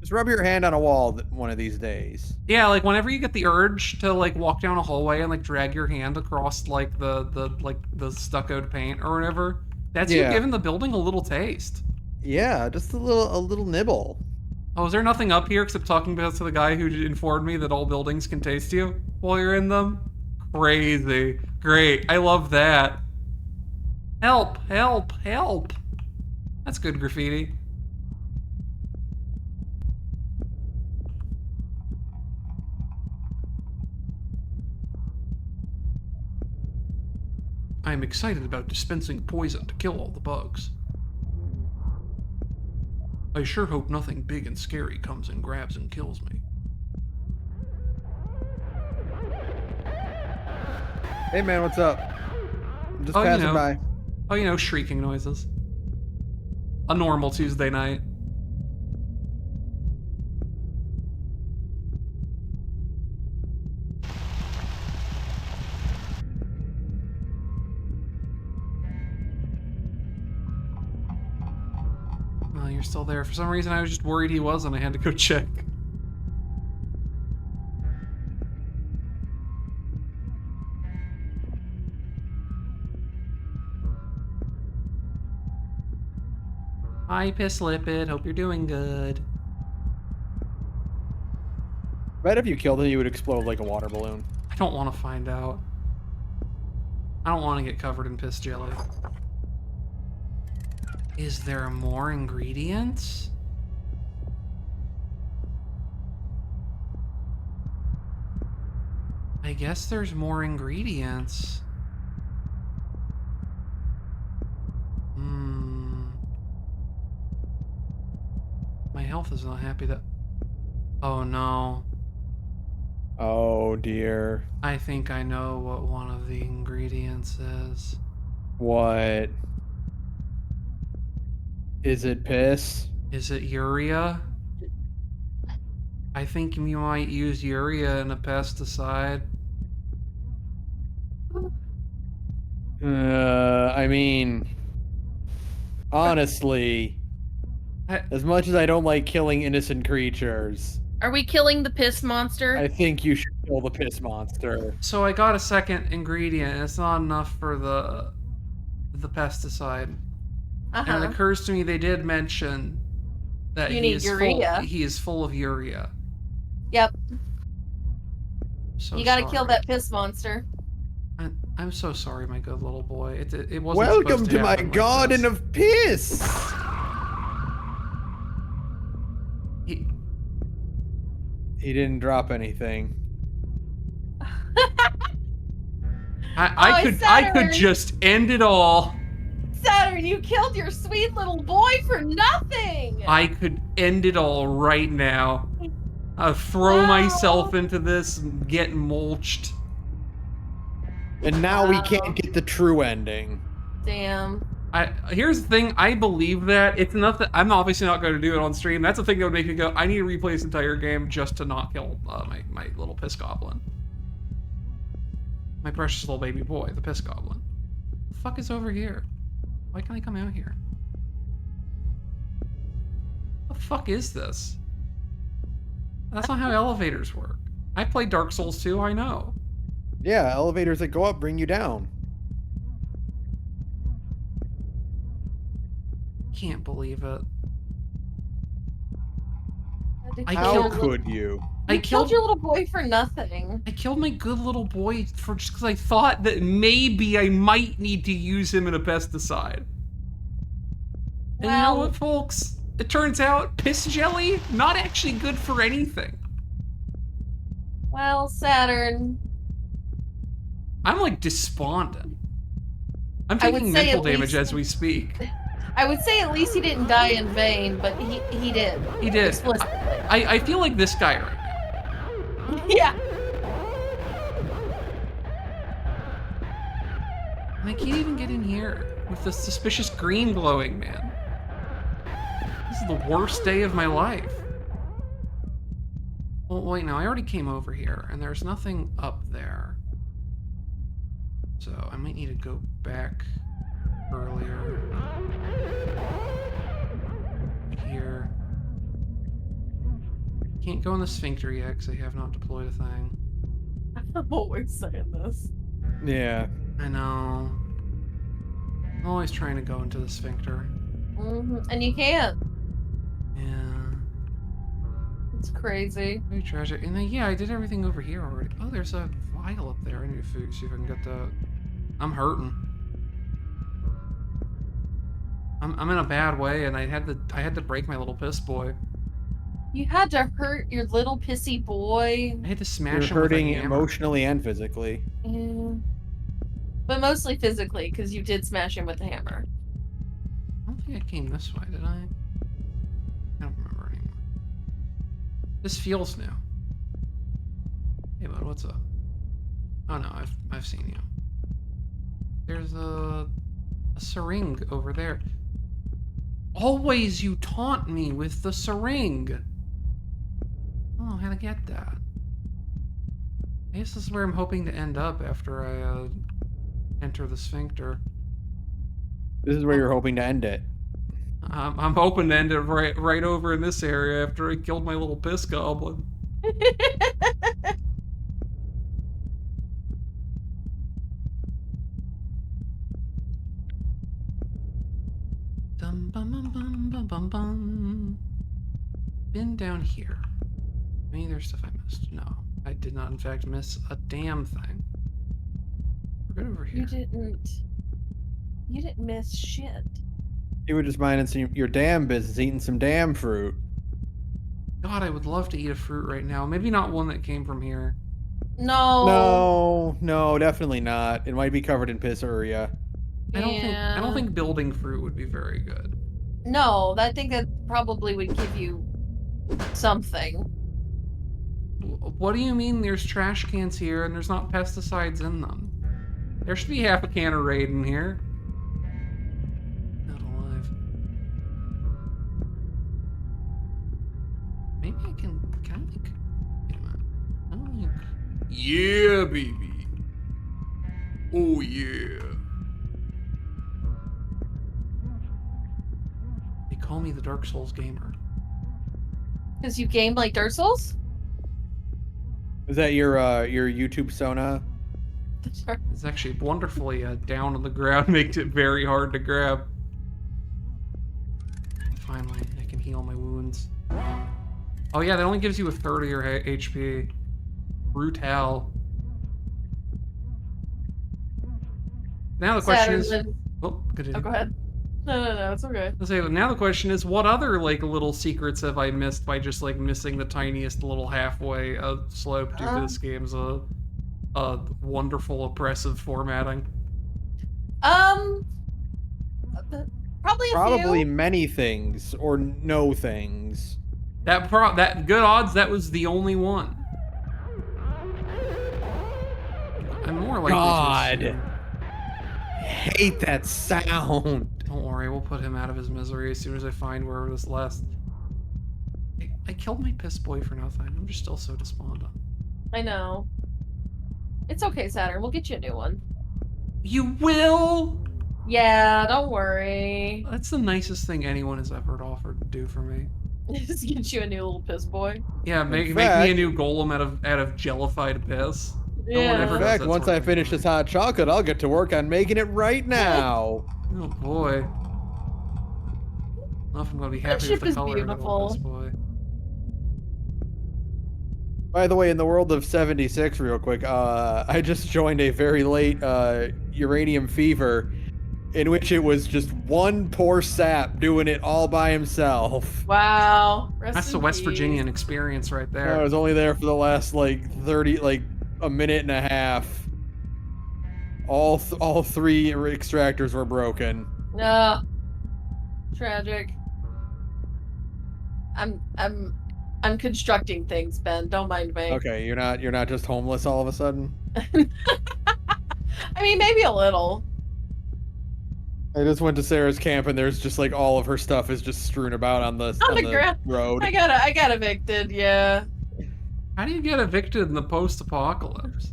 Just rub your hand on a wall one of these days. Yeah, like whenever you get the urge to like walk down a hallway and like drag your hand across like the stuccoed paint or whatever, that's you giving the building a little taste. Yeah, just a little nibble. Oh, is there nothing up here except talking about to the guy who informed me that all buildings can taste you while you're in them? Crazy. Great. I love that. Help, help, help. That's good graffiti. I am excited about dispensing poison to kill all the bugs. I sure hope nothing big and scary comes and grabs and kills me. Hey man, what's up? I'm just passing by. Oh, you know, shrieking noises. A normal Tuesday night. Well, you're still there. For some reason, I was just worried he wasn't. I had to go check. Hi, Piss Lipid. Hope you're doing good. Bet if you killed it, you would explode like a water balloon. I don't want to find out. I don't want to get covered in piss jelly. Is there more ingredients? I guess there's more ingredients. My health is not happy that... Oh no. Oh dear. I think I know what one of the ingredients is. What? Is it piss? Is it urea? I think you might use urea in a pesticide. I mean, honestly, as much as I don't like killing innocent creatures, Are we killing the piss monster? I think you should kill the piss monster. So I got a second ingredient, and it's not enough for the pesticide. And it occurs to me they did mention that You need urea. He is full of urea. Yep. So you gotta sorry. kill that piss monster. I'm so sorry, my good little boy. It wasn't. Welcome to my garden of piss. He didn't drop anything. I could just end it all. Saturn, you killed your sweet little boy for nothing. I could end it all right now. I'll throw myself into this and get mulched. And now we can't get the true ending. Damn. Here's the thing, I believe that. It's nothing. I'm obviously not going to do it on stream. That's the thing that would make me go, I need to replay this entire game just to not kill my little piss goblin. My precious little baby boy, the piss goblin. The fuck is over here? Why can't I come out here? The fuck is this? That's not how elevators work. I played Dark Souls 2, I know. Yeah, elevators that go up bring you down. Can't believe it. How could you? You killed your little boy for nothing. I killed my good little boy just because I thought that maybe I might need to use him in a pesticide. And you know what, folks? It turns out piss jelly, not actually good for anything. Well, Saturn. I'm like despondent. I'm taking mental damage as we speak. I would say at least he didn't die in vain, but he did. He did. Explicitly. I feel like this guy right now. Yeah. And I can't even get in here with the suspicious green glowing man. This is the worst day of my life. Well, wait, no, I already came over here, and there's nothing up there. So I might need to go back earlier. Here. Can't go in the sphincter yet because I have not deployed a thing. I'm always saying this. Yeah. I know. I'm always trying to go into the sphincter. And you can't. Yeah. It's crazy. Very tragic. And then, yeah, I did everything over here already. Oh, there's a vial up there. I need to see if I can get that. I'm hurting. I'm in a bad way, and I had to break my little piss boy. You had to hurt your little pissy boy. I had to smash him. You're hurting emotionally and physically. Yeah. But mostly physically, because you did smash him with the hammer. I don't think I came this way, did I? I don't remember anymore. This feels new. Hey, bud, what's up? Oh no, I've seen you. There's a syringe over there. Always you taunt me with the syringe. Oh, how to get that? I guess this is where I'm hoping to end up after I enter the sphincter. This is where you're hoping to end it. I'm hoping to end it right over in this area after I killed my little piss goblin. Dum bum bum bum bum bum bum. Been down here. Maybe there's stuff I missed. No, I did not in fact miss a damn thing. We're good over here. You didn't miss shit. You were just minding your damn business, eating some damn fruit. God, I would love to eat a fruit right now. Maybe not one that came from here. No. No, definitely not. It might be covered in piss urea. I don't think building fruit would be very good. No, I think that probably would give you something. What do you mean there's trash cans here and there's not pesticides in them? There should be half a can of Raid in here. Not alive. Maybe I can I like... Wait a minute. I don't like... Yeah, baby. Oh, yeah. They call me the Dark Souls gamer. Because you game like Dark Souls? Is that your YouTube Sona? It's actually wonderfully down on the ground, makes it very hard to grab. Finally, I can heal my wounds. Oh yeah, that only gives you a third of your HP. Brutal. Now the question is... Oh, continue. Oh, go ahead. No, it's okay. Let's say, now the question is, what other, like, little secrets have I missed by just, like, missing the tiniest little halfway slope due to this game's wonderful, oppressive formatting? Probably a few. Many things, or no things. That good odds, that was the only one. I'm more likely God. Hate that sound. Don't worry, we'll put him out of his misery as soon as I find where this last... I killed my piss boy for nothing. I'm just still so despondent. I know. It's okay, Saturn. We'll get you a new one. You will? Yeah, don't worry. That's the nicest thing anyone has ever offered to do for me. Just get you a new little piss boy. Yeah, make me a new golem out of jellified piss. Yeah. No one ever In does fact, that once sort I of finish thing. this hot chocolate, I'll get to work on making it right now. Oh boy. Well, I'm gonna be happy with the color of this boy. By the way, in the world of 76, real quick, I just joined a very late Uranium Fever, in which it was just one poor sap doing it all by himself. Wow. That's the West Virginian experience right there. I was only there for the last a minute and a half. All three extractors were broken. No. Tragic. I'm constructing things, Ben. Don't mind me. Okay, you're not just homeless all of a sudden? I mean, maybe a little. I just went to Sarah's camp and there's just like all of her stuff is just strewn about on the ground. road. I got evicted, yeah. How do you get evicted in the post-apocalypse?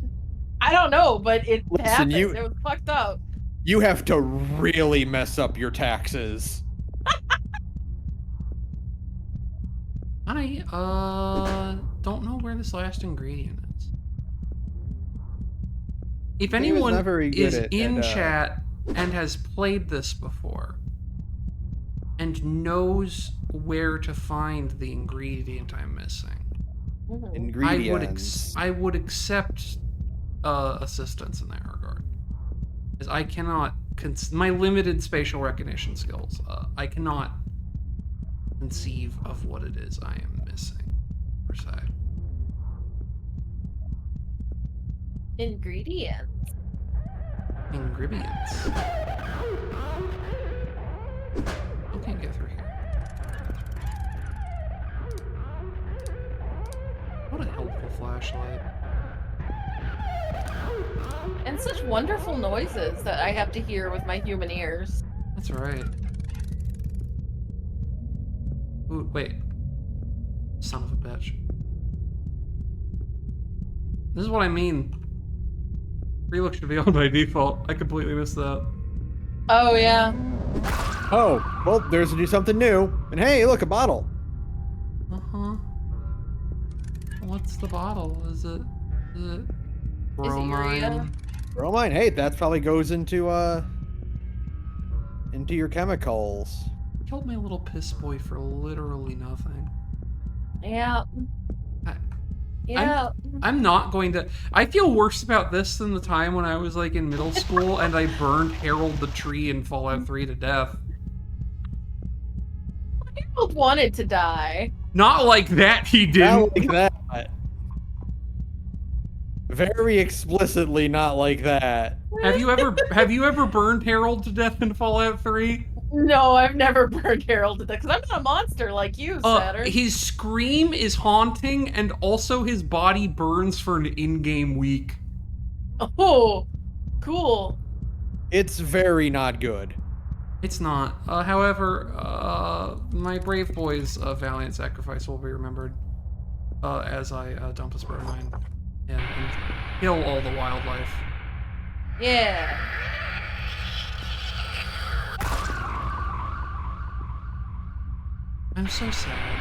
I don't know, but it happened. you- It was fucked up. You have to really mess up your taxes. I don't know where this last ingredient is. If He was anyone not very good is at- in at, chat and has played this before and knows where to find the ingredient I'm missing, Ingredients. I would accept assistance in that regard. Because I cannot, my limited spatial recognition skills, I cannot conceive of what it is I am missing, per se. Ingredients. Ingredients. Who can get through here? What a helpful flashlight. And such wonderful noises that I have to hear with my human ears. That's right. Ooh, wait. Son of a bitch. This is what I mean. Relook should be on by default. I completely missed that. Oh, yeah. Oh, well, there's to do something new. And hey, look, a bottle. Uh-huh. What's the bottle? Is it bromine? urea? Bromine. Hey, that probably goes into your chemicals. Killed my little piss boy for literally nothing. Yeah. I- Yeah. I'm not going to... I feel worse about this than the time when I was, like, in middle school and I burned Harold the tree in Fallout 3 to death. Harold wanted to die. Not like that, he didn't. Not like that. Very explicitly not like that. Have you ever burned Harold to death in Fallout 3? No, I've never burned Harold to death because I'm not a monster like you, Saturn. His scream is haunting, and also his body burns for an in-game week. Oh, cool. It's very not good. It's not. However, my brave boy's valiant sacrifice will be remembered as I dump a spur mine and kill all the wildlife. Yeah. I'm so sad.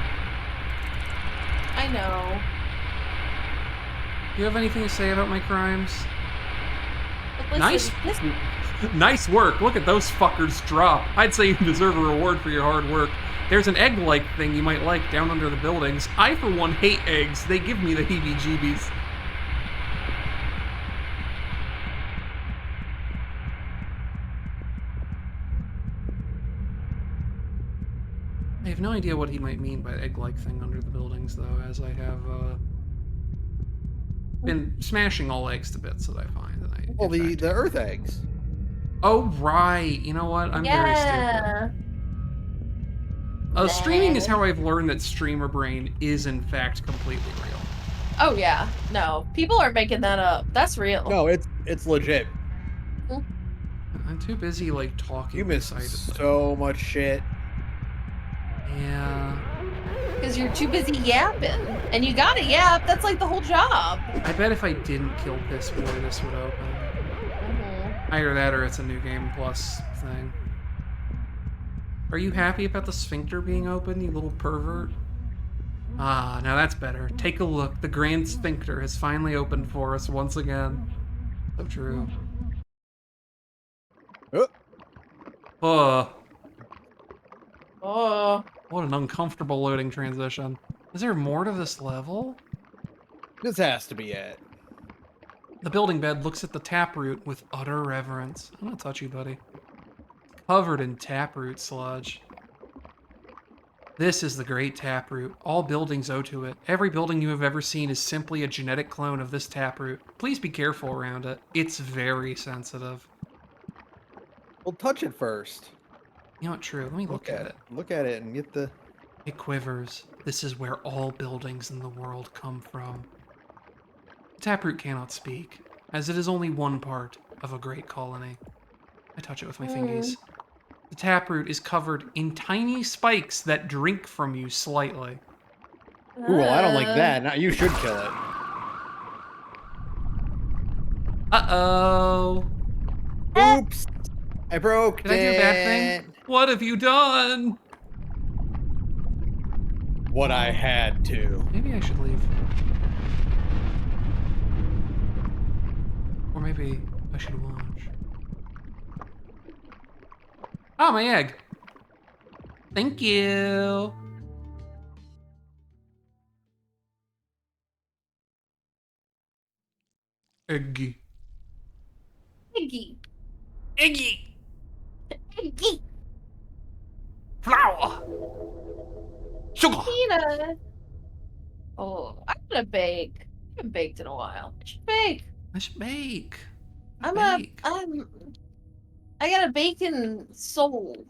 I know. you have anything to say about my crimes? But listen, Nice work. Look at those fuckers drop. I'd say you deserve a reward for your hard work. There's an egg-like thing you might like down under the buildings. I, for one, hate eggs. They give me the heebie-jeebies. I have no idea what he might mean by egg-like thing under the buildings, though, as I have been smashing all eggs to bits that I find. And Well, the Earth eggs. Oh, right. You know what? I'm very stupid. Streaming is how I've learned that streamer brain is, in fact, completely real. Oh, yeah. No. People are making that up. That's real. No, it's legit. I'm too busy, like, talking. You miss so much shit. Yeah. Because you're too busy yapping. And you gotta yap. That's like the whole job. I bet if I didn't kill Piss Boy, this would open. Either that or it's a new game plus thing. Are you happy about the sphincter being open, you little pervert? Ah, now that's better. Take a look. The grand sphincter has finally opened for us once again. So true. Oh. What an uncomfortable loading transition. Is there more to this level? This has to be it. The building bed looks at the taproot with utter reverence. I'm gonna touch you, buddy. Covered in taproot sludge. This is the great taproot. All buildings owe to it. Every building you have ever seen is simply a genetic clone of this taproot. Please be careful around it. It's very sensitive. Well, touch it first. You know what, true. Let me look at it. Look at it and get the... It quivers. This is where all buildings in the world come from. The taproot cannot speak, as it is only one part of a great colony. I touch it with my fingies. The taproot is covered in tiny spikes that drink from you slightly. Ooh, well, I don't like that. Now you should kill it. Uh-oh. Oops. I broke it. Did I do a bad thing? What have you done? What I had to. Maybe I should leave. Or maybe I should watch. Oh, my egg. Thank you. Eggy. Iggy. Eggy. Iggy. Flour. Sugar. Peanut. Oh, I'm gonna bake. I haven't baked in a while. I should bake. I should bake. I got a bacon soul.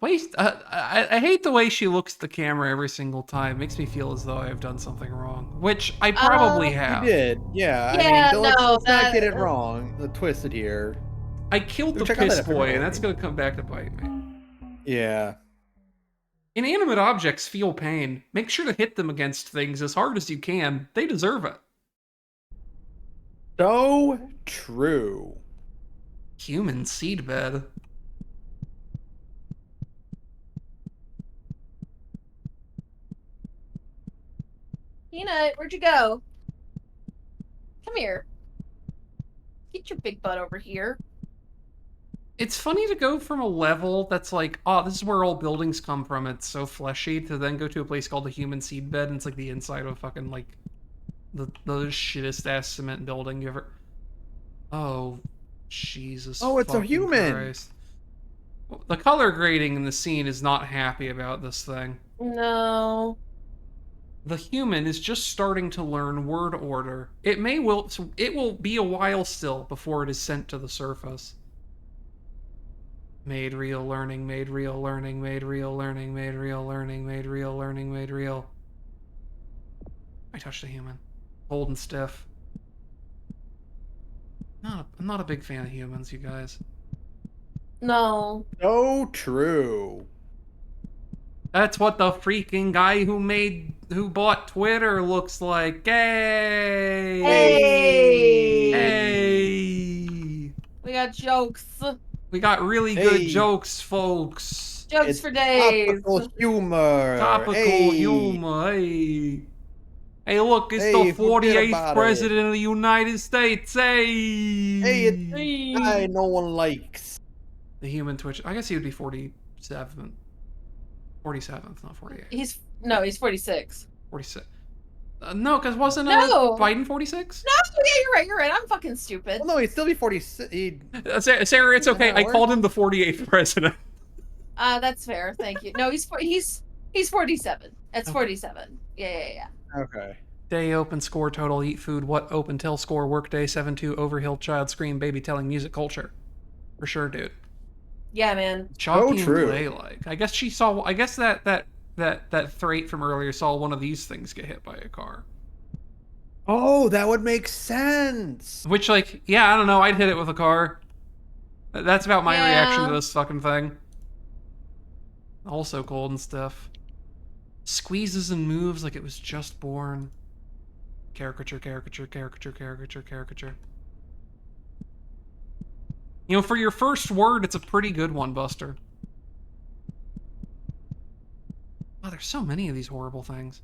I hate the way she looks at the camera every single time. It makes me feel as though I have done something wrong, which I probably have. You did, yeah. Yeah, I mean, let's that, not get it wrong. The twisted here. I killed the piss boy, and that's gonna come back to bite me. Yeah. Inanimate objects feel pain. Make sure to hit them against things as hard as you can. They deserve it. So true. Human seedbed. Peanut, where'd you go? Come here. Get your big butt over here. It's funny to go from a level that's like, oh, this is where all buildings come from, it's so fleshy, to then go to a place called the human seedbed, and it's like the inside of a fucking, like, the shittest ass cement building you ever... Oh, Jesus. Oh, it's a human! Christ. The color grading in the scene is not happy about this thing. No. The human is just starting to learn word order. It will be a while still before it is sent to the surface. Made real learning, made real learning, made real learning, made real learning, made real learning, made real. I touched a human. Cold and stiff. I'm not a big fan of humans, you guys. No. So true. That's what the freaking guy who bought Twitter looks like. Hey! Hey! Hey! We got jokes. We got really good jokes, folks. Jokes It's for days. Topical humor. Topical Hey. humor, hey. Hey, look, it's Hey, the forget 48th about president of the United States. Hey! Hey, it's the guy no one likes. The human Twitch. I guess he would be 47th. 47th, not 48th. He's 46. 46. No, because wasn't No. Biden 46? No, yeah, you're right. I'm fucking stupid. Well, no, he'd still be 46. Sarah, it's okay. I Howard? called him the 48th president. That's fair. Thank you. No, he's 47. That's Okay. 47. Yeah. Okay. Day open score total eat food what open till score workday 7-2 overhill child scream baby telling music culture. For sure, dude. Yeah, man. Chalky true. and like. I guess she saw. I guess that Thrate from earlier saw one of these things get hit by a car. Oh, that would make sense. Which, like, yeah, I don't know. I'd hit it with a car. That's about my reaction to Yeah. this fucking thing. Also cold and stuff. Squeezes and moves like it was just born. Caricature. You know, for your first word, it's a pretty good one, Buster. Oh, there's so many of these horrible things.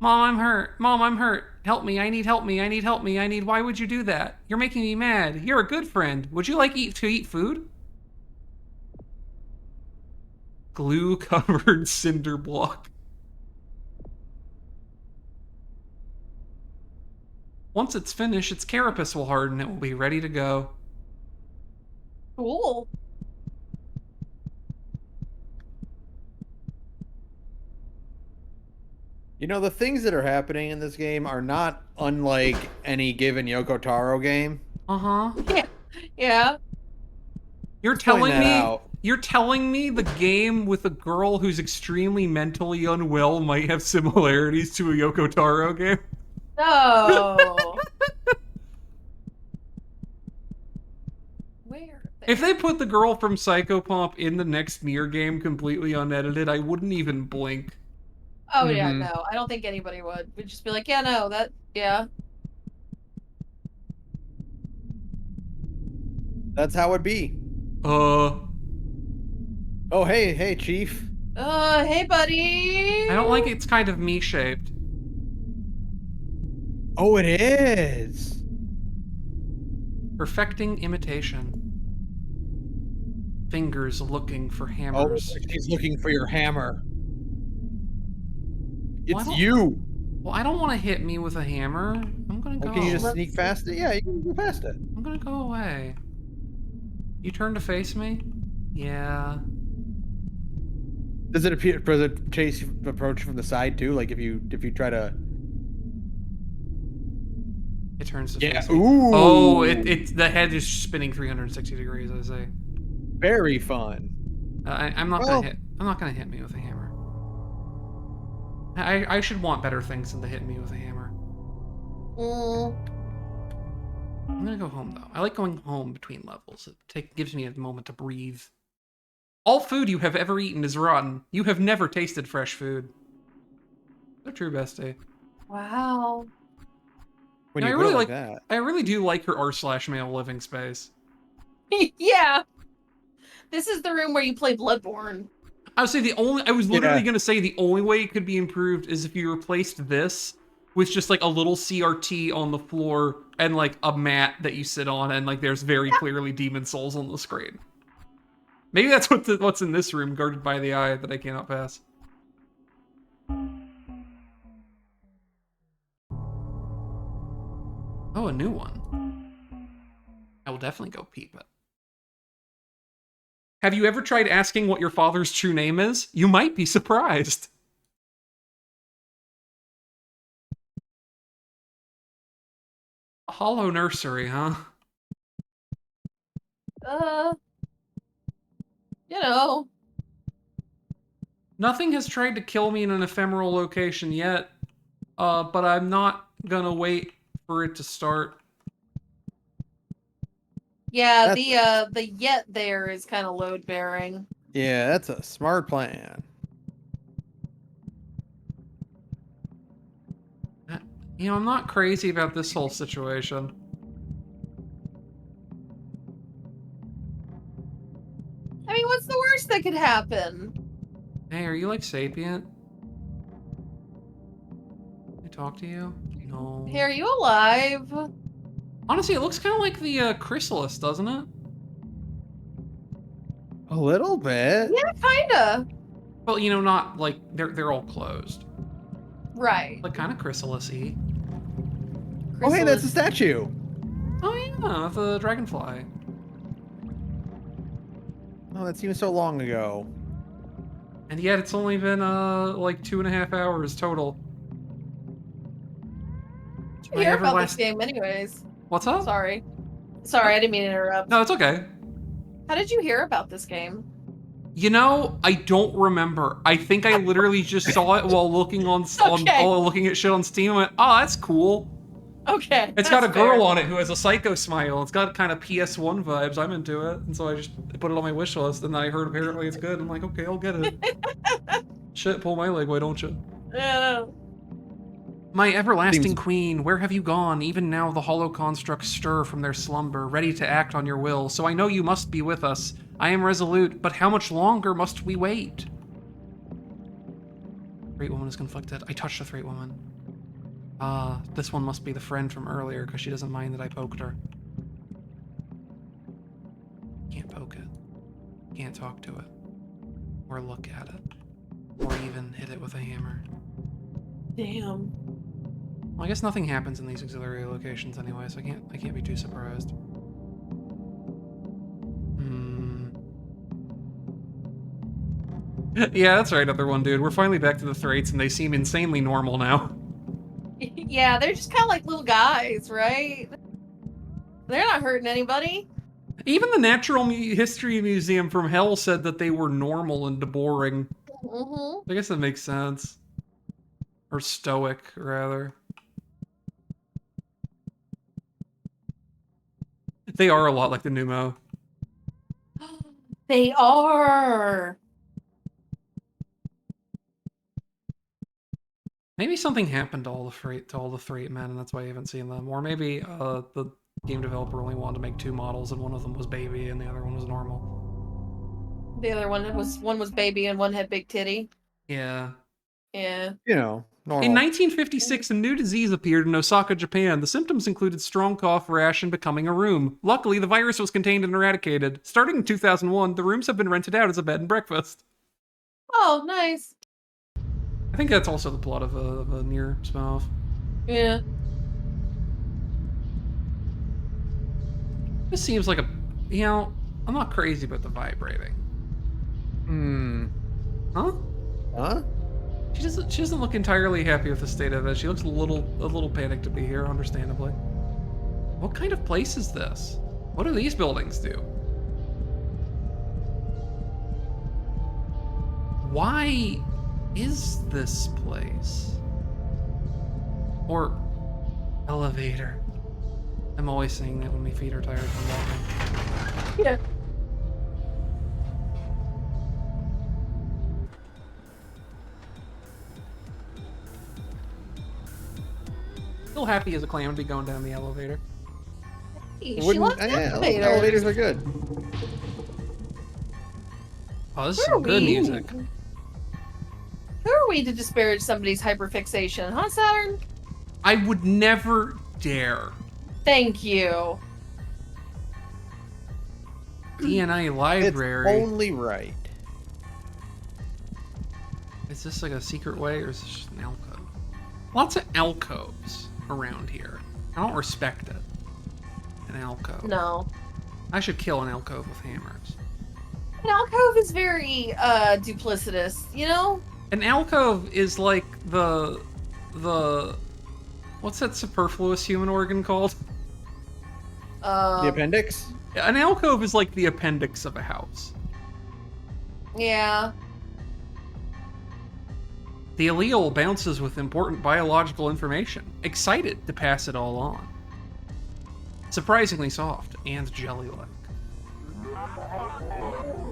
Mom, I'm hurt. Mom, I'm hurt. Help me. I need help me. I need help me. I need... Why would you do that? You're making me mad. You're a good friend. Would you like to eat food? Glue-covered cinder block. Once it's finished, its carapace will harden. It will be ready to go. Cool. You know, the things that are happening in this game are not unlike any given Yoko Taro game. Uh-huh. Yeah. You're Let's point telling that me... out. You're telling me the game with a girl who's extremely mentally unwell might have similarities to a Yoko Taro game? No. Where? If they put the girl from Psychopomp in the next Nier game completely unedited, I wouldn't even blink. Oh yeah, Mhm. no. I don't think anybody would. We'd just be like, yeah, no, yeah. That's how it be. Oh, hey, Chief. Hey, buddy. I don't like it's kind of me-shaped. Oh, it is. Perfecting imitation. Fingers looking for Oh, hammers. she's looking for your hammer. Well, I It's don't- you. Well, I don't want to hit me with a hammer. I'm gonna go. Well, can you just sneak past it? Yeah, you can go past it. I'm gonna go away. You turn to face me? Yeah. Does it chase approach from the side too? Like if you try to. It turns to Yeah. face me. Ooh. Oh, the head is spinning 360 degrees, I say. Very fun. I'm not Well- gonna hit me with a hammer. I should want better things than to hit me with a hammer. I'm gonna go home though. I like going home between levels. It gives me a moment to breathe. All food you have ever eaten is rotten. You have never tasted fresh food. So true, bestie. Wow. When No, you I put really it like like- that. I really do like her r/male living space. Yeah. This is the room where you play Bloodborne. I was literally Yeah. gonna say the only way it could be improved is if you replaced this with just like a little CRT on the floor and like a mat that you sit on, and like there's very clearly Demon Souls on the screen. Maybe that's what's in this room, guarded by the eye that I cannot pass. Oh, a new one. I will definitely go peep it. Have you ever tried asking what your father's true name is? You might be surprised. Hollow Nursery, huh? You know. Nothing has tried to kill me in an ephemeral location yet, but I'm not gonna wait for it to start. Yeah, the yet there is kind of load bearing. Yeah, that's a smart plan. You know, I'm not crazy about this whole situation. I mean, what's the worst that could happen? Hey, are you like sapient? talk to you? No. Hey, are you alive? Honestly, it looks kind of like the chrysalis, doesn't it? A little bit. Yeah, kinda. Well, you know, not like they're all closed. Right. Like kind of chrysalis-y. Oh, hey, that's a statue. Oh yeah, the dragonfly. Oh, that seems so long ago. And yet it's only been like 2.5 hours total. Did you hear about this game anyways? What's up? Sorry, I didn't mean to interrupt. No, it's okay. How did you hear about this game? You know, I don't remember. I think I literally just saw it while looking while looking at shit on Steam. I went, oh, that's cool. Okay. It's got a girl on it who has a psycho smile. It's got kind of PS1 vibes. I'm into it. And so I just put it on my wish list, and I heard apparently it's good. I'm like, okay, I'll get it. Shit, pull my leg, why don't you? Yeah. My everlasting queen, where have you gone? Even now the hollow constructs stir from their slumber, ready to act on your will. So I know you must be with us. I am resolute, but how much longer must we wait? Threat woman is conflicted. I touched the threat woman. This one must be the friend from earlier, because she doesn't mind that I poked her. Can't poke it. Can't talk to it. Or look at it. Or even hit it with a hammer. Damn. Well, I guess nothing happens in these auxiliary locations anyway, so I can't be too surprised. Yeah, that's right, other one, dude. We're finally back to the threats, and they seem insanely normal now. Yeah, they're just kind of like little guys, right? They're not hurting anybody. Even the Natural History Museum from Hell said that they were normal and boring. Mm-hmm. I guess that makes sense. Or stoic, rather. They are a lot like the Pneumo. They are. Maybe something happened to all the freight men, and that's why you haven't seen them. Or maybe the game developer only wanted to make 2 models, and one of them was baby, and the other one was normal. The other one was baby, and one had big titty. Yeah. Yeah. You know, normal. In 1956, a new disease appeared in Osaka, Japan. The symptoms included strong cough, rash, and becoming a room. Luckily, the virus was contained and eradicated. Starting in 2001, the rooms have been rented out as a bed and breakfast. Oh, nice. I think that's also the plot of a Nier spinoff. Yeah. This seems like you know, I'm not crazy about the vibrating. Huh? Huh? She doesn't look entirely happy with the state of it. She looks a little panicked to be here, understandably. What kind of place is this? What do these buildings do? Why is this place? Or elevator. I'm always saying that when my feet are tired from walking. Yeah. Still happy as a clam to be going down the elevator. Hey, she loves elevators. Elevators are good. Oh, this is some good music. Who are we to disparage somebody's hyperfixation, huh, Saturn? I would never dare. Thank you. DNA library. It's only right. Is this like a secret way, or is this just an alcove? Lots of alcoves around here. I don't respect it. An alcove. No. I should kill an alcove with hammers. An alcove is very duplicitous, you know? An alcove is like the what's that superfluous human organ called? The appendix? An alcove is like the appendix of a house. Yeah. The allele bounces with important biological information, excited to pass it all on. Surprisingly soft and jelly-like.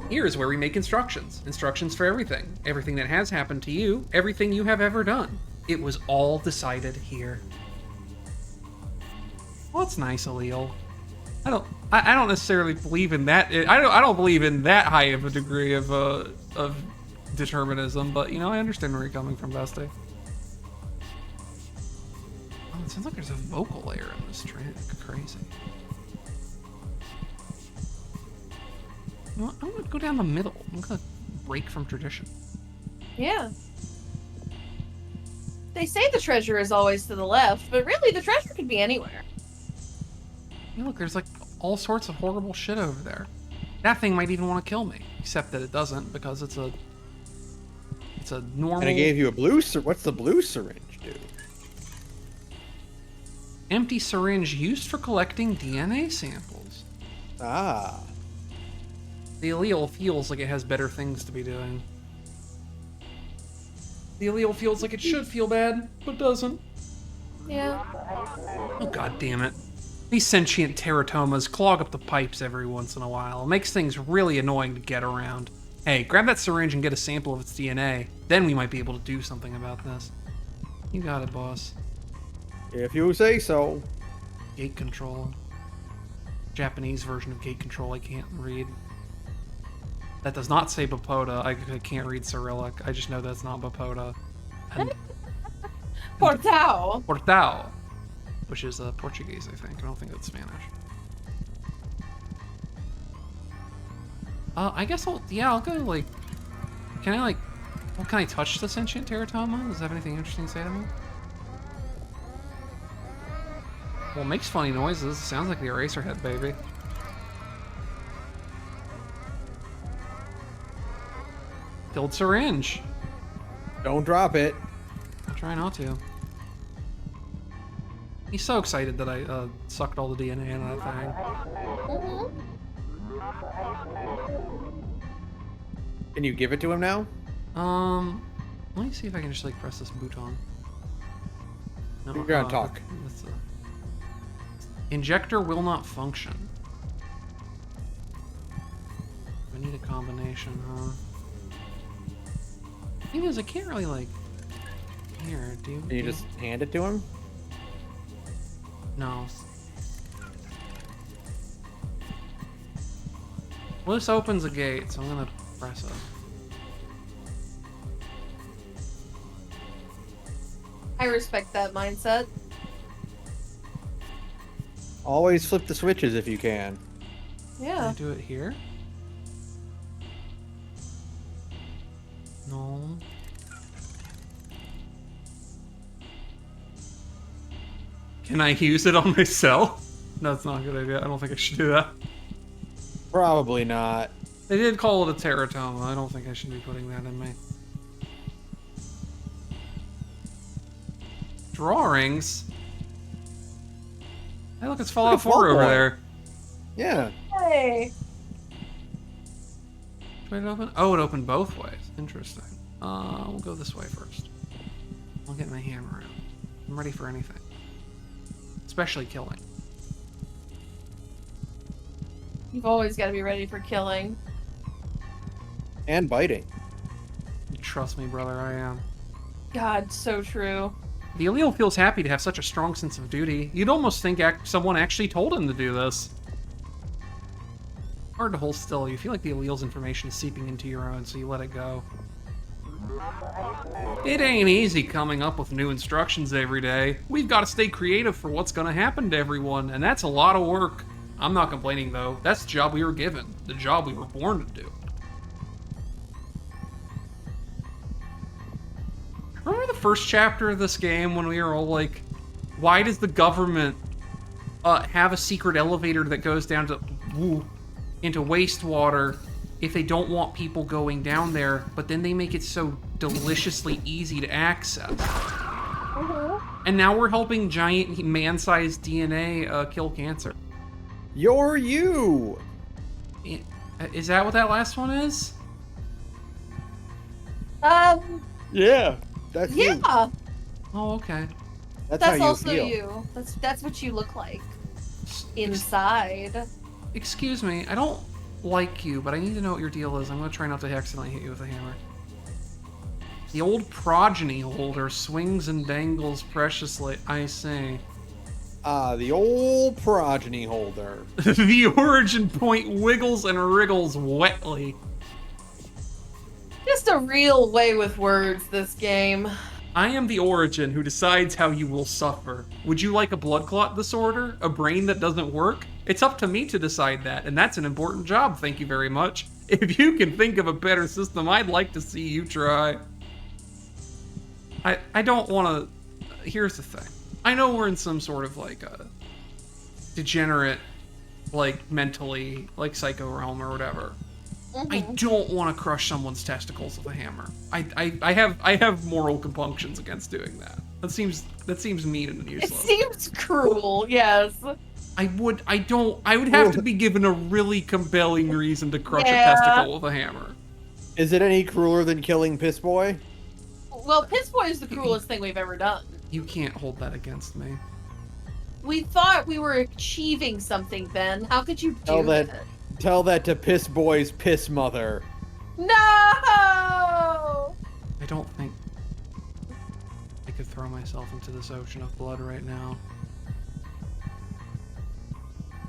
Here's where we make instructions. Instructions for everything. Everything that has happened to you, everything you have ever done. It was all decided here. Well, that's nice, allele. I don't necessarily believe in that. I don't believe in that high of a degree of determinism, but you know, I understand where you're coming from, Bestie. sounds like there's a vocal layer in this track. Crazy. You know what? I'm gonna go down the middle. I'm gonna break from tradition. Yeah. They say the treasure is always to the left, but really the treasure could be anywhere. Hey, look, there's like all sorts of horrible shit over there. That thing might even want to kill me, except that it doesn't because it's a normal. And I gave you a blue. What's the blue syringe do? Empty syringe used for collecting DNA samples. Ah. The allele feels like it has better things to be doing. The allele feels like it should feel bad, but doesn't. Yeah. Oh, god damn it. These sentient teratomas clog up the pipes every once in a while. It makes things really annoying to get around. Hey, grab that syringe and get a sample of its DNA. Then we might be able to do something about this. You got it, boss. If you say so. Gate control. Japanese version of gate control I can't read. That does not say Bapoda. I can't read Cyrillic. I just know that's not Bapoda. And Portao. Portao, which is Portuguese, I think. I don't think that's Spanish. I guess I'll go, like... Can I, like... Well, can I touch the sentient teratoma? Does it have anything interesting to say to me? Well, it makes funny noises. It sounds like the Eraserhead baby. Filled syringe. Don't drop it. I'll try not to. He's so excited that I sucked all the DNA out of that thing. Can you give it to him now? Let me see if I can just like press this bouton. No, You're gonna talk. That's injector will not function. I need a combination, huh? Thing is, I can't really like. Here, do you? Can you just hand it to him? No. Well, this opens a gate, so I'm gonna press it. I respect that mindset. Always flip the switches if you can. Can Yeah. I do it here? No. Can I use it on myself? No, that's not a good idea. I don't think I should do that. Probably not. They did call it a teratoma. I don't think I should be putting that in me. Drawings? Hey, look, it's Fallout 4 over there. Yeah. Hey. Did it open? Oh, it opened both ways. Interesting. We'll go this way first. I'll get my hammer out. I'm ready for anything. Especially killing. You've always got to be ready for killing. And biting. Trust me, brother, I am. God, so true. The allele feels happy to have such a strong sense of duty. You'd almost think someone actually told him to do this. Hard to hold still. You feel like the allele's information is seeping into your own, so you let it go. It ain't easy coming up with new instructions every day. We've got to stay creative for what's going to happen to everyone, and that's a lot of work. I'm not complaining, though. That's the job we were given. The job we were born to do. Remember the first chapter of this game when we were all like, why does the government have a secret elevator that goes down to into wastewater if they don't want people going down there, but then they make it so deliciously easy to access? And now we're helping giant man-sized DNA kill cancer. You're you! Is that what that last one is? Yeah. That's you. Yeah. Oh, okay. That's how That's you also feel. you. That's what you look like inside. Excuse me, I don't like you, but I need to know what your deal is. I'm gonna try not to accidentally hit you with a hammer. The old progeny holder swings and dangles preciously. I see. The old progeny holder. The origin point wiggles and wriggles wetly. Just a real way with words, this game. I am the origin who decides how you will suffer. Would you like a blood clot disorder? A brain that doesn't work? It's up to me to decide that, and that's an important job, thank you very much. If you can think of a better system, I'd like to see you try. I don't want to... Here's the thing. I know we're in some sort of, like, a degenerate, like, mentally, like, psycho realm or whatever. I don't want to crush someone's testicles with a hammer. I have moral compunctions against doing that. That seems mean and useless. It seems cruel, yes. I would have to be given a really compelling reason to crush a testicle with a hammer. Is it any crueler than killing Piss Boy? Well, Piss Boy is the cruelest thing we've ever done. You can't hold that against me. We thought we were achieving something, Ben. How could you do that? Tell that to Piss Boy's piss mother. No! I don't think I could throw myself into this ocean of blood right now.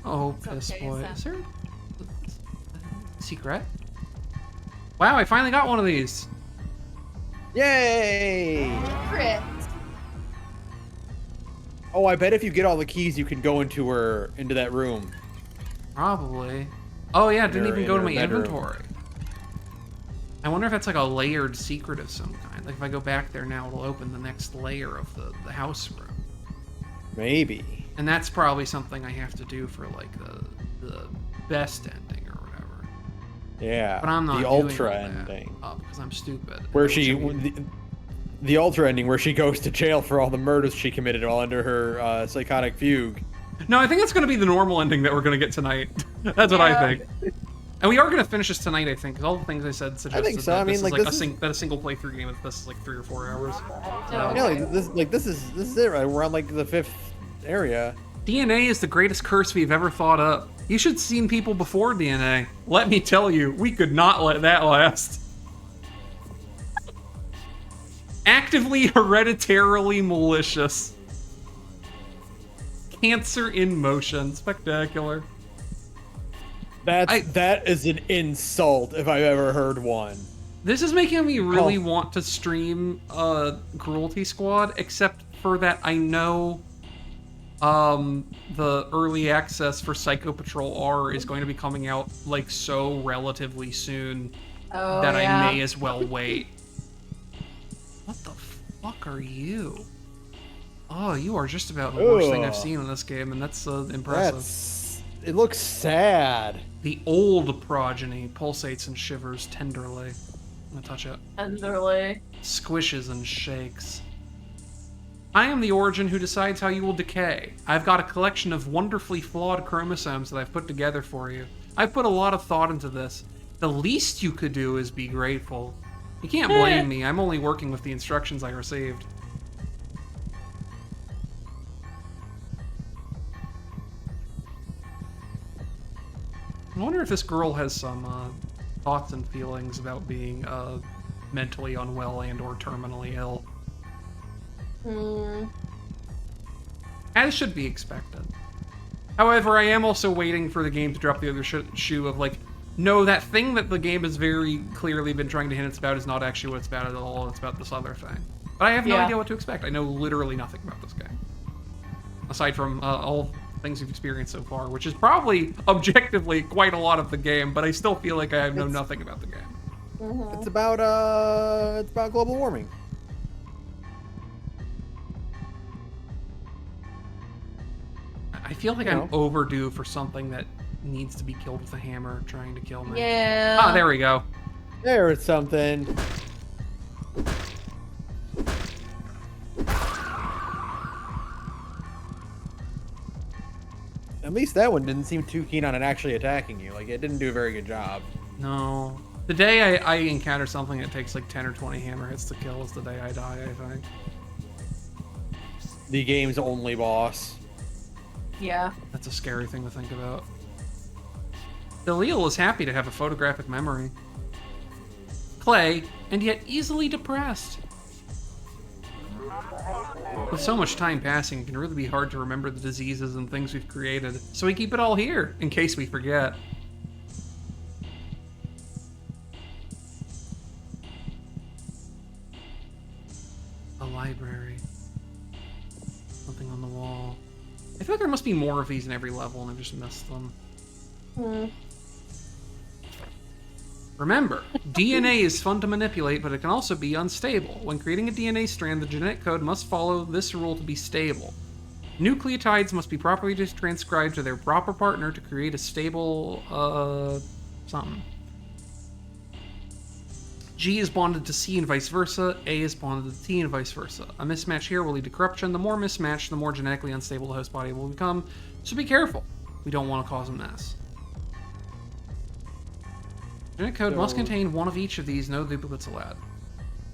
Oh, Piss Boy. Is there a secret? Wow, I finally got one of these. Yay! Crit. Oh, I bet if you get all the keys, you can go into that room. Probably. Oh yeah, it didn't even go to my bedroom. inventory. I wonder if that's like a layered secret of some kind. Like if I go back there now, it'll open the next layer of the house room. Maybe. And that's probably something I have to do for like the best ending or whatever. Yeah. But I'm not the doing ultra all that, ending. because I'm stupid. Where the ultra ending where she goes to jail for all the murders she committed while under her psychotic fugue. No, I think it's going to be the normal ending that we're going to get tonight. That's what I think. And we are going to finish this tonight, I think, because all the things I said suggest I think so. that I mean, this like, is like a single playthrough game. This is like 3 or 4 hours. Yeah, this is it, right? We're on like the 5th area. DNA is the greatest curse we've ever thought up. You should have seen people before DNA. Let me tell you, we could not let that last. Actively hereditarily malicious. Cancer in motion. Spectacular. That is an insult if I've ever heard one. This is making me really want to stream Cruelty Squad, except for that I know the early access for Psycho Patrol R is going to be coming out like so relatively soon that I may as well wait. What the fuck are you? Oh, you are just about the worst thing I've seen in this game, and that's impressive. It looks sad. The old progeny pulsates and shivers tenderly. I'm gonna touch it. Tenderly. Squishes and shakes. I am the origin who decides how you will decay. I've got a collection of wonderfully flawed chromosomes that I've put together for you. I've put a lot of thought into this. The least you could do is be grateful. You can't blame me. I'm only working with the instructions I received. I wonder if this girl has some thoughts and feelings about being mentally unwell and or terminally ill. As should be expected. However, I am also waiting for the game to drop the other shoe of like, no, that thing that the game has very clearly been trying to hint it's about is not actually what it's about at all. It's about this other thing. But I have no idea what to expect. I know literally nothing about this game. Aside from all things you've experienced so far, which is probably objectively quite a lot of the game, but I still feel like I know nothing about the game. It's about global warming. I feel like I'm overdue for something that needs to be killed with a hammer trying to kill me. Yeah. Ah, there we go. There is something. At least that one didn't seem too keen on it actually attacking you. Like, it didn't do a very good job. No. The day I encounter something that takes like 10 or 20 hammer hits to kill is the day I die, I think. The game's only boss. Yeah. That's a scary thing to think about. Delil is happy to have a photographic memory. Clay, and yet easily depressed. With so much time passing, it can really be hard to remember the diseases and things we've created, so we keep it all here, in case we forget. A library. Something on the wall. I feel like there must be more of these in every level, and I've just missed them. Remember, DNA is fun to manipulate, but it can also be unstable. When creating a DNA strand, the genetic code must follow this rule to be stable. Nucleotides must be properly transcribed to their proper partner to create a stable, something. G is bonded to C and vice versa. A is bonded to T and vice versa. A mismatch here will lead to corruption. The more mismatched, the more genetically unstable the host body will become. So be careful. We don't want to cause a mess. Genetic code must contain one of each of these. No duplicates allowed.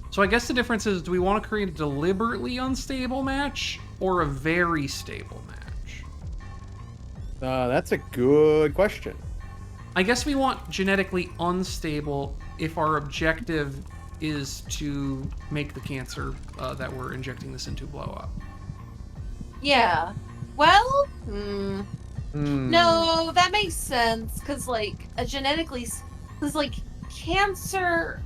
So I guess the difference is, do we want to create a deliberately unstable match or a very stable match? That's a good question. I guess we want genetically unstable if our objective is to make the cancer that we're injecting this into blow up. Yeah. Well, no, that makes sense, because, like, because, like, cancer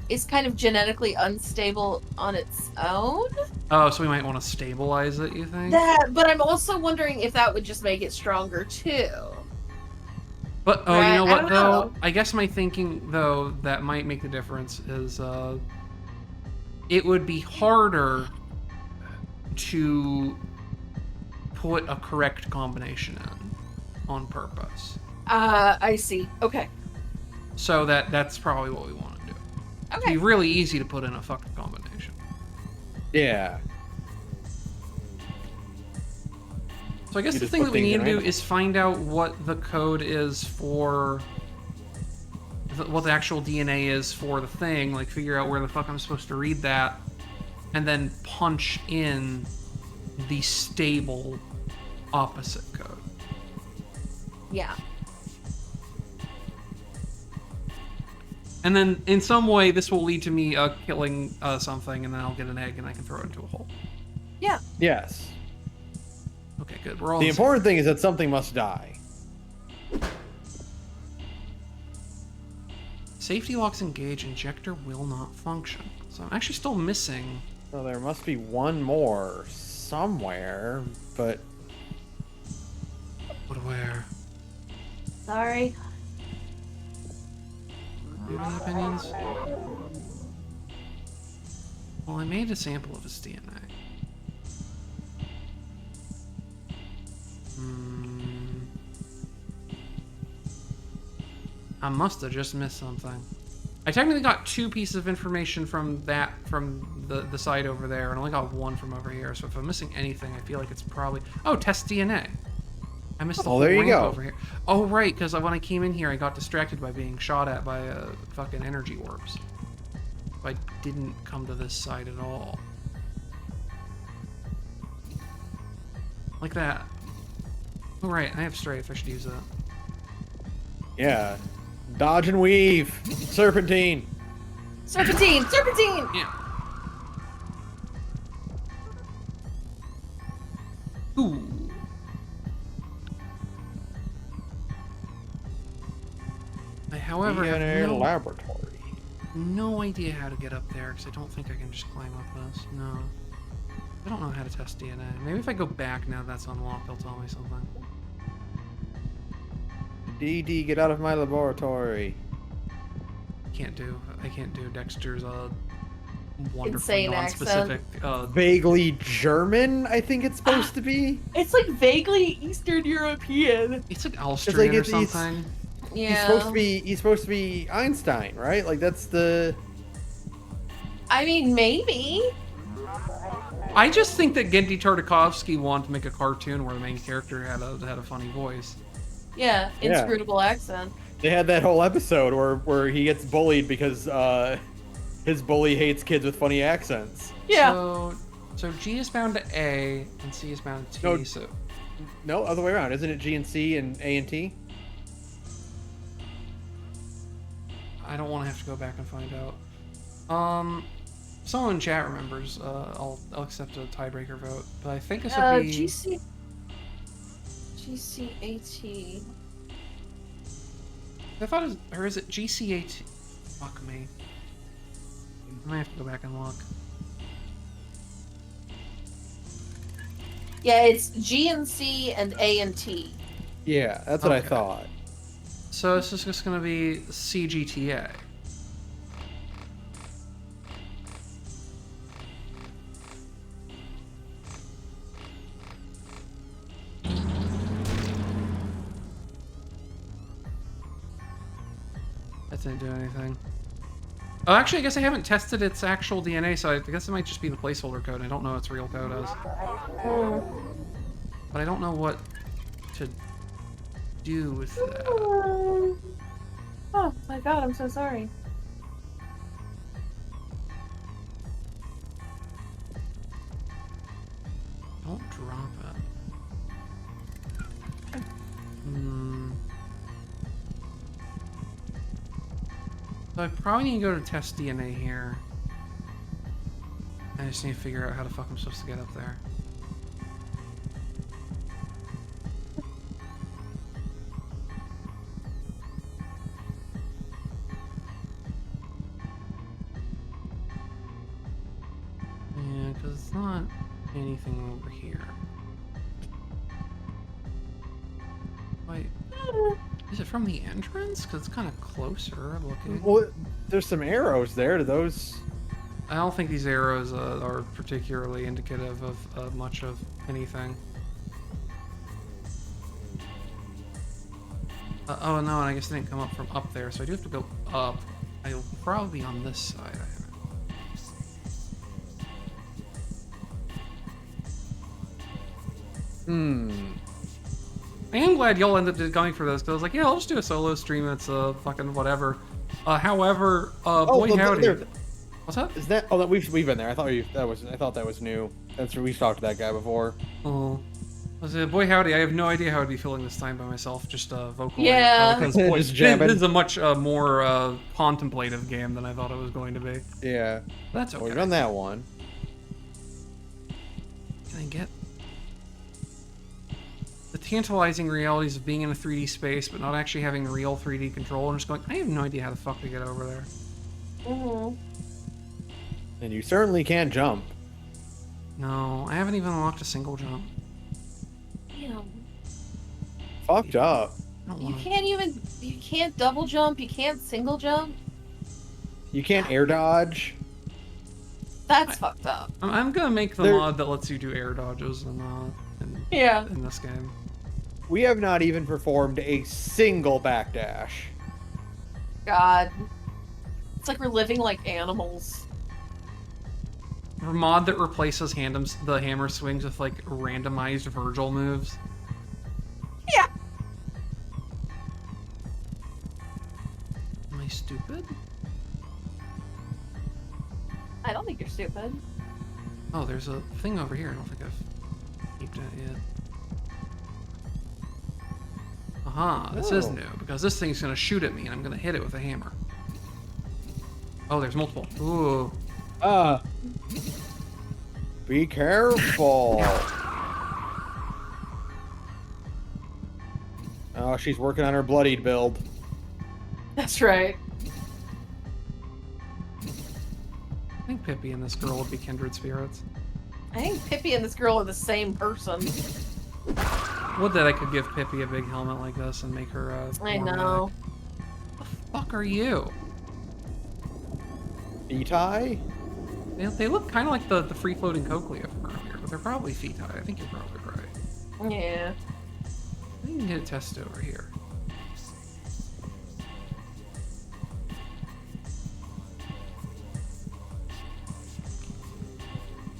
is kind of genetically unstable on its own. Oh, so we might want to stabilize it, you think? But I'm also wondering if that would just make it stronger, too. But, oh, right? you know what, though? Know. I guess my thinking, though, that might make the difference is it would be harder to put a correct combination in on purpose. I see. Okay. So that's probably what we want to do. Okay. It'd be really easy to put in a fucking combination. Yeah. So I guess the thing that we need to do is find out what the code is for... what the actual DNA is for the thing, like figure out where the fuck I'm supposed to read that, and then punch in the stable opposite code. Yeah. And then, in some way, this will lead to me killing something, and then I'll get an egg, and I can throw it into a hole. Yeah. Yes. Okay, good. We're all The important thing is that something must die. Safety locks engage. Injector will not function. So I'm actually still missing... Well, there must be one more somewhere, but... But where? Sorry. Do you have any opinions? Well, I made a sample of his DNA. I must have just missed something. I technically got 2 pieces of information from the site over there, and only got 1 from over here. So if I'm missing anything, I feel like it's probably... Oh, test DNA. I missed the whole there you ramp go. over here. Oh, right, because when I came in here, I got distracted by being shot at by fucking energy orbs. I didn't come to this side at all. Like that. Oh, right, I have strafe. I should use that. Yeah. Dodge and weave. Serpentine. Serpentine! Serpentine! Yeah. Ooh. I, however, have DNA laboratory. no idea how to get up there, because I don't think I can just climb up this. No. I don't know how to test DNA. Maybe if I go back now that's unlocked, they'll tell me something. DD, get out of my laboratory. I can't do Dexter's wonderful Insane non-specific Vaguely German, I think it's supposed to be. It's like vaguely Eastern European. it's like Austrian or something. Yeah. He's supposed to be Einstein, right? Like that's the... I mean, maybe. I just think that Genndy Tartakovsky wanted to make a cartoon where the main character had a funny voice. Yeah, inscrutable accent. They had that whole episode where he gets bullied because his bully hates kids with funny accents. Yeah. So G is bound to A and C is bound to T. No. So No, other way around. Isn't it G and C and A and T? I don't want to have to go back and find out. Someone in chat remembers. I'll accept a tiebreaker vote, but I think this would be GCAT. I thought it was, or is it GCAT? Fuck me. I might have to go back and look. Yeah, it's G and C and A and T. Yeah, that's what I Okay. thought. So this is just gonna be CGTA. That didn't do anything. Oh, actually, I guess I haven't tested its actual DNA, so I guess it might just be the placeholder code. I don't know its real code is. But I don't know what to do with that. Oh my god, I'm so sorry. Don't drop it. So I probably need to go to test DNA here. I just need to figure out how the fuck I'm supposed to get up there. Yeah, because it's not anything over here. Wait, is it from the entrance? Because it's kind of closer looking. Well, there's some arrows there. Do those? I don't think these arrows are particularly indicative of much of anything. Oh no, and I guess it didn't come up from up there, so I do have to go up. I'll probably be on this side. I am glad y'all ended up going for this, because I was like, yeah, I'll just do a solo stream, it's fucking whatever. However, boy howdy. What's up? Is that? Oh, we've been there. I thought that was new. That's we've talked to that guy before. Oh. I said, boy howdy, I have no idea how I'd be feeling this time by myself, just vocally. Yeah. Because boy, Just jabbing. this is a much more contemplative game than I thought it was going to be. Yeah. That's okay. Well, we've done that one. Can I get the tantalizing realities of being in a 3D space, but not actually having real 3D control, and just going, I have no idea how the fuck to get over there. And you certainly can't jump. No, I haven't even unlocked a single jump. Damn. Fucked up. I don't You wanna... can't double jump, you can't single jump. You can't air dodge. That's fucked up. I'm gonna make the mod that lets you do air dodges in this game. We have not even performed a single backdash. God. It's like we're living like animals. A mod that replaces the hammer swings with like randomized Virgil moves. Yeah. Am I stupid? I don't think you're stupid. Oh, there's a thing over here. I don't think I've peeped at it yet. Aha, this is new, because this thing's gonna shoot at me and I'm gonna hit it with a hammer. Oh, there's multiple. Ooh. Be careful. Oh, she's working on her bloodied build. That's right. I think Pippi and this girl would be kindred spirits. I think Pippi and this girl are the same person. Would that I could give Pippi a big helmet like this and make her I more know. medic. The fuck are you? Feti? They look kind of like the free-floating cochlea from earlier, but they're probably feti. I think you're probably right. Yeah. I think you can get it tested over here.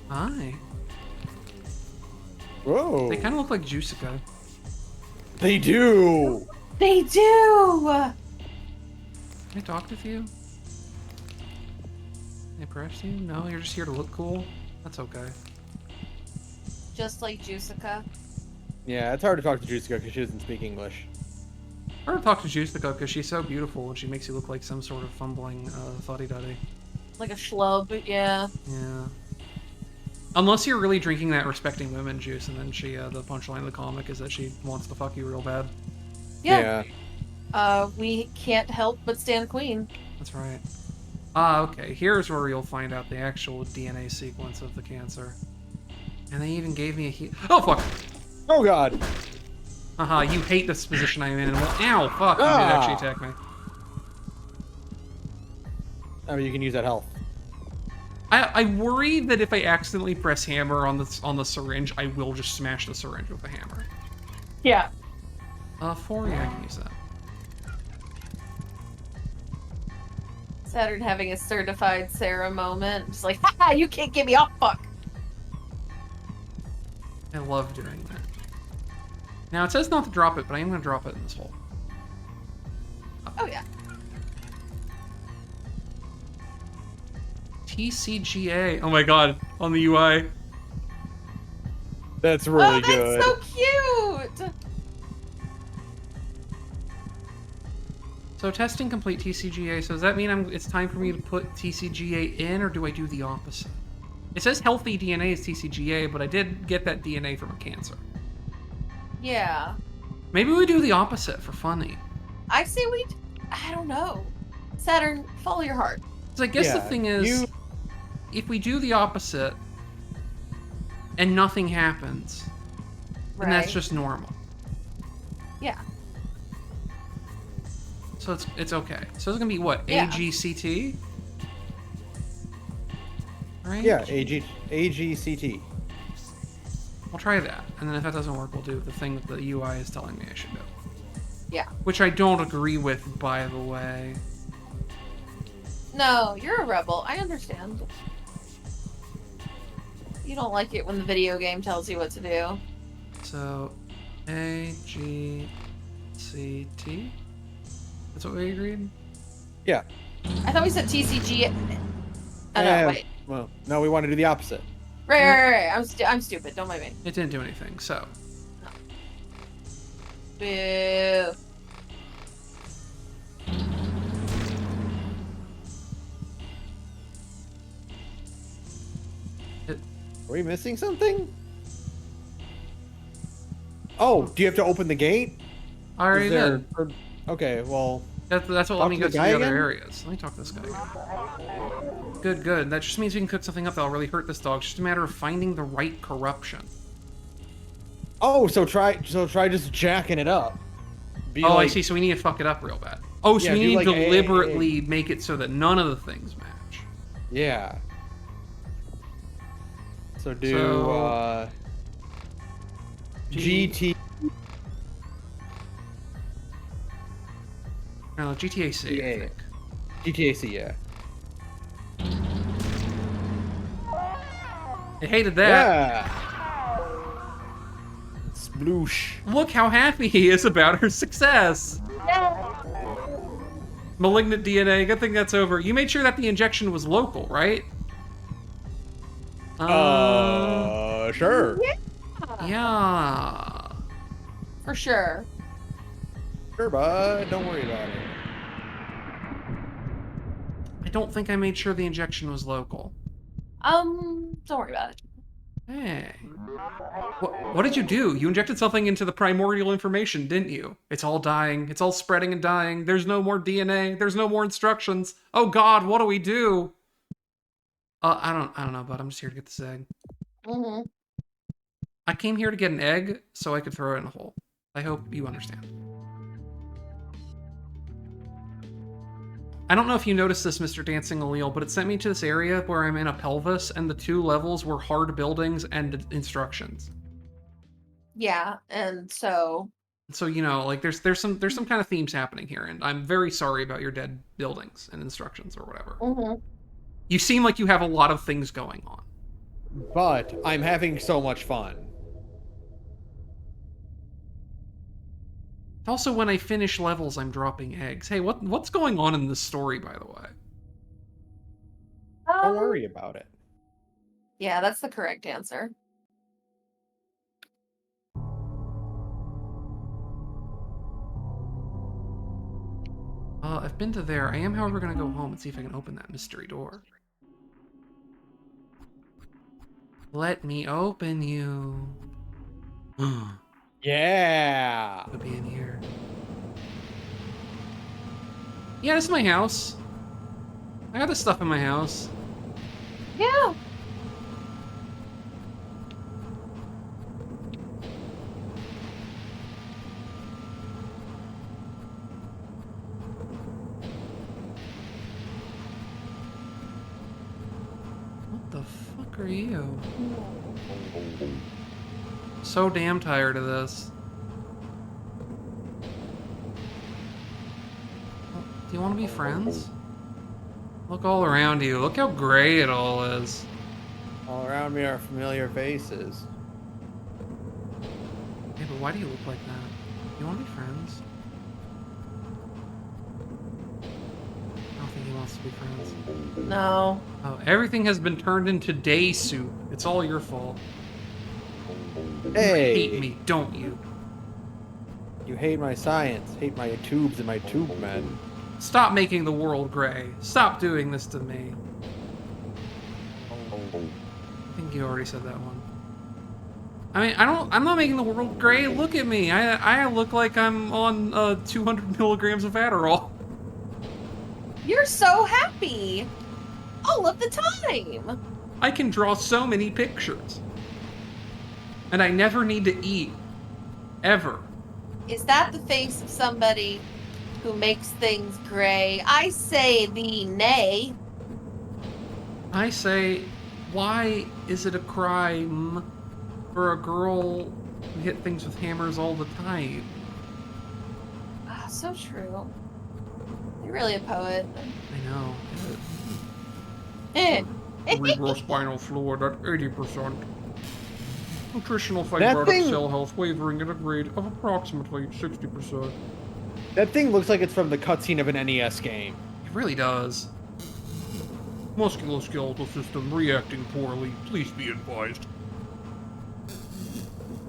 Hi. Whoa. They kind of look like Juiceika. They do. They do! Can I talk with you? Can I press you? No, you're just here to look cool? That's okay. Just like Juiceika. Yeah, it's hard to talk to Juiceika because she doesn't speak English. Hard to talk to Juiceika because she's so beautiful and she makes you look like some sort of fumbling fuddy-duddy. Like a schlub, yeah. Yeah. Unless you're really drinking that respecting women juice, and then the punchline of the comic is that she wants to fuck you real bad. Yeah. We can't help but stand queen. That's right. Ah, okay. Here's where you'll find out the actual DNA sequence of the cancer. And they even gave me a heal. Oh, fuck! Oh god. Haha, you hate this position I'm in. And well, ow, fuck, you did actually attack me. I mean, you can use that health. I worry that if I accidentally press hammer on the syringe, I will just smash the syringe with the hammer. Yeah. 4, yeah, I can use that. Saturn having a certified Sarah moment. Just like, haha, you can't get me off, fuck. I love doing that. Now, it says not to drop it, but I am going to drop it in this hole. Oh, yeah. TCGA. Oh my god, on the UI. That's really good. Oh, that's so cute! So testing complete TCGA. So does that mean it's time for me to put TCGA in, or do I do the opposite? It says healthy DNA is TCGA, but I did get that DNA from a cancer. Yeah. Maybe we do the opposite for funny. I say I don't know. Saturn, follow your heart. So I guess the thing is, if we do the opposite and nothing happens, then that's just normal. Yeah. So it's okay. So it's gonna be what? Yeah. AGCT? Right? Yeah, AGCT. We'll try that. And then if that doesn't work, we'll do the thing that the UI is telling me I should do. Yeah. Which I don't agree with, by the way. No, you're a rebel. I understand. You don't like it when the video game tells you what to do. So, AGCT? That's what we agreed? Yeah. I thought we said TCG. Oh, no, wait. Well, no, we want to do the opposite. Right. I'm stupid. Don't mind me. It didn't do anything, so. Boo. Are we missing something? Oh, do you have to open the gate? I already did. Okay, well... That's what let me go to the guy other again? areas. Let me talk to this guy again. Good. That just means we can cook something up that'll really hurt this dog. It's just a matter of finding the right corruption. Oh, so try just jacking it up. I see. So we need to fuck it up real bad. Oh, so we need to deliberately make it so that none of the things match. Yeah. So GT. No, GTAC, I think. GTAC, yeah. I hated that. Yeah. Sploosh. Look how happy he is about her success. Malignant DNA, good thing that's over. You made sure that the injection was local, right? Sure. Yeah. For sure. Sure, bud. Don't worry about it. I don't think I made sure the injection was local. Don't worry about it. Hey. What did you do? You injected something into the primordial information, didn't you? It's all dying. It's all spreading and dying. There's no more DNA. There's no more instructions. Oh God, what do we do? I don't know, but I'm just here to get this egg. Mm-hmm. I came here to get an egg so I could throw it in a hole. I hope you understand. I don't know if you noticed this, Mr. Dancing Allele, but it sent me to this area where I'm in a pelvis, and the 2 levels were hard buildings and instructions. Yeah, and so you know, like there's some kind of themes happening here, and I'm very sorry about your dead buildings and instructions or whatever. Mm-hmm. You seem like you have a lot of things going on. But I'm having so much fun. Also, when I finish levels, I'm dropping eggs. Hey, what's going on in this story, by the way? Don't worry about it. Yeah, that's the correct answer. I've been to there. I am, however, going to go home and see if I can open that mystery door. Let me open you. Yeah. Could be in here. Yeah, this is my house. I got this stuff in my house. Yeah. The fuck are you? So damn tired of this. Do you want to be friends? Look all around you. Look how gray it all is. All around me are familiar faces. Hey, but why do you look like that? You want to be friends? I don't think he wants to be friends. No. Oh, everything has been turned into day soup. It's all your fault. Hey! You hate me, don't you? You hate my science, hate my tubes and my tube men. Stop making the world gray. Stop doing this to me. I think you already said that one. I mean, I'm not making the world gray. Look at me. I look like I'm on 200 milligrams of Adderall. You're so happy all of the time. I can draw so many pictures. And I never need to eat. Ever. Is that the face of somebody who makes things gray? I say the nay. I say, why is it a crime for a girl who hit things with hammers all the time? Ah, so true. You're really a poet. I know. Eh. Cerebrospinal fluid at 80%. Nutritional That fibrotic thing- cell health wavering at a grade of approximately 60%. That thing looks like it's from the cutscene of an NES game. It really does. Musculoskeletal system reacting poorly. Please be advised.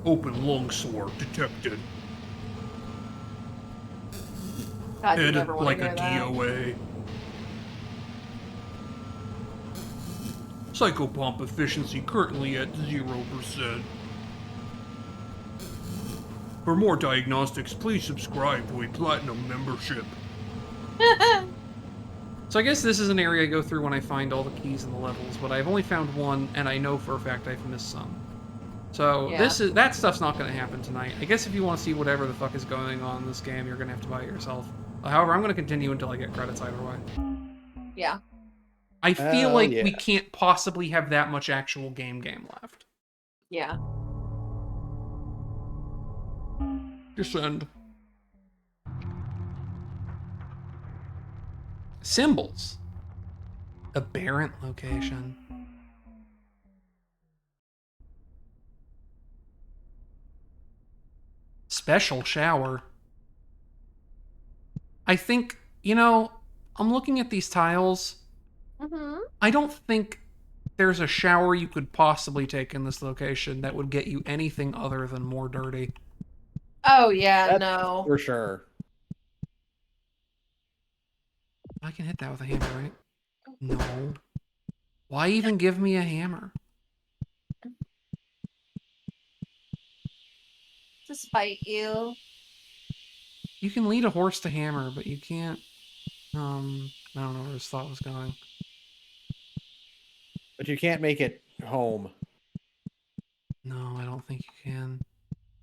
Open lung sore detected. God, you Head never want like to a hear that. DOA. Psychopomp efficiency currently at 0%. For more diagnostics, please subscribe to a platinum membership. So I guess this is an area I go through when I find all the keys in the levels, but I've only found one, and I know for a fact I've missed some. So Yeah. that stuff's not going to happen tonight. I guess if you want to see whatever the fuck is going on in this game, you're going to have to buy it yourself. However, I'm going to continue until I get credits either way. Yeah. I feel Hell like yeah. we can't possibly have that much actual game left. Yeah. Descend. Symbols. Aberrant location. Special shower. I think, I'm looking at these tiles. Mm-hmm. I don't think there's a shower you could possibly take in this location that would get you anything other than more dirty. Oh, yeah, That's no. for sure. I can hit that with a hammer, right? No. Why even give me a hammer? To spite you. You can lead a horse to hammer, but you can't... I don't know where his thought was going. But you can't make it home. No, I don't think you can.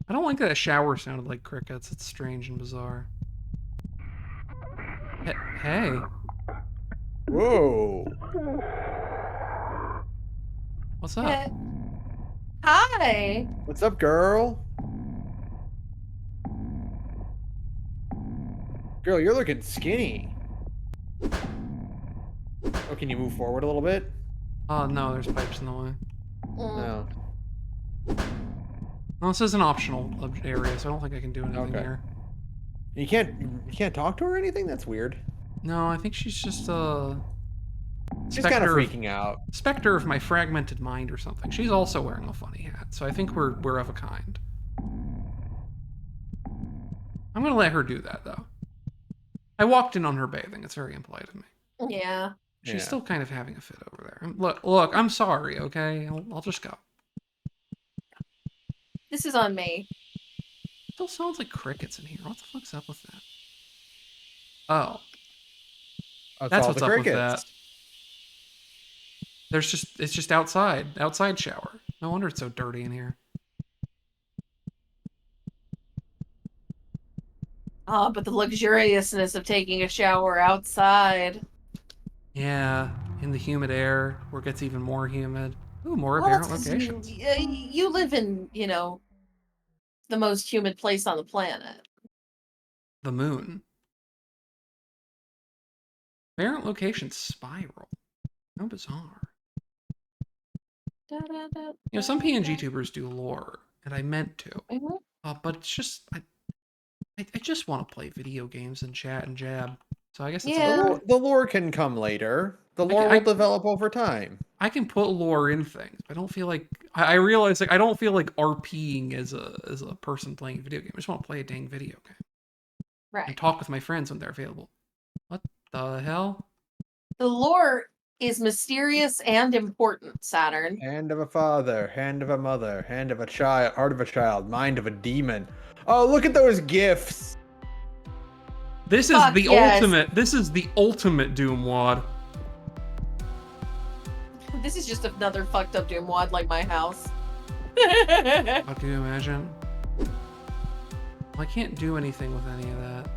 I don't like that a shower sounded like crickets. It's strange and bizarre. Hey. Whoa. What's up? Eh. Hi. What's up, girl? Girl, you're looking skinny. Oh, can you move forward a little bit? Oh, no, there's pipes in the way. Mm. No. Well, this is an optional area, so I don't think I can do anything Okay. here. You can't talk to her or anything? That's weird. No, I think she's just She's kind of freaking out. specter of my fragmented mind or something. She's also wearing a funny hat, so I think we're of a kind. I'm gonna let her do that though. I walked in on her bathing. It's very impolite of me. Yeah. She's Yeah. still kind of having a fit over there. Look, I'm sorry, okay? I'll just go. This is on me. Still sounds like crickets in here. What the fuck's up with that? Oh, that's all what's the up crickets. with that. It's just outside shower. No wonder it's so dirty in here. Oh, but the luxuriousness of taking a shower outside. Yeah, in the humid air where it gets even more humid. Ooh, more Well, apparent that's 'cause locations. you live in, the most humid place on the planet. The moon. Apparent location spiral. How bizarre. Some PNG tubers do lore, and I meant to. But it's just, I just want to play video games and chat and jab. So I guess it's Yeah. The lore can come later. The lore will develop over time. I can put lore in things. I don't feel like I realize I don't feel like RPing as a person playing a video game. I just want to play a dang video game. Right. And talk with my friends when they're available. What the hell? The lore is mysterious and important, Saturn. Hand of a father, hand of a mother, hand of a child, heart of a child, mind of a demon. Oh, look at those gifts. This is the ultimate. This is the ultimate Doom Wad. This is just another fucked up Doom Wad like my house. How can you imagine? Well, I can't do anything with any of that.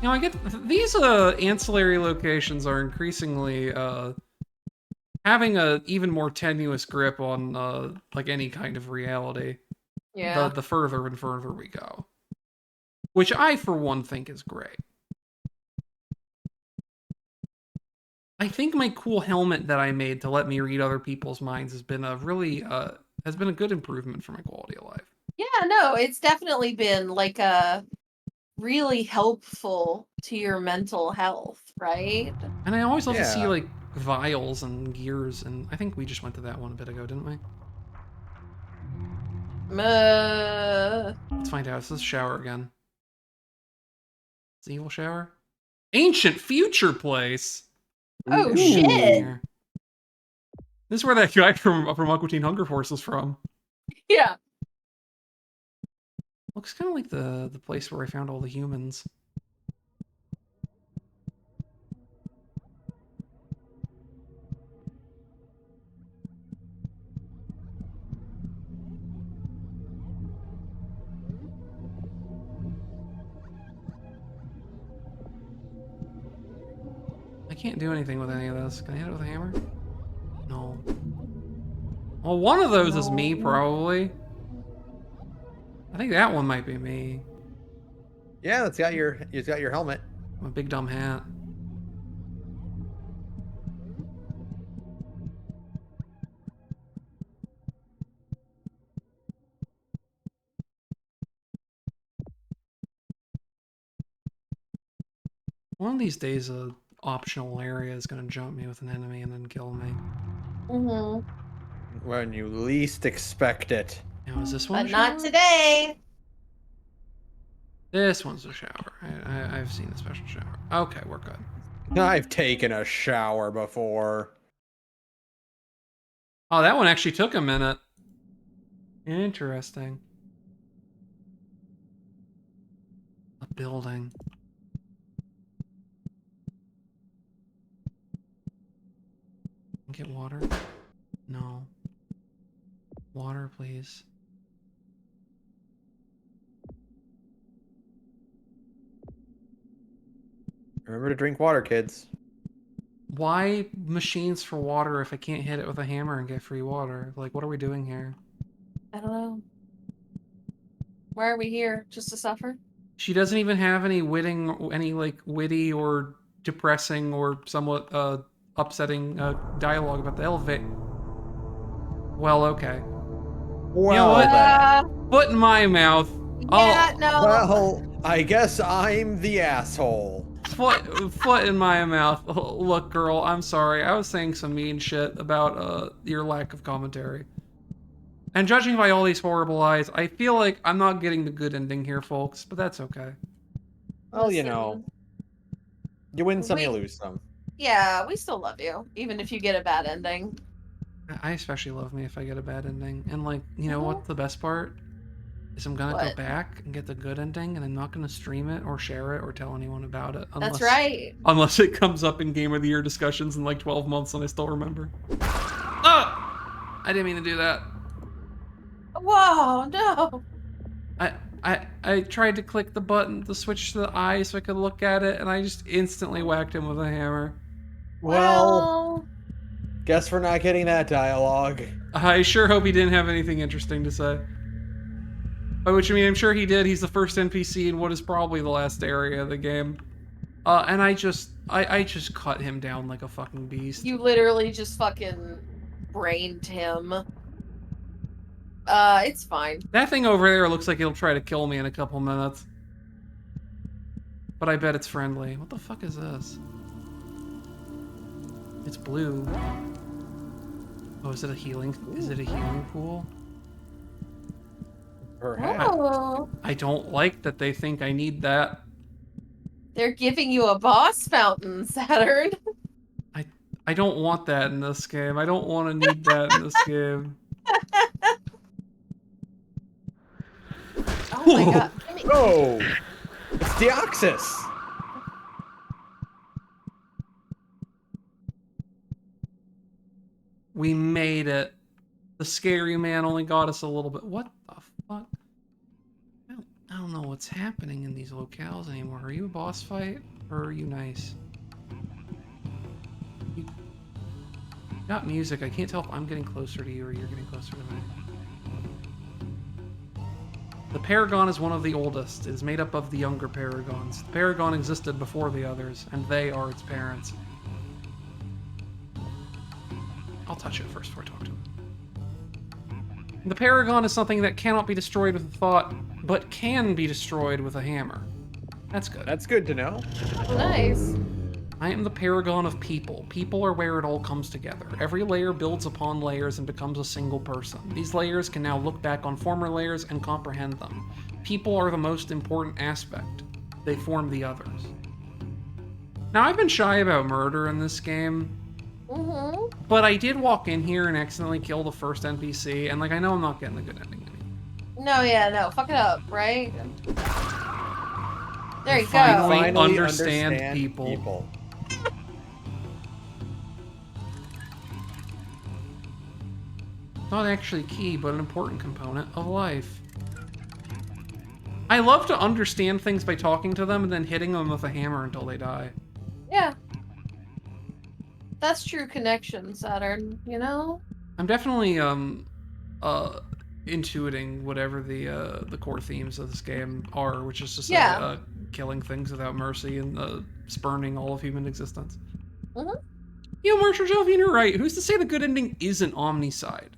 I get these ancillary locations are increasingly having a even more tenuous grip on like any kind of reality. Yeah. The further and further we go, which I for one think is great. I think my cool helmet that I made to let me read other people's minds has been a really has been a good improvement for my quality of life. Yeah, no, it's definitely been like a really helpful to your mental health, right? And I always love to see like vials and gears, and I think we just went to that one a bit ago, didn't we? Let's find out. This is shower again. It's evil shower. Ancient future place. Oh, Ooh, shit. This is where that guy from Aqua Teen Hunger Force is from. Yeah. Looks kind of like the place where I found all the humans. I can't do anything with any of this. Can I hit it with a hammer? No. Well, one of those is me, probably. I think that one might be me. Yeah, it's got your helmet. My big dumb hat. One of these days, a optional area is gonna jump me with an enemy and then kill me. When you least expect it. Now, is this one? But not today. This one's a shower. I've seen the special shower. Okay, we're good. I've taken a shower before. Oh, that one actually took a minute. Interesting. A building. Get water? No. Water, please. Remember to drink water, kids. Why machines for water if I can't hit it with a hammer and get free water? Like, what are we doing here? I don't know. Why are we here? Just to suffer? She doesn't even have any like witty or depressing or somewhat upsetting dialogue about the elevator. Well, okay. Well, you know what? Foot in my mouth. Yeah, no. Well, I guess I'm the asshole. Foot in my mouth. Look, girl, I'm sorry. I was saying some mean shit about your lack of commentary. And judging by all these horrible eyes, I feel like I'm not getting the good ending here, folks, but that's okay. Well, you know. You win some, you lose some. Yeah, we still love you, even if you get a bad ending. I especially love me if I get a bad ending. And, like, you know what the best part? Is I'm gonna go back and get the good ending, and I'm not gonna stream it or share it or tell anyone about it. That's right. Unless it comes up in Game of the Year discussions in like 12 months and I still remember. Ah! I didn't mean to do that. Whoa, no. I tried to click the button to switch to the eye so I could look at it, and I just instantly whacked him with a hammer. Well, guess we're not getting that dialogue. I sure hope he didn't have anything interesting to say. By which I mean, I'm sure he did. He's the first NPC in what is probably the last area of the game. And I just cut him down like a fucking beast. You literally just fucking brained him. It's fine. That thing over there looks like it'll try to kill me in a couple minutes. But I bet it's friendly. What the fuck is this? It's blue. Oh, is it a healing? Is it a healing pool? Perhaps. Oh. I don't like that they think I need that. They're giving you a boss fountain, Saturn. I don't want that in this game. I don't want to need that in this game. Oh my god. Oh! It's Deoxys! We made it. The scary man only got us a little bit. What the fuck? I don't know what's happening in these locales anymore. Are you a boss fight or are you nice? You got music. I can't tell if I'm getting closer to you or you're getting closer to me. The Paragon is one of the oldest. It is made up of the younger Paragons. The Paragon existed before the others, and they are its parents. I'll touch it first before I talk to him. The Paragon is something that cannot be destroyed with a thought, but can be destroyed with a hammer. That's good. That's good to know. Nice. I am the Paragon of people. People are where it all comes together. Every layer builds upon layers and becomes a single person. These layers can now look back on former layers and comprehend them. People are the most important aspect. They form the others. Now, I've been shy about murder in this game. But I did walk in here and accidentally kill the first NPC, and like I know I'm not getting a good ending. No, yeah, no. Fuck it up, right? There you go. Finally understand people. Not actually key, but an important component of life. I love to understand things by talking to them and then hitting them with a hammer until they die. Yeah. That's true connection, Saturn, you know? I'm definitely intuiting whatever the core themes of this game are, which is just killing things without mercy and spurning all of human existence. You know, Marshall Jovian, you're right. Who's to say the good ending isn't Omnicide?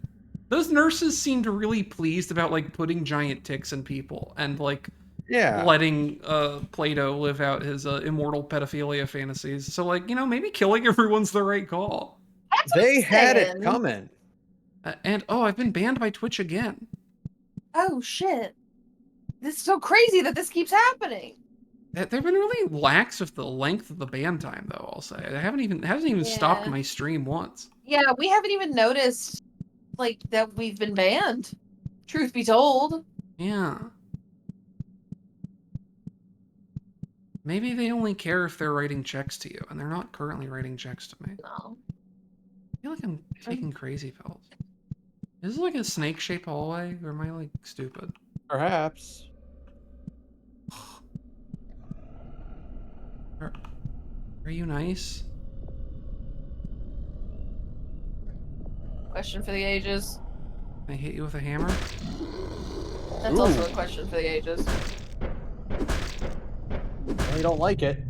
Those nurses seemed really pleased about like putting giant ticks in people and like letting Plato live out his immortal pedophilia fantasies. So like, you know, maybe killing everyone's the right call. They had it coming. And oh, I've been banned by Twitch again. Oh shit. This is so crazy that this keeps happening. They've been really lax with the length of the ban time though, I'll say. It hasn't even stopped my stream once. Yeah, we haven't even noticed like that we've been banned. Truth be told. Yeah. Maybe they only care if they're writing checks to you, and they're not currently writing checks to me. No. I feel like I'm taking crazy pills. Is this like a snake-shaped hallway, or am I like stupid? Perhaps. Are you nice? Question for the ages. Can I hit you with a hammer? That's also a question for the ages. I don't like it.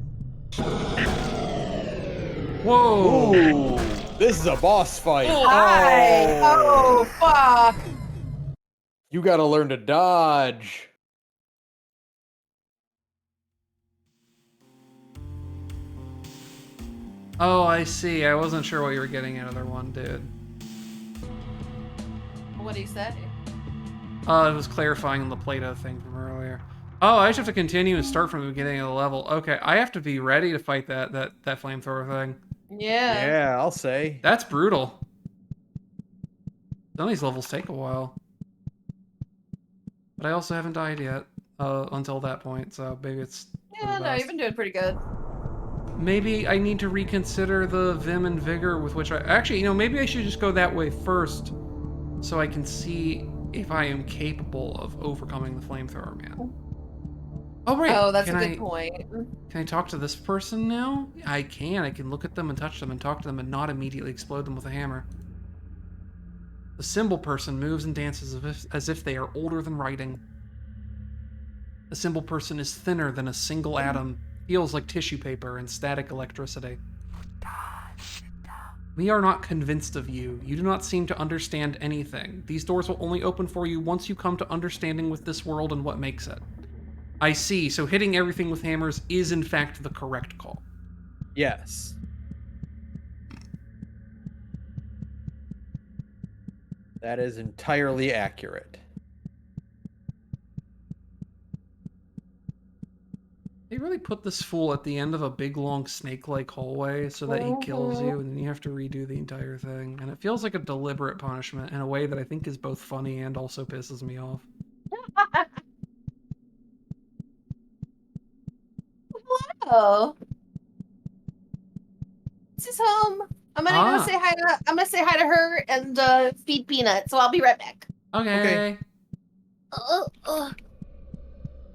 Whoa! Ooh, this is a boss fight. Hi! Oh, fuck! You gotta learn to dodge. Oh, I see. I wasn't sure what you were getting out of there, one dude. What'd he say? It was clarifying the Plato thing from earlier. Oh, I just have to continue and start from the beginning of the level. Okay, I have to be ready to fight that flamethrower thing. Yeah. Yeah, I'll say. That's brutal. Some of these levels take a while. But I also haven't died yet until that point, so maybe it's... Yeah, no, you've been doing pretty good. Maybe I need to reconsider the vim and vigor with which I... Actually, you know, maybe I should just go that way first so I can see if I am capable of overcoming the flamethrower man. Oh, right. Oh, that's a good point. Can I talk to this person now? I can. I can look at them and touch them and talk to them and not immediately explode them with a hammer. The symbol person moves and dances as if they are older than writing. The symbol person is thinner than a single atom, feels like tissue paper and static electricity. We are not convinced of you. You do not seem to understand anything. These doors will only open for you once you come to understanding with this world and what makes it. I see, so hitting everything with hammers is in fact the correct call. Yes. That is entirely accurate. They really put this fool at the end of a big, long, snake-like hallway so that he kills you, and then you have to redo the entire thing. And it feels like a deliberate punishment in a way that I think is both funny and also pisses me off. Hello. This is home. I'm gonna go say hi to. I'm gonna say hi to her and feed Peanut. So I'll be right back. Okay.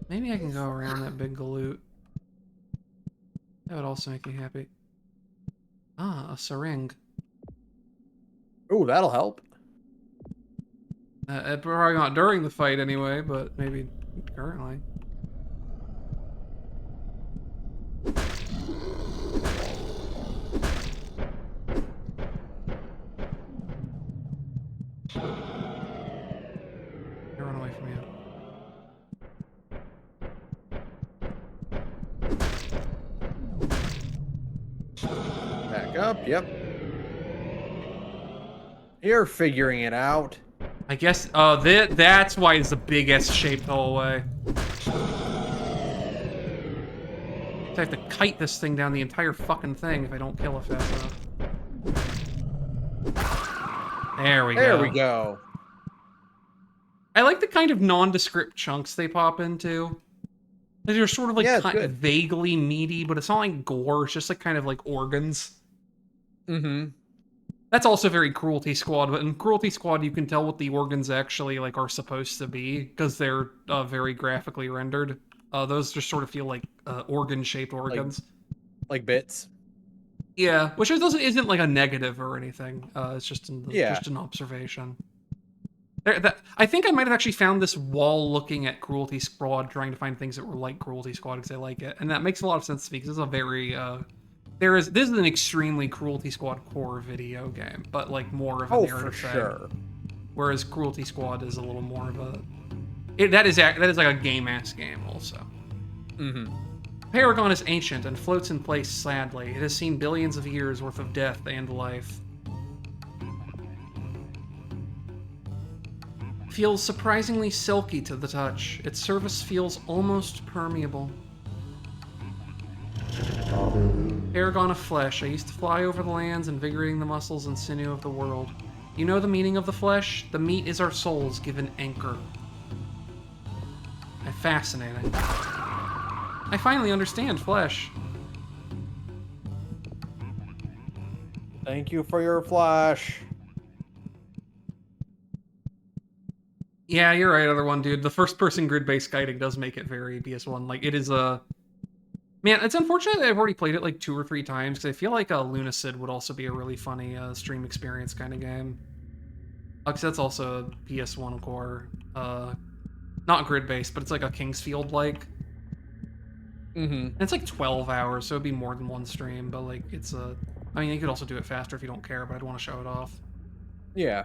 Maybe I can go around that big galoot. That would also make me happy. Ah, a syringe. Ooh, that'll help. Probably not during the fight anyway, but maybe currently. Run away from you. Back up, yep. You're figuring it out. I guess, that's why it's a big S-shaped hallway. I have to kite this thing down the entire fucking thing if I don't kill it fast enough. There we go. There we go. I like the kind of nondescript chunks they pop into. They're sort of like vaguely meaty, but it's not like gore. It's just like kind of like organs. Mm-hmm. That's also very Cruelty Squad, but in Cruelty Squad you can tell what the organs actually like are supposed to be because they're very graphically rendered. Those just sort of feel like organ-shaped organs. Like bits. Yeah, which isn't like a negative or anything. It's just an observation. I think I might have actually found this while looking at Cruelty Squad, trying to find things that were like Cruelty Squad because I like it, and that makes a lot of sense to me because this is a very this is an extremely Cruelty Squad core video game, but like more of a narrative thing. Sure. Whereas Cruelty Squad is a little more of a that is like a game-ass game also. Mm-hmm. Paragon is ancient and floats in place sadly. It has seen billions of years worth of death and life. Feels surprisingly silky to the touch. Its surface feels almost permeable. Paragon of flesh. I used to fly over the lands, invigorating the muscles and sinew of the world. You know the meaning of the flesh? The meat is our souls given anchor. Fascinating. I finally understand flesh. Thank you for your flash. Yeah, you're right, other one, dude. The first-person grid-based guiding does make it very PS1. Like, it is a... Man, it's unfortunate that I've already played it like 2 or 3 times, because I feel like Lunacid would also be a really funny stream experience kind of game. Because that's also a PS1 core. Not grid-based, but it's like a Kingsfield-like. Mm-hmm. And it's like 12 hours, so it'd be more than one stream, but like, it's a... I mean, you could also do it faster if you don't care, but I'd want to show it off. Yeah.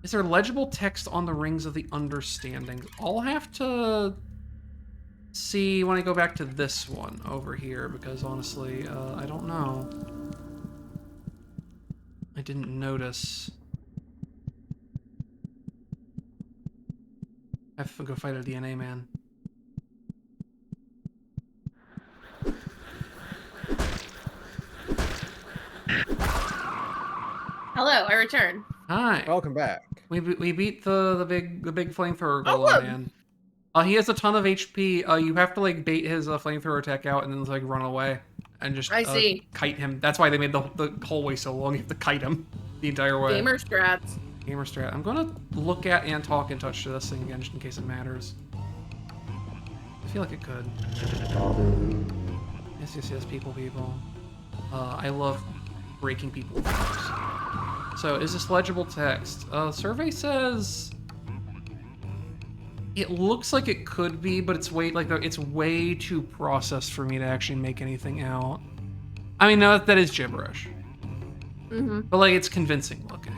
Is there legible text on the Rings of the Understanding? I'll have to see when I go back to this one over here, because honestly, I don't know. I didn't notice. I have to go fight a DNA man. Hello, I return. Hi. Welcome back. We beat the big flamethrower golem man. He has a ton of HP. You have to like bait his flamethrower attack out and then like run away and just see. Kite him. That's why they made the hallway so long. You have to kite him the entire way. Gamer strats. Gamer strat. I'm gonna look at and talk and touch to this thing again just in case it matters. I feel like it could. Yes, people. I love breaking people's lives. So, is this legible text? Survey says it looks like it could be, but it's way too processed for me to actually make anything out. I mean, no, that is gibberish. But like, it's convincing looking.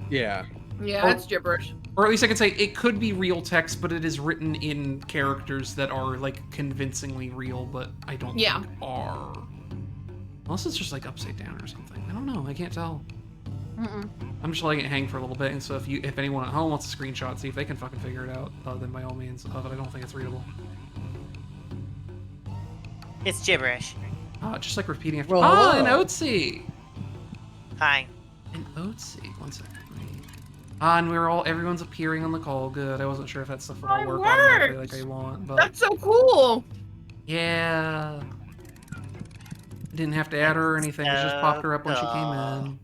Yeah. Yeah, it's gibberish. Or at least I could say it could be real text, but it is written in characters that are like convincingly real, but I don't think are. Unless it's just like upside down or something. I don't know. I can't tell. I'm just letting it hang for a little bit, and so if anyone at home wants a screenshot, see if they can fucking figure it out, then by all means. But I don't think it's readable. It's gibberish. Just like repeating after. Well, Ah, hello. an Oatsy. Hi. An Oatsy. 1 second. And everyone's appearing on the call. Good. I wasn't sure if that stuff would all work automatically like I want, but That's so cool. yeah. Didn't have to add her or anything. It just popped her up when she came in.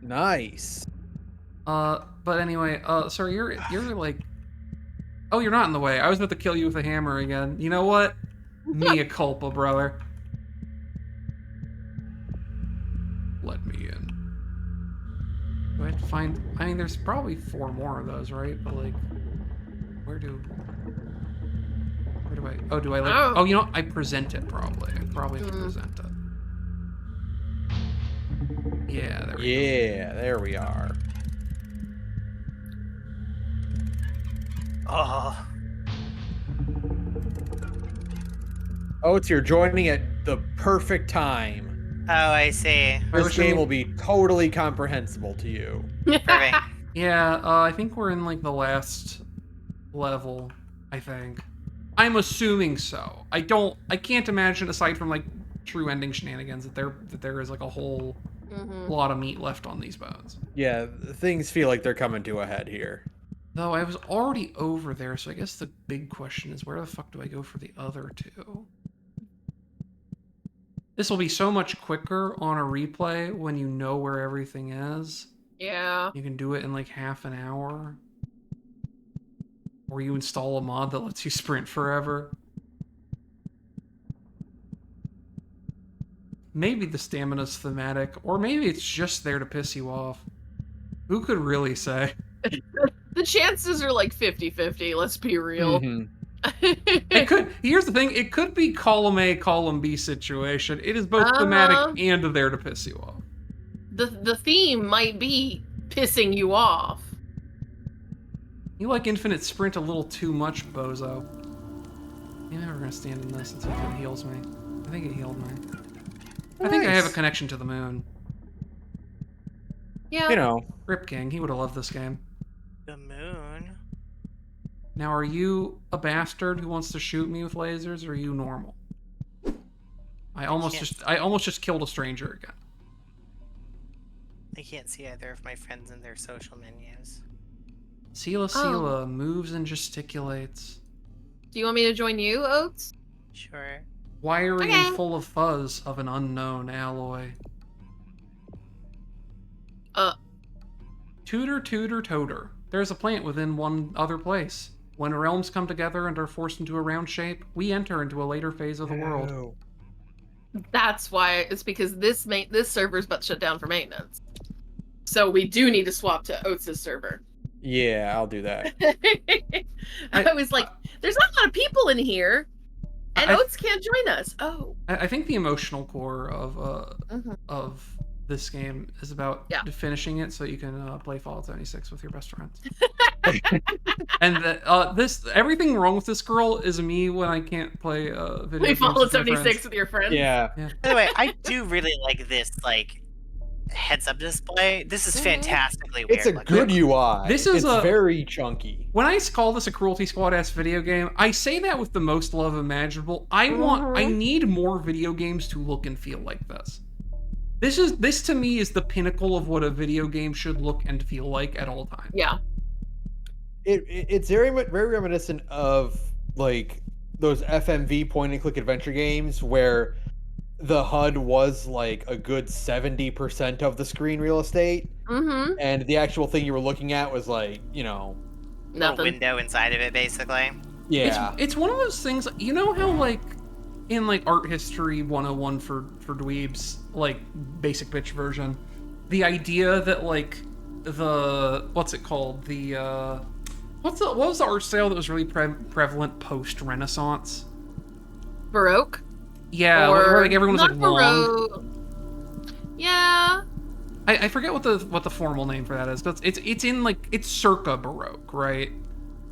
Nice. But anyway, sir, you're like, oh, you're not in the way. I was about to kill you with a hammer again. You know what? Mea culpa, brother. Let me in. Do I have to find? I mean, there's probably 4 more of those, right? But like, where do I? Oh, do I like? Oh, you know, I present it probably. I probably have to present it. Yeah, there we go. Yeah, there we are. Oh. Oates, you're joining at the perfect time. Oh, I see. This game will be totally comprehensible to you. Perfect. Yeah, I think we're in like the last level, I think. I'm assuming so. I can't imagine, aside from like true ending shenanigans, that there is like a whole lot of meat left on these bones. Yeah, things feel like they're coming to a head here. Though I was already over there, so I guess the big question is, where the fuck do I go for the other 2? This will be so much quicker on a replay when you know where everything is. Yeah. You can do it in like half an hour. Or you install a mod that lets you sprint forever. Maybe the stamina's thematic, or maybe it's just there to piss you off. Who could really say? The chances are like 50-50, let's be real. It could. Here's the thing. It could be column A, column B situation. It is both thematic and there to piss you off. The theme might be pissing you off. You like infinite sprint a little too much, bozo. Maybe we're gonna stand in this and see if it heals me. I think it healed me. I think I have a connection to the moon. Yeah. You know. Rip King, he would have loved this game. The moon? Now, are you a bastard who wants to shoot me with lasers, or are you normal? I almost just killed a stranger again. I can't see either of my friends in their social menus. Sela moves and gesticulates. Do you want me to join you, Oates? Sure. Wiry and full of fuzz of an unknown alloy. Tutor, tutor, toter. There's a plant within one other place. When realms come together and are forced into a round shape, we enter into a later phase of the world. That's why. It's because this server's about to shut down for maintenance. So we do need to swap to Oates' server. Yeah, I'll do that. I was like, there's not a lot of people in here, and Oates can't join us. Oh. I think the emotional core of this game is about finishing it so you can play Fallout 76 with your best friends. And everything wrong with this girl is me when I can't play video games Fallout with my 76 friends. with your friends. Yeah. By the way, I do really like this heads-up display. This is fantastically weird. It's a good UI. This is very chunky. When I call this a Cruelty Squad-ass video game, I say that with the most love imaginable. I need more video games to look and feel like this. This to me is the pinnacle of what a video game should look and feel like at all times. Yeah. It's very reminiscent of like those FMV point and click adventure games where the HUD was like a good 70% of the screen real estate, Mm-hmm. and the actual thing you were looking at was like, Little Nothing. window inside of it, basically. yeah. It's one of those things, you know how, like, in, like, art history 101 for dweebs, like, basic bitch version, the idea that, like, what's it called? What was the art style that was really prevalent post-Renaissance? Baroque? Yeah, Or where like everyone was not like long. Baroque. Yeah. I forget what the formal name for that is, but it's in like it's circa Baroque, right?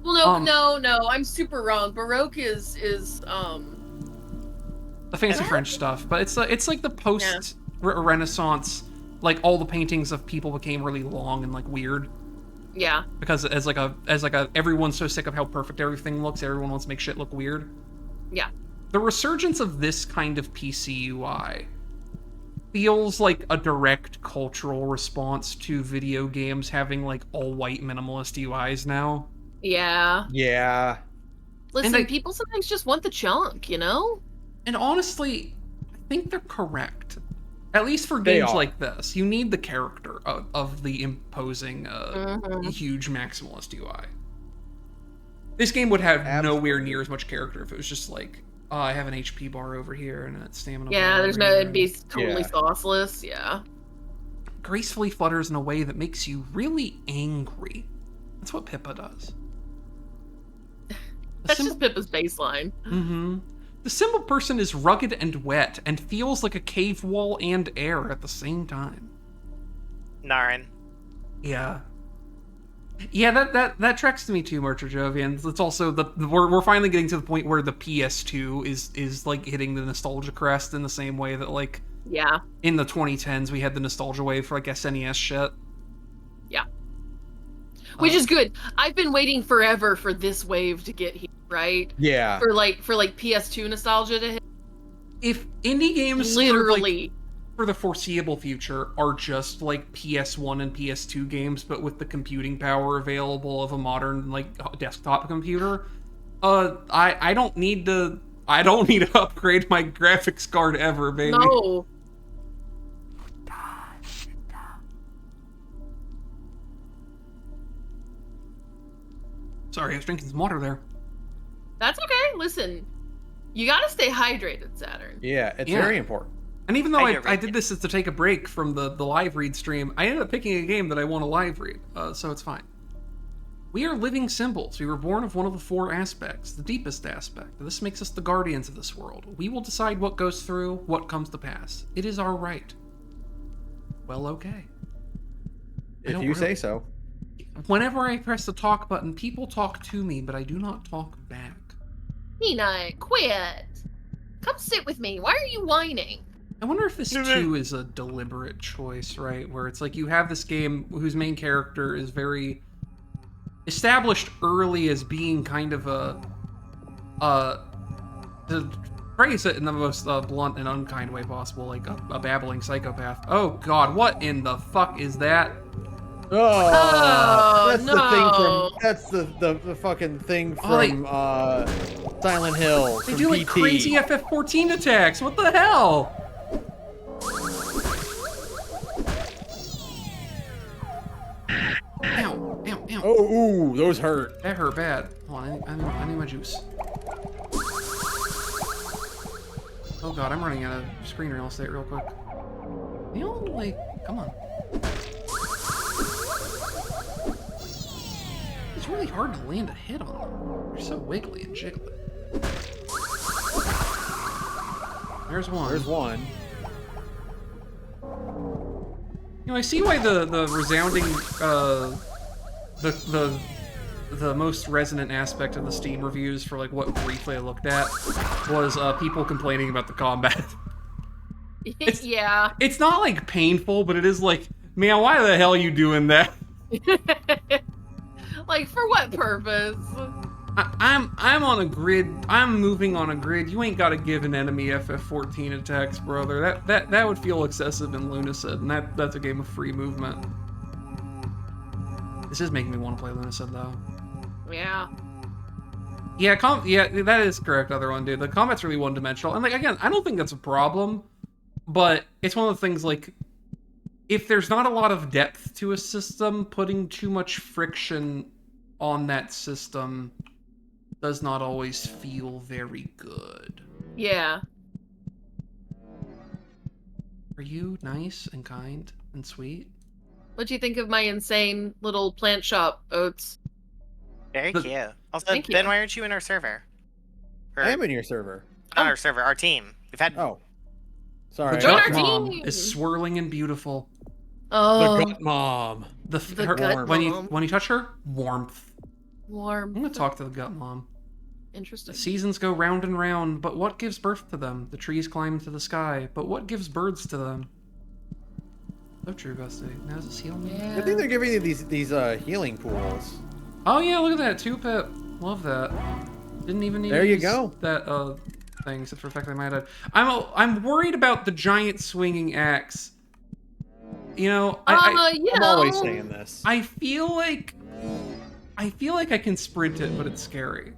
Well, no, I'm super wrong. Baroque is The fancy French stuff, but it's like the post Renaissance, like all the paintings of people became really long and like weird. Yeah. Because as like a everyone's so sick of how perfect everything looks, everyone wants to make shit look weird. Yeah. The resurgence of this kind of PC UI feels like a direct cultural response to video games having like all white minimalist UIs now. Yeah. Yeah. Listen, people sometimes just want the chunk, you know? And honestly, I think they're correct. At least for games like this, you need the character of the imposing, huge maximalist UI. This game would have nowhere near as much character if it was just like, oh, I have an HP bar over here and a stamina bar. Yeah, over it'd be totally sauceless, yeah. Gracefully flutters in a way that makes you really angry. That's what Pippa does. That's just Pippa's baseline. Mm-hmm. The simple person is rugged and wet, and feels like a cave wall and air at the same time. Naren. Yeah. Yeah, that tracks to me too, Mercher Jovian. It's also we're finally getting to the point where the PS2 is like hitting the nostalgia crest in the same way that like in the 2010s we had the nostalgia wave for like SNES shit. Yeah. Which is good. I've been waiting forever for this wave to get here, right? Yeah. For like PS2 nostalgia to hit. If indie games literally for the foreseeable future are just like PS1 and PS2 games, but with the computing power available of a modern like desktop computer, I don't need to upgrade my graphics card ever, baby. No. Sorry, I was drinking some water there. That's okay. Listen, you gotta stay hydrated, Saturn. Yeah, it's very important. And even though I did this as to take a break from the live read stream, I ended up picking a game that I want to live read, so it's fine. We are living symbols. We were born of one of the four aspects, the deepest aspect. This makes us the guardians of this world. We will decide what goes through, what comes to pass. It is our right. Well, okay. If you say so. Whenever I press the talk button, people talk to me, but I do not talk back. Nina, quit. Come sit with me. Why are you whining? I wonder if this too is a deliberate choice, right? Where it's like you have this game whose main character is very established early as being kind of to phrase it in the most blunt and unkind way possible, like a babbling psychopath. Oh god, what in the fuck is that? Oh, that's no. the thing from the fucking thing from Silent Hill. They do like PT. crazy FF14 attacks. What the hell? Ow, ow, ow. Oh, ooh, those hurt. That hurt bad. Hold on, I need my juice. Oh god, I'm running out of screen real estate real quick. You know, like, come on. It's really hard to land a hit on them. They're so wiggly and jiggly. There's one. There's one. You know, I see why the resounding, the most resonant aspect of the Steam reviews for like what briefly I looked at was people complaining about the combat. Yeah. It's not like painful, but it is like, man, why the hell are you doing that? Like, for what purpose? I'm on a grid. I'm moving on a grid. You ain't got to give an enemy FF14 attacks, brother. That would feel excessive in Lunacid, and that's a game of free movement. This is making me want to play Lunacid, though. Yeah. Yeah, that is correct, other one, dude. The combat's really one-dimensional, and like again, I don't think that's a problem. But it's one of the things, like, if there's not a lot of depth to a system, putting too much friction on that system does not always feel very good. Yeah. Are you nice and kind and sweet? What'd you think of my insane little plant shop, Oats? Very The- cute. Also, Thank Ben, you. why aren't you in our server? Or, I am in your server. not our server, our team. We've had. Oh. The Sorry. Join gut our mom team! is swirling and beautiful. The Oh, gut mom. The The gut mom. when you touch her, warmth. I'm warm. gonna talk to the gut mom. The Interesting. seasons go round and round, but what gives birth to them? The trees climb into the sky, but what gives birds to them? So true, Gusty. Now does this heal me? Yeah. I think they're giving you these healing pools. Oh yeah, look at that, 2-pip. Love that. Didn't even need There to you use go. that thing, except for the fact that I might have. I'm worried about the giant swinging axe. You know, you I'm know. always saying this. I feel like I can sprint it, but it's scary.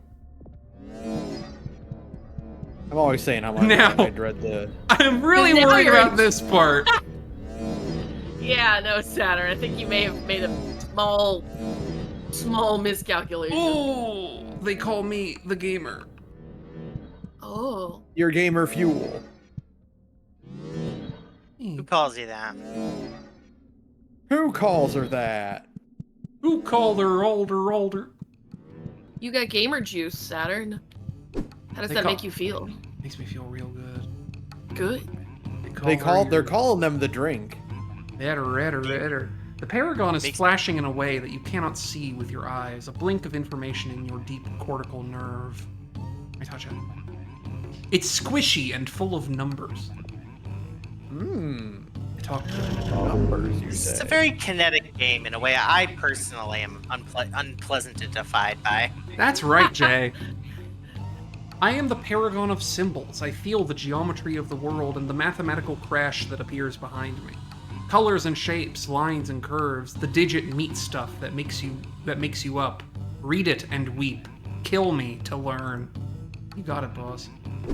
I'm always saying how much Now- I dread the. I'm really Now worried you're about in- this part. Yeah, no, Saturn. I think you may have made a small miscalculation. Oh, they call me the gamer. Oh. Your gamer fuel. Who calls you that? Who calls her that? Who called her older? You got gamer juice, Saturn. How does They that call- make you feel? Makes me feel real good. Good. They're calling them the drink. Redder. The Paragon is Makes- flashing in a way that you cannot see with your eyes. A blink of information in your deep cortical nerve. I touch it. It's squishy and full of numbers. Mmm. I talk to it. Numbers, you It's a say. very kinetic game in a way I personally am unpleasantitified by. That's right, Jay. I am the paragon of symbols. I feel the geometry of the world and the mathematical crash that appears behind me. Colors and shapes, lines and curves, the digit meat stuff that makes you up. Read it and weep. Kill me to learn. You got it, boss.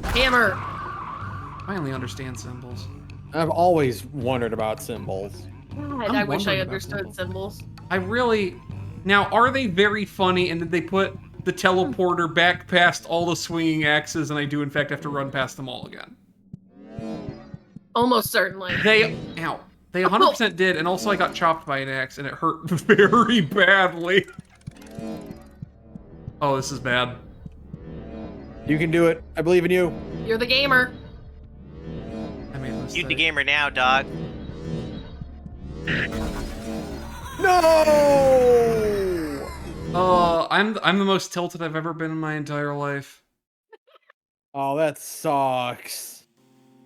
Hammer. I finally understand symbols. I've always wondered about symbols. God, I'm I wish I wondering about understood symbols. symbols. I really... Now, are they very funny and did they put the teleporter back past all the swinging axes and I do in fact have to run past them all again? Almost certainly. They 100% did, and also I got chopped by an axe and it hurt very badly. Oh, this is bad. You can do it. I believe in you. You're the gamer. I made a You mistake. the gamer now, dog. No! I'm the most tilted I've ever been in my entire life. Oh, that sucks.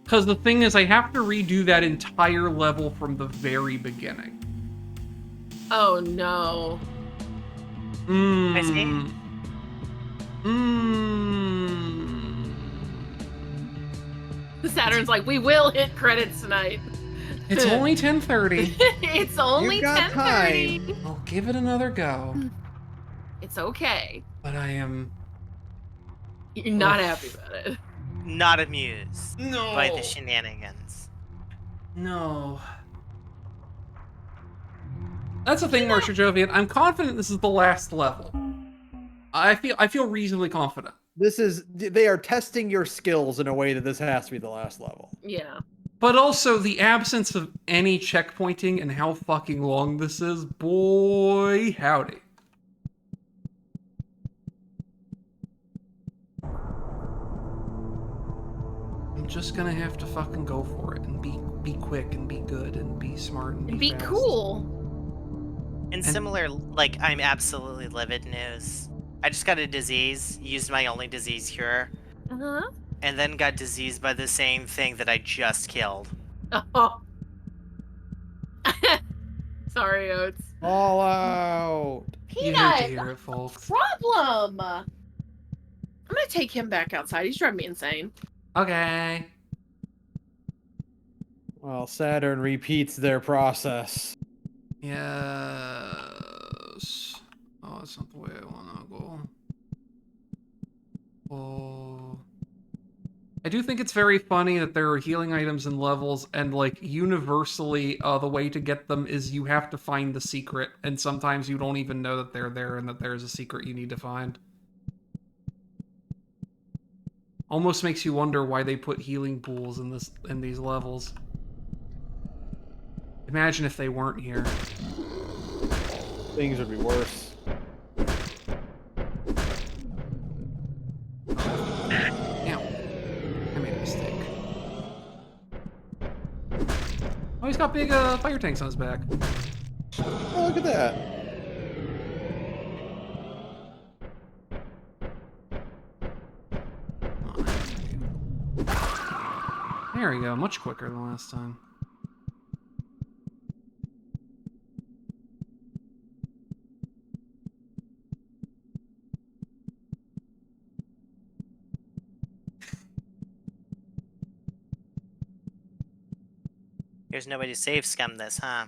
Because the thing is, I have to redo that entire level from the very beginning. Oh no. I see. Saturn's like, we will hit credits tonight. It's only 10:30. It's only You've got 10:30. I'll give it another go. It's okay. But I am... You're not Ugh. happy about it. Not amused No. by the shenanigans. No. That's the thing, Marshall Jovian. I'm confident this is the last level. I feel reasonably confident. They are testing your skills in a way that this has to be the last level. Yeah. But also, the absence of any checkpointing and how fucking long this is, boy howdy. I'm just gonna have to fucking go for it and be quick and be good and be smart and Be fast. cool. In similar, like, I'm absolutely livid news. I just got a disease, used my only disease cure, Uh-huh. and then got diseased by the same thing that I just killed. Oh. Sorry, Oats. All out. You hate to Peanut, hear it, folks. problem. I'm gonna take him back outside. He's driving me insane. Okay. Well, Saturn repeats their process. Yes. Oh, that's not the way I wanna go. Oh. I do think it's very funny that there are healing items and levels, and like universally, the way to get them is you have to find the secret, and sometimes you don't even know that they're there and that there's a secret you need to find. Almost makes you wonder why they put healing pools in these levels. Imagine if they weren't here. Things would be worse. Oh, he's got big fire tanks on his back. Oh, look at that. There we go, much quicker than last time. There's no way to save scum this, huh?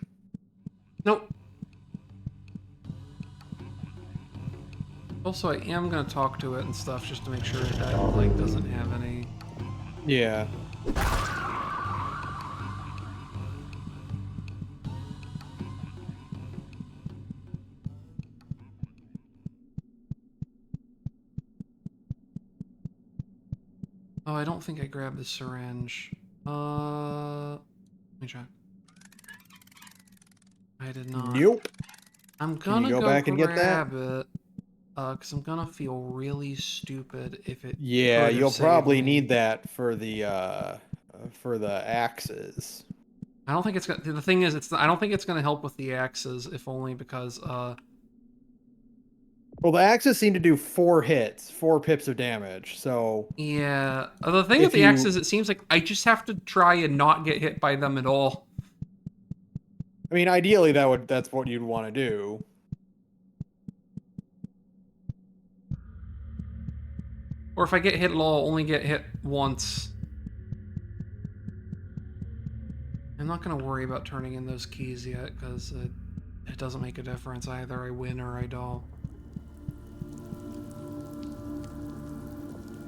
Nope. Also, I am gonna talk to it and stuff just to make sure that like doesn't have any. Yeah. Oh, I don't think I grabbed the syringe. Let me check. I did not. Nope. I'm gonna go back and get that? grab it. Because I'm gonna feel really stupid if it. Yeah, could have you'll saved probably me. need that for the axes. I don't think it's gonna. The thing is, I don't think it's gonna help with the axes, if only because Well, the axes seem to do 4 hits, 4 pips of damage. So yeah. The thing If with the you- axes, it seems like I just have to try and not get hit by them at all. I mean, ideally that's what you'd want to do. Or if I get hit at all, I'll only get hit once. I'm not gonna worry about turning in those keys yet, because it doesn't make a difference. Either I win or I don't.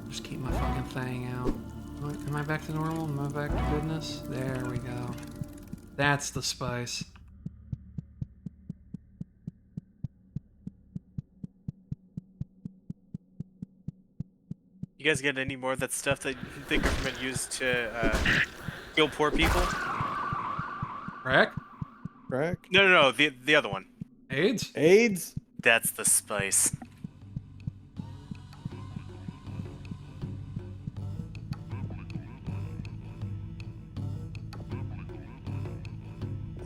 Just keep my fucking thing out. Am I back to normal? Am I back to goodness? There we go. That's the spice. You guys get any more of that stuff that the government used to kill poor people? Crack? Correct? No, the other one. AIDS? AIDS? That's the spice.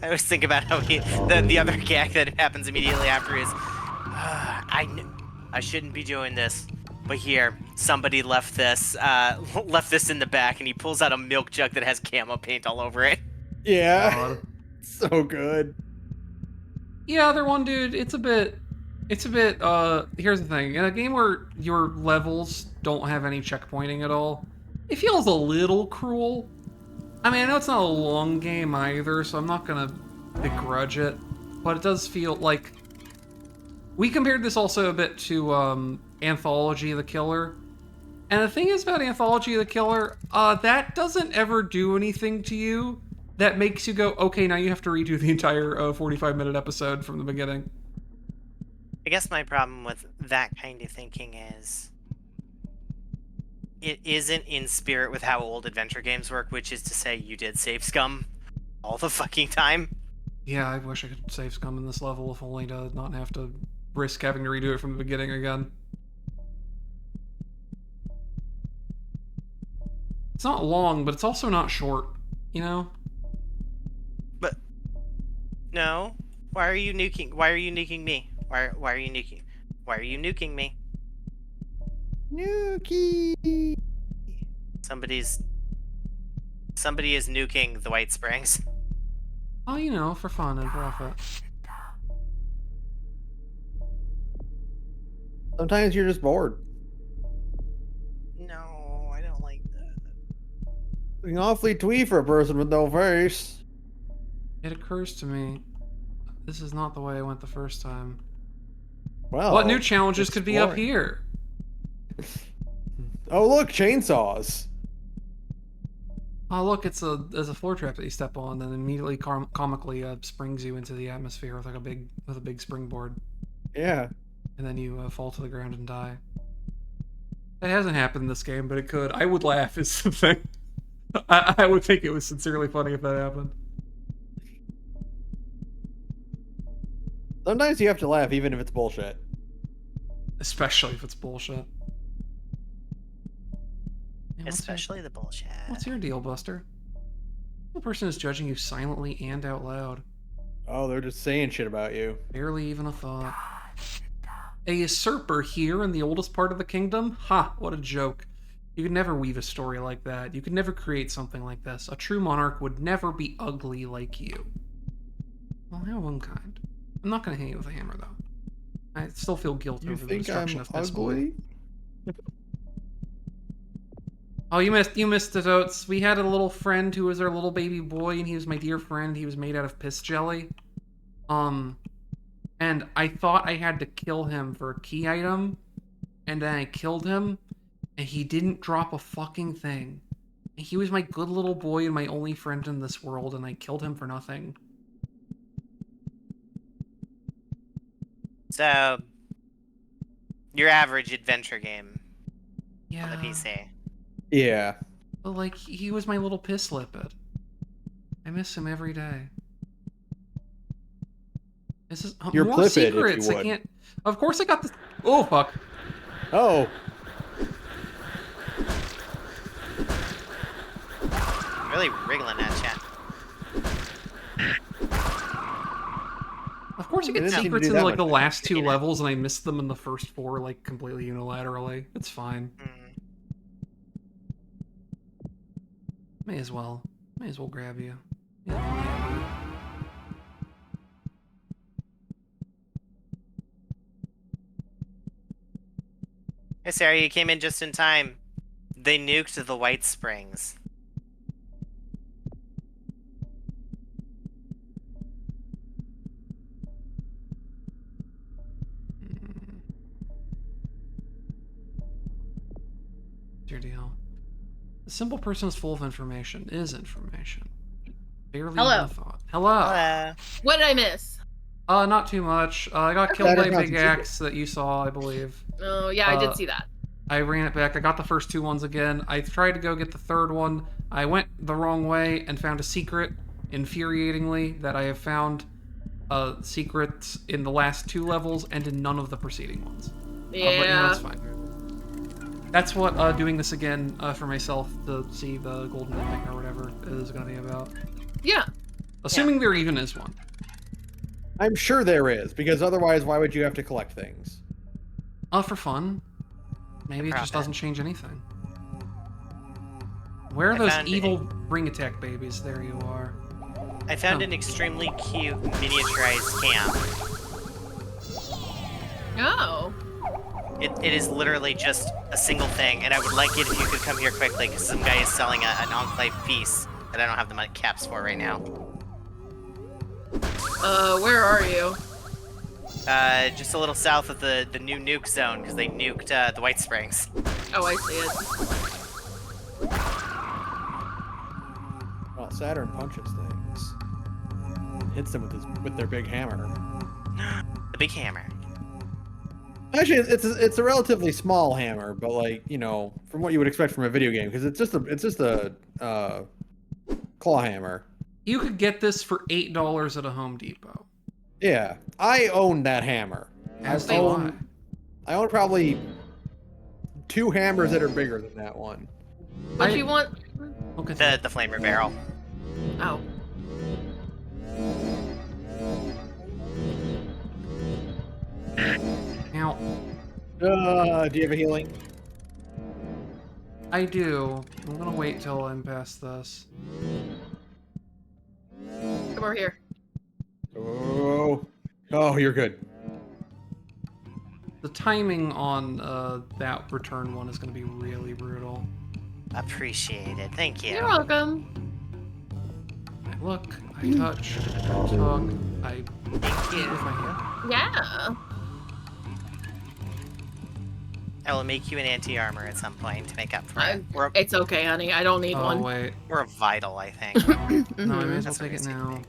I always think about how the other gag that happens immediately after is, I shouldn't be doing this, but here somebody left this in the back, and he pulls out a milk jug that has camo paint all over it. Yeah. So good. Yeah, other one, dude, it's a bit, here's the thing. In a game where your levels don't have any checkpointing at all, it feels a little cruel. I mean, I know it's not a long game either, so I'm not gonna begrudge it, but it does feel like... We compared this also a bit to Anthology of the Killer, and the thing is about Anthology of the Killer, that doesn't ever do anything to you that makes you go, okay, now you have to redo the entire 45-minute episode from the beginning. I guess my problem with that kind of thinking is it isn't in spirit with how old adventure games work, which is to say you did save scum all the fucking time. Yeah, I wish I could save scum in this level, if only to not have to risk having to redo it from the beginning again. It's not long, but it's also not short, you know? But no, why are you nuking me? Why are you nuking me? Nuki. Somebody is nuking the White Springs. Oh, you know, for fun and profit. Sometimes you're just bored. No, I don't like that. Looking awfully twee for a person with no face. It occurs to me, this is not the way I went the first time. Well, What new challenges could be up exploring. here? Oh, look, chainsaws. Oh, look, there's a floor trap that you step on, and immediately comically springs you into the atmosphere with a big springboard. Yeah. And then you fall to the ground and die. That hasn't happened in this game, but it could. I would laugh is the thing. I would think it was sincerely funny if that happened. Sometimes you have to laugh even if it's bullshit. Especially if it's bullshit. Man, Especially the bullshit. What's your deal, Buster? The person is judging you silently and out loud. Oh, they're just saying shit about you. Barely even a thought. A usurper here in the oldest part of the kingdom? Ha, what a joke. You could never weave a story like that. You could never create something like this. A true monarch would never be ugly like you. Well, I have one kind. I'm not going to hit you with a hammer, though. I still feel guilt You over the think destruction I'm of this boy. ugly? Oh, you missed it, Oats. We had a little friend who was our little baby boy, and he was my dear friend. He was made out of piss jelly. And I thought I had to kill him for a key item, and then I killed him, and he didn't drop a fucking thing. He was my good little boy and my only friend in this world, and I killed him for nothing. So, your average adventure game Yeah. on the PC. Yeah. But, like, he was my little piss lippet. I miss him every day. This is Your more Plippet, if you secrets. I would. can't. Of course, I got this. Oh fuck! Oh. Really wriggling that chat. Of course, you It get didn't seem to secrets do in that like the much last two damage. levels, and I missed them in the first four, like completely unilaterally. It's fine. May as well grab you. Yeah. Hey Sarah, you came in just in time. They nuked the White Springs. Dear deal. The simple person is full of information. Is information. Barely Hello. even a thought. Hello. Hello. What did I miss? Not too much. I got killed That by is a not big some secret. axe that you saw, I believe. Oh, yeah, I did see that. I ran it back. I got the first two ones again. I tried to go get the third one. I went the wrong way and found a secret, infuriatingly, that I have found secrets in the last two levels and in none of the preceding ones. But you know, Yeah. it's fine. That's what doing this again for myself to see the golden ending or whatever is going to be about. Yeah. Assuming there even is one. I'm sure there is, because otherwise, why would you have to collect things? For fun. Maybe it just Profit. doesn't change anything. Where are I those found evil ring attack babies? There you are. I found Oh. an extremely cute miniaturized camp. Oh. It is literally just a single thing, and I would like it if you could come here quickly, because some guy is selling an enclave piece that I don't have the money caps for right now. Where are you? Just a little south of the new nuke zone, because they nuked the White Springs. Oh, I see it. Well, Saturn punches things. Hits them with their big hammer. The big hammer. Actually, it's a relatively small hammer, but like, you know, from what you would expect from a video game, because it's just a claw hammer. You could get this for $8 at a Home Depot. Yeah, I own that hammer. As I do own probably 2 hammers that are bigger than that one. What I- do you want? Okay. The flamer barrel. Oh. Now, Do you have a healing? I do. I'm gonna wait till I'm past this. Come over here. Oh, you're good. The timing on that return one is gonna be really brutal. Appreciated. Thank you. You're welcome. I look, I touch, I talk, I Thank eat you. with my hand. Yeah. I will make you an anti-armor at some point to make up for it. It's okay, honey. I don't need Oh, one. wait. We're a vital, I think. No, I may as well That's take it what now.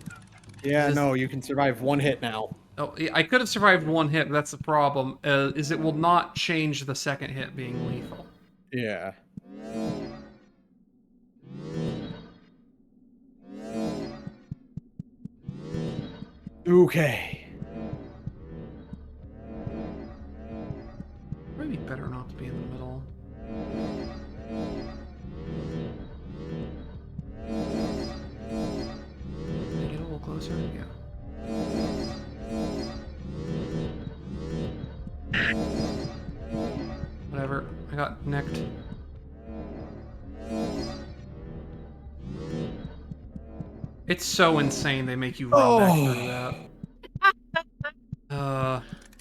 Yeah, This- no, you can survive one hit now. Oh, yeah, I could have survived one hit, but that's the problem, is it will not change the second hit being lethal. Yeah. Okay. Maybe better not to be in the middle. Can I get a little closer? Yeah. Whatever. I got necked. It's so insane they make you run back through that.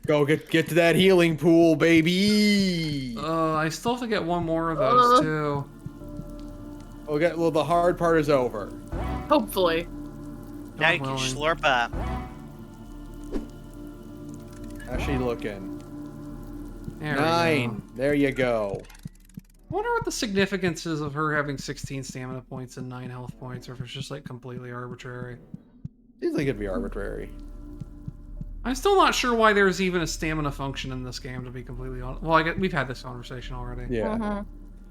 Go get to that healing pool, baby. I still have to get one more of those too. Okay, well, the hard part is over. Hopefully. Now you can slurp up. How's she looking? There we 9. go. There you go. I wonder what the significance is of her having 16 stamina points and 9 health points, or if it's just like completely arbitrary. Seems like it'd be arbitrary. I'm still not sure why there's even a stamina function in this game, to be completely honest. Well, we've had this conversation already. Yeah.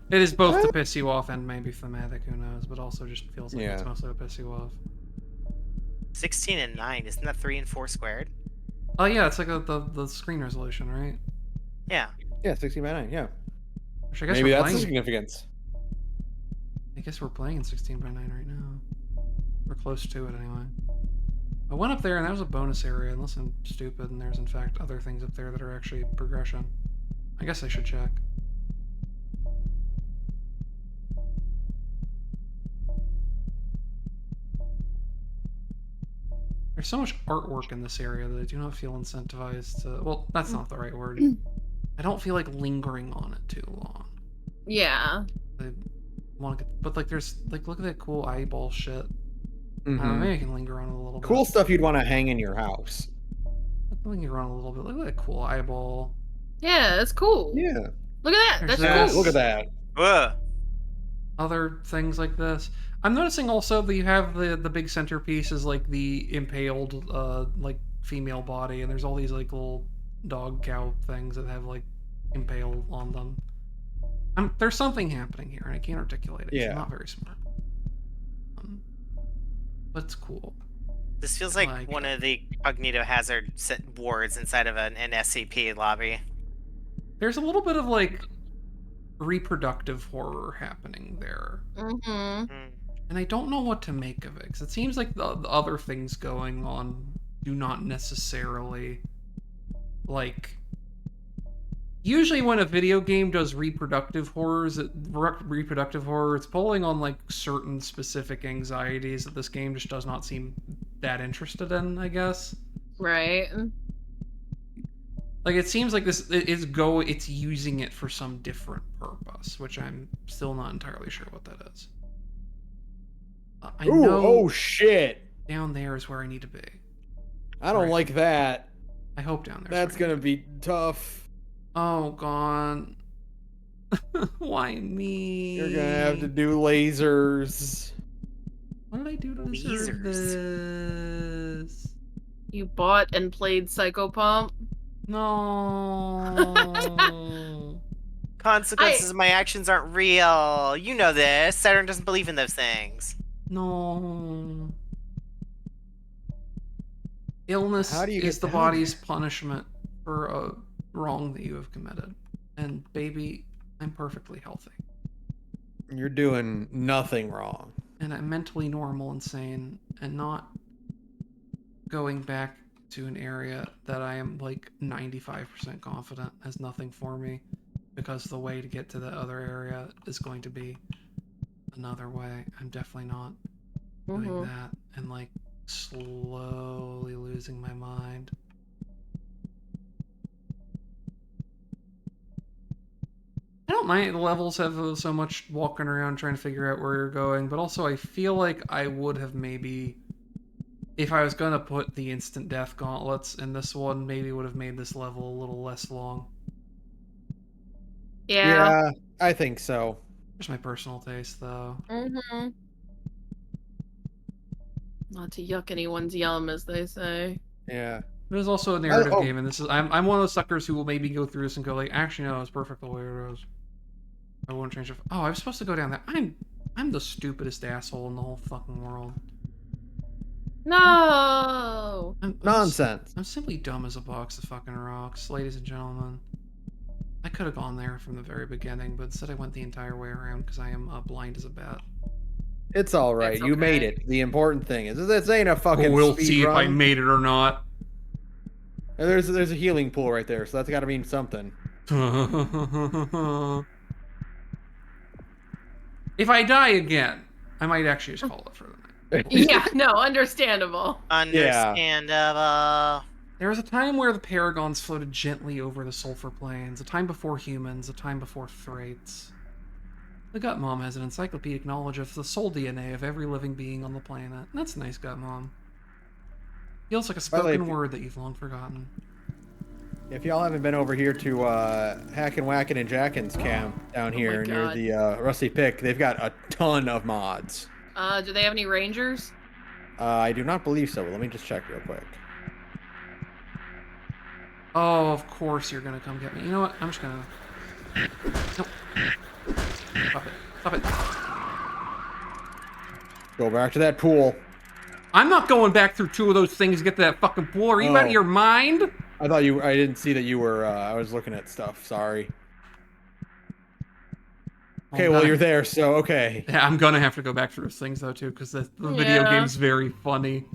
It is both to piss you off and maybe thematic, who knows, but also just feels like it's mostly to piss you off. 16 and 9, isn't that 3 and 4 squared? Oh yeah, it's like the screen resolution, right? Yeah. Yeah, 16 by 9, yeah. Which I guess Maybe we're that's playing, the significance. I guess we're playing in 16 by 9 right now. We're close to it anyway. I went up there and that was a bonus area, unless I'm stupid and there's in fact other things up there that are actually progression. I guess I should check. There's so much artwork in this area that I do not feel incentivized to... Well, that's not the right word. I don't feel like lingering on it too long. Yeah. I want to get... But, like, there's... Like, look at that cool eyeball shit. I don't know, Mhm. maybe I can linger on it a little bit. Cool stuff you'd want to hang in your house. Linger on a little bit. Look at that cool eyeball. Yeah, that's cool. Yeah. Look at that. There's That's that. cool. Look at that. Whoa. Other things like this. I'm noticing also that you have the big centerpiece is like the impaled like female body, and there's all these like little dog cow things that have like impaled on them. There's something happening here, and I can't articulate it. Yeah. It's not very smart. But it's cool. This feels like Like one of the Cognito Hazard wards inside of an SCP lobby. There's a little bit of like reproductive horror happening there. Mm-hmm. And I don't know what to make of it, because it seems like the other things going on do not necessarily, like... Usually when a video game does reproductive horror, it's pulling on, like, certain specific anxieties that this game just does not seem that interested in, I guess. Right. Like, it seems like it's using it for some different purpose, which I'm still not entirely sure what that is. I Ooh, know oh shit. down there is where I need to be. I don't Right. like that. I hope down there. That's gonna be tough. Oh god. Why me? You're gonna have to do lasers. What did I do to deserve this? You bought and played Psychopomp. No. Consequences of my actions aren't real. You know this. Saturn doesn't believe in those things. No. Illness How do you is get the down body's punishment for a wrong that you have committed. And baby, I'm perfectly healthy. You're doing nothing wrong. And I'm mentally normal and sane, and not going back to an area that I am like 95% confident has nothing for me, because the way to get to the other area is going to be another way. I'm definitely not doing that, and like slowly losing my mind. I don't mind the levels have so much walking around trying to figure out where you're going, but also I feel like I would have maybe, if I was gonna put the instant death gauntlets in this one, maybe would have made this level a little less long. Yeah. I think so. Just my personal taste, though. Mm-hmm. Not to yuck anyone's yum, as they say. Yeah. There's also a narrative Oh. game, and this is I'm one of those suckers who will maybe go through this and go like, actually no, it's perfect the way it is. I won't change it. Oh, I was supposed to go down there. I'm the stupidest asshole in the whole fucking world. No. Nonsense. I'm simply dumb as a box of fucking rocks, ladies and gentlemen. I could have gone there from the very beginning, but instead I went the entire way around because I am blind as a bat. It's all right. It's You made okay. it. The important thing is this ain't a fucking. We'll speed see if I run. made it or not. And there's a healing pool right there, so that's got to mean something. If I die again, I might actually just call it for the night. Yeah, no, understandable. Understandable. There was a time where the paragons floated gently over the sulfur plains, a time before humans, a time before thraits. The Gut Mom has an encyclopedic knowledge of the soul DNA of every living being on the planet. That's nice, Gut Mom. Feels like a spoken word that you've long forgotten. If y'all haven't been over here to Hackin' Whackin' and Jackin's camp down here near God. the Rusty Pick, they've got a ton of mods. Do they have any rangers? I do not believe so, but let me just check real quick. Oh, of course you're gonna come get me. You know what? I'm just gonna... Nope. Stop it. Stop it. Go back to that pool. I'm not going back through two of those things to get to that fucking pool. Are you out of your mind? I thought I didn't see that you were, I was looking at stuff, sorry. Okay, well, you're there, so okay. Yeah, I'm gonna have to go back through those things, though, too, because the video Yeah. game's very funny.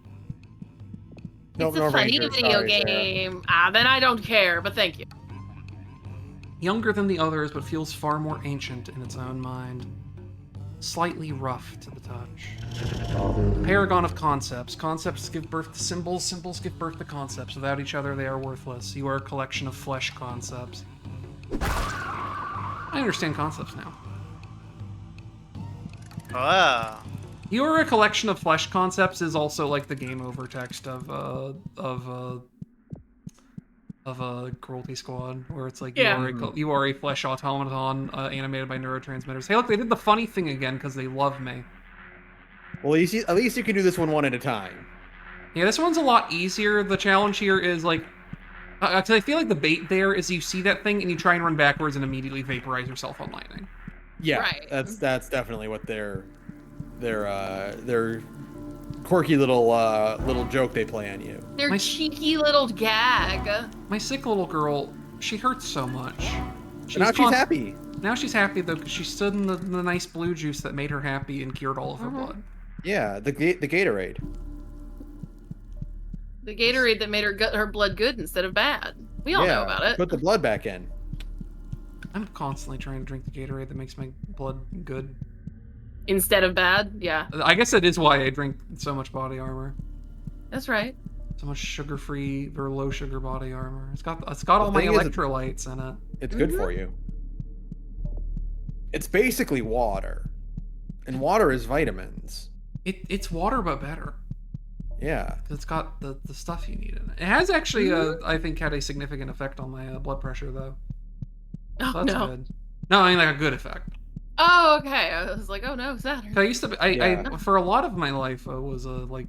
Nope, It's a no funny Rangers, video sorry, Sarah. game. Then I don't care, but thank you. Younger than the others, but feels far more ancient in its own mind. Slightly rough to the touch. The paragon of concepts. Concepts give birth to symbols. Symbols give birth to concepts. Without each other, they are worthless. You are a collection of flesh concepts. I understand concepts now. Oh. You are a collection of flesh concepts is also like the game over text of Cruelty Squad, where it's like Yeah. you are a flesh automaton animated by neurotransmitters. Hey, look, they did the funny thing again because they love me. Well, at least you can do this one at a time. Yeah, this one's a lot easier. The challenge here is like, because I feel like the bait there is you see that thing and you try and run backwards and immediately vaporize yourself on lightning. Yeah, Right. that's definitely what their quirky little joke they play on you. Their cheeky little gag. My sick little girl, she hurts so much. Now she's happy. Now she's happy though because she stood in the nice blue juice that made her happy and cured all of her blood. Yeah, the Gatorade. The Gatorade that made her blood good instead of bad. We all know about it. Put the blood back in. I'm constantly trying to drink the Gatorade that makes my blood good. Instead of bad, yeah. I guess that is why I drink so much body armor. That's right. So much sugar-free or low-sugar body armor. It's got all my electrolytes in it. It's good for you. It's basically water, and water is vitamins. It's water but better. Yeah. It's got the stuff you need in it. It has actually, I think, had a significant effect on my blood pressure though. Oh, So that's no. good. No, I mean like a good effect. Oh, okay. I was like, oh no, Saturn. I used to be, Yeah. I for a lot of my life I was like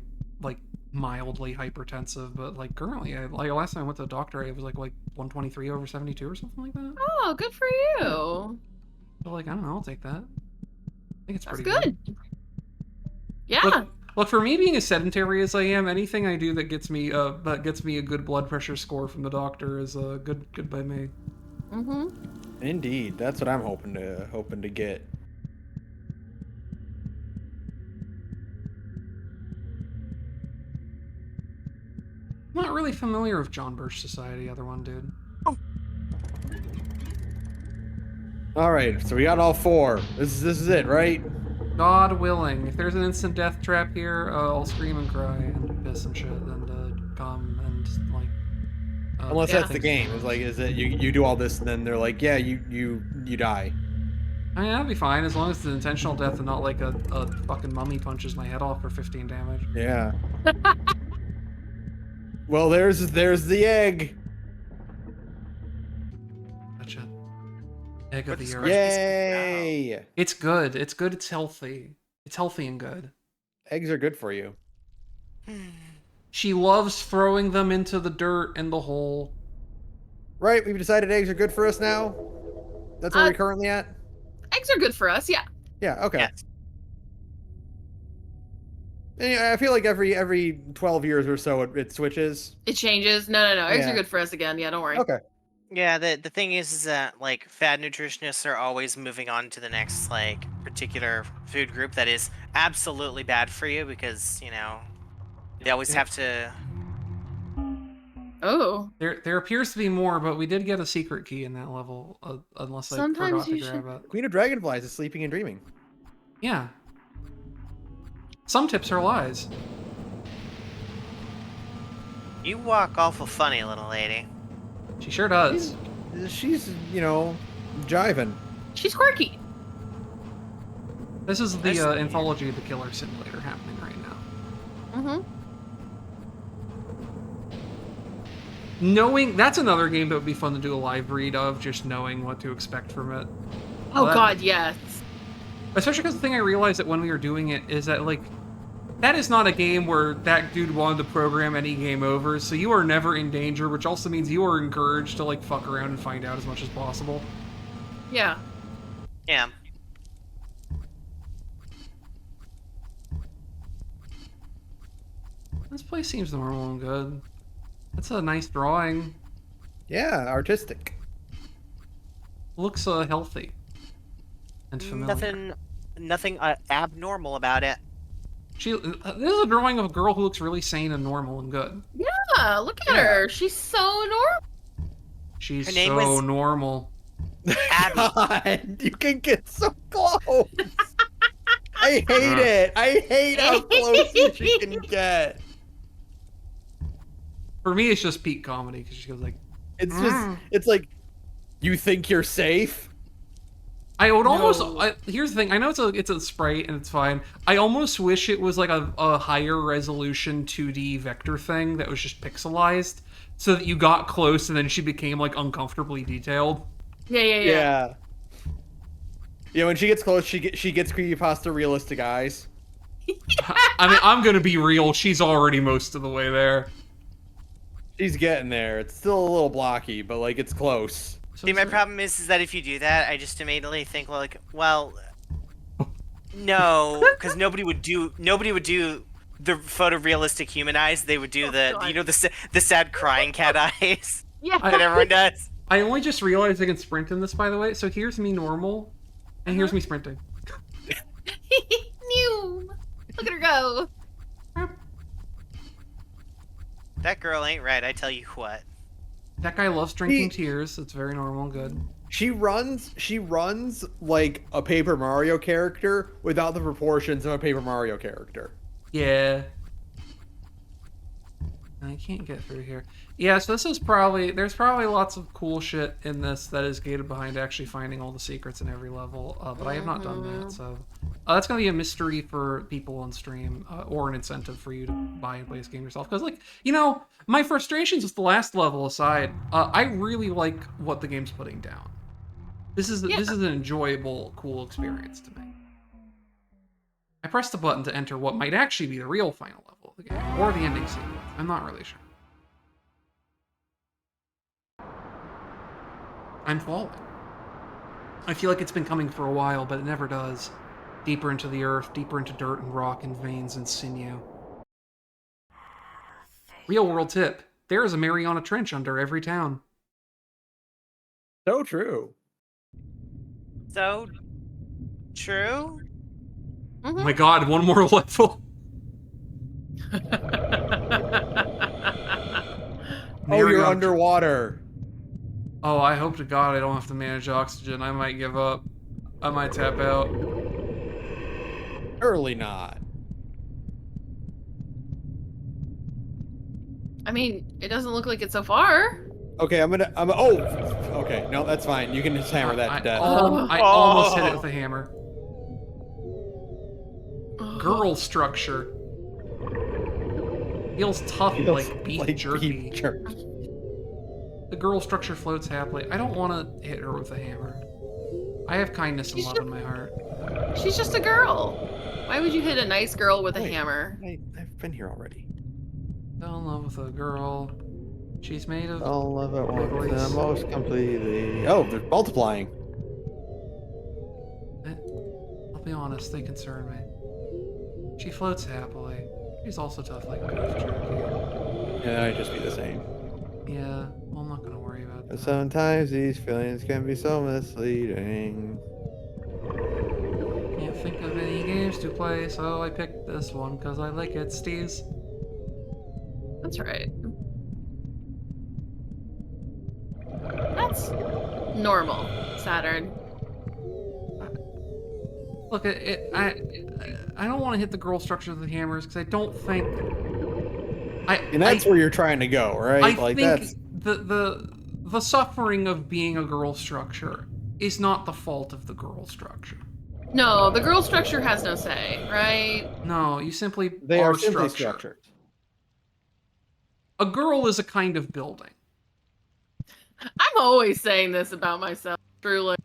mildly hypertensive, but like currently, like last time I went to the doctor, it was like 123 over 72 or something like that. Oh, good for you. So like I don't know, I'll take that. I think it's That's pretty good. Yeah. Look, for me being as sedentary as I am, anything I do that gets me a good blood pressure score from the doctor is good by me. Mm-hmm. Indeed, that's what I'm hoping to get. I'm not really familiar with John Birch Society, other one, dude. All right, so we got all four. This is it, right? God willing, if there's an instant death trap here, I'll scream and cry and piss and shit and come and like. Unless that's the game. It's like, is it you do all this and then they're like, yeah, you die. I mean, that'd be fine as long as it's an intentional death and not like a fucking mummy punches my head off for 15 damage. Yeah. Well, there's the egg. Gotcha. Egg of But the the earth. Yay! It's good. It's good. It's healthy. It's healthy and good. Eggs are good for you. She loves throwing them into the dirt and the hole. Right, we've decided eggs are good for us now? That's where we're currently at? Eggs are good for us, yeah. Yeah, okay. Yes. And I feel like every 12 years or so it switches. It changes. No. Eggs are Yeah. good for us again. Yeah, don't worry. Okay. Yeah, the thing is that like fad nutritionists are always moving on to the next like particular food group that is absolutely bad for you because, you know, they always have to. Oh. There appears to be more, but we did get a secret key in that level, unless I Sometimes forgot to you grab it. Queen of Dragonflies is sleeping and dreaming. Yeah. Some tips are lies. You walk awful funny, little lady. She sure does. She's, you know, jiving. She's quirky. This is the Nice. anthology of the Killer Simulator happening right now. Mm-hmm. Knowing that's another game that would be fun to do a live read of, just knowing what to expect from it. Oh Well, God, yes. Especially because the thing I realized that when we were doing it is that like that is not a game where that dude wanted to program any game over, so you are never in danger, which also means you are encouraged to like fuck around and find out as much as possible. Yeah. Yeah. This place seems normal and good. That's a nice drawing. Yeah, artistic. Looks healthy and familiar. Nothing abnormal about it. This is a drawing of a girl who looks really sane and normal and good. Yeah, look at her. She's so normal. She's Her name so was- normal. Abby. God, you can get so close. I hate it. I hate how close she can get. For me, it's just peak comedy because she goes like, It's just, it's like, you think you're safe? I would almost. No. Here's the thing. I know it's a sprite and it's fine. I almost wish it was like a higher resolution 2D vector thing that was just pixelized, so that you got close and then she became like uncomfortably detailed. Yeah. Yeah, when she gets close, she gets creepypasta realistic eyes. I mean, I'm gonna be real. She's already most of the way there. She's getting there. It's still a little blocky, but like it's close. So See, my it's- problem is that if you do that, I just immediately think like, well, no, because nobody would do the photorealistic human eyes. They would do God. you know, the sad crying cat eyes Yeah. that everyone does. I only just realized I can sprint in this, by the way. So here's me normal, and here's me sprinting. New. Look at her go. That girl ain't right. I tell you what. That guy loves drinking tears. It's very normal and good. She runs like a Paper Mario character without the proportions of a Paper Mario character. Yeah. I can't get through here. Yeah, so there's probably lots of cool shit in this that is gated behind actually finding all the secrets in every level, but I have not done that, so that's gonna be a mystery for people on stream, or an incentive for you to buy and play this game yourself. Because, like, you know, my frustrations with the last level aside, I really like what the game's putting down. This is an enjoyable, cool experience to me. I pressed the button to enter what might actually be the real final level of the game, or the ending sequence. I'm not really sure. I'm falling. I feel like it's been coming for a while, but it never does. Deeper into the earth, deeper into dirt and rock and veins and sinew. Real world tip. There is a Mariana Trench under every town. So true. So true. Oh my god, one more level. Oh, you're Mariana- underwater. Oh, I hope to God I don't have to manage oxygen. I might give up. I might tap out. Surely not. I mean, it doesn't look like it so far. Okay, oh, okay, no, that's fine. You can just hammer that to death. I almost hit it with a hammer. Girl structure. Feels tough like beef jerky. beef jerky. The girl structure floats happily. I don't want to hit her with a hammer. I have kindness and love in my heart. She's just a girl. Why would you hit a nice girl with a Wait, hammer? I've been here already. Fell in love with a girl. She's made of... All of it once, Voice. most completely. Oh, they're multiplying. I'll be honest, they concern me. She floats happily. She's also tough like beef jerky. Yeah, I'd just be the same. Yeah, well, I'm not gonna worry about But that. sometimes these feelings can be so misleading. Can't think of any games to play, so I picked this one because I like it, Steez. That's right. That's normal, Saturn. Look, I don't want to hit the girl structure with the hammers because I don't think... And that's where you're trying to go, right? I Like think that's the suffering of being a girl structure is not the fault of the girl structure. No, the girl structure has no say, right? No, you simply they are simply structure. structured. A girl is a kind of building. I'm always saying this about myself, truly.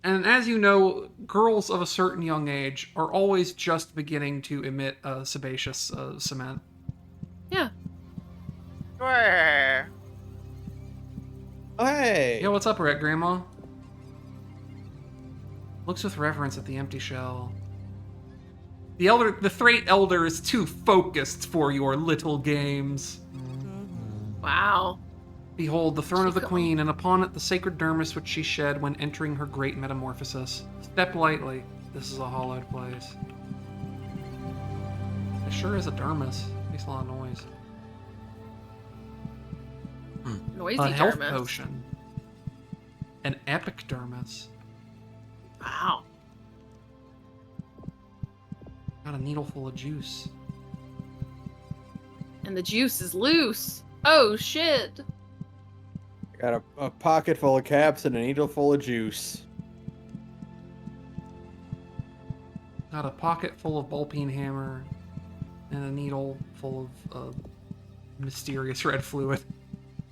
And as you know, girls of a certain young age are always just beginning to emit sebaceous cement. Yeah. Sure. Oh, hey. Yeah, what's up, Rat Grandma? Looks with reverence at the empty shell. The Threat Elder is too focused for your little games. Wow. Behold, the throne of the She's queen, and upon it the sacred dermis which she shed when entering her great metamorphosis. Step lightly. This is a hallowed place. It sure is a dermis. Makes a lot of noise. Noisy A health dermis. potion. An epic dermis. Wow. Got a needle full of juice. And the juice is loose. Oh, shit. Got a pocket full of caps and a needle full of juice. Got a pocket full of ball-peen hammer. And a needle full of mysterious red fluid.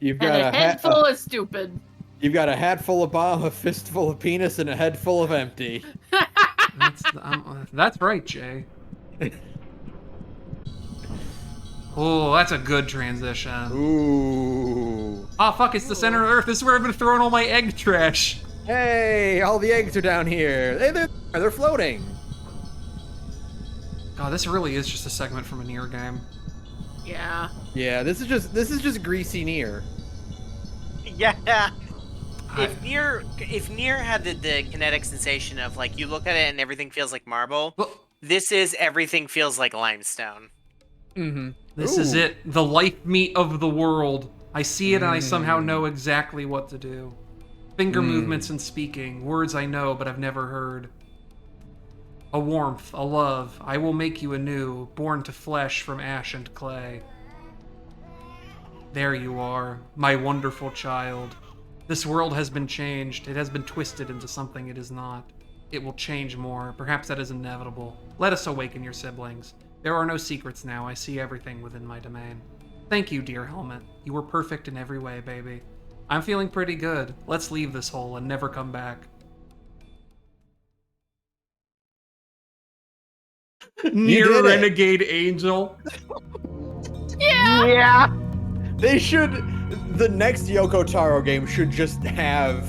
You've And got a head full of stupid. You've got a hat full of bomb, a fist full of penis, and a head full of empty. That's right, Jay. Oh, that's a good transition. Ooh. Oh, fuck, it's the center of Earth. This is where I've been throwing all my egg trash. Hey, all the eggs are down here. They're floating. God, this really is just a segment from a Nier game. Yeah. Yeah, this is just greasy Nier. Yeah. If Nier had the kinetic sensation of like you look at it and everything feels like marble, Well, this is everything feels like limestone. Mm-hmm. this is it. The life meat of the world. I see it and I somehow know exactly what to do. Finger movements and speaking. Words I know but I've never heard. A warmth, a love. I will make you anew, born to flesh from ash and clay. There you are, my wonderful child. This world has been changed. It has been twisted into something it is not. It will change more. Perhaps that is inevitable. Let us awaken your siblings. There are no secrets now. I see everything within my domain. Thank you, dear Helmet. You were perfect in every way, baby. I'm feeling pretty good. Let's leave this hole and never come back. Near did it. Renegade Angel. Yeah. They should. The next Yoko Taro game should just have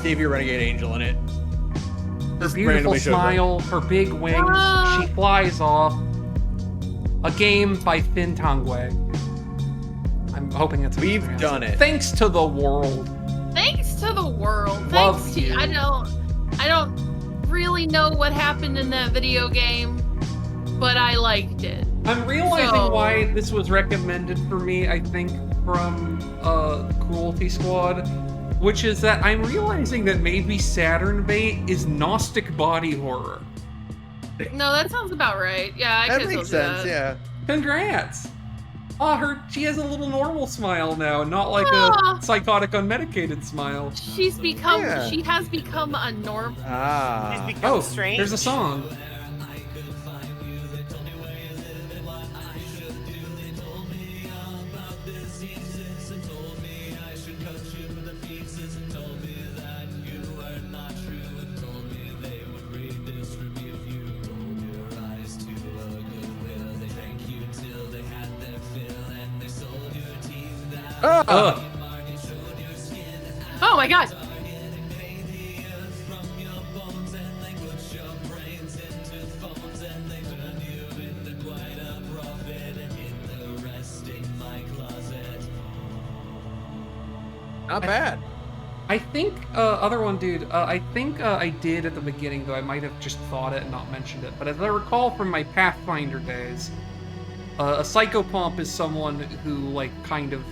Xavier Renegade Angel in it. Her Just beautiful randomly shows up. smile, her big wings, she flies off. A game by Fin Tangway. I'm hoping it's. We've done it. Thanks to the world. Thanks to the world. Love Thanks to you. I don't really know what happened in that video game, but I liked it. I'm realizing So- why this was recommended for me, I think, from Cruelty Squad, which is that I'm realizing that maybe Saturn Bait is Gnostic body horror. No, that sounds about right. Yeah, I That could makes still do sense, that. yeah. Congrats! Oh, she has a little normal smile now, not like Aw. a psychotic unmedicated smile. She has become a norm. Ah. He's become Oh, strange. there's a song. Ah! Ugh. Oh my god! Not bad. I think, other one, dude, I think I did at the beginning, though I might have just thought it and not mentioned it, but as I recall from my Pathfinder days, a Psychopomp is someone who, like, kind of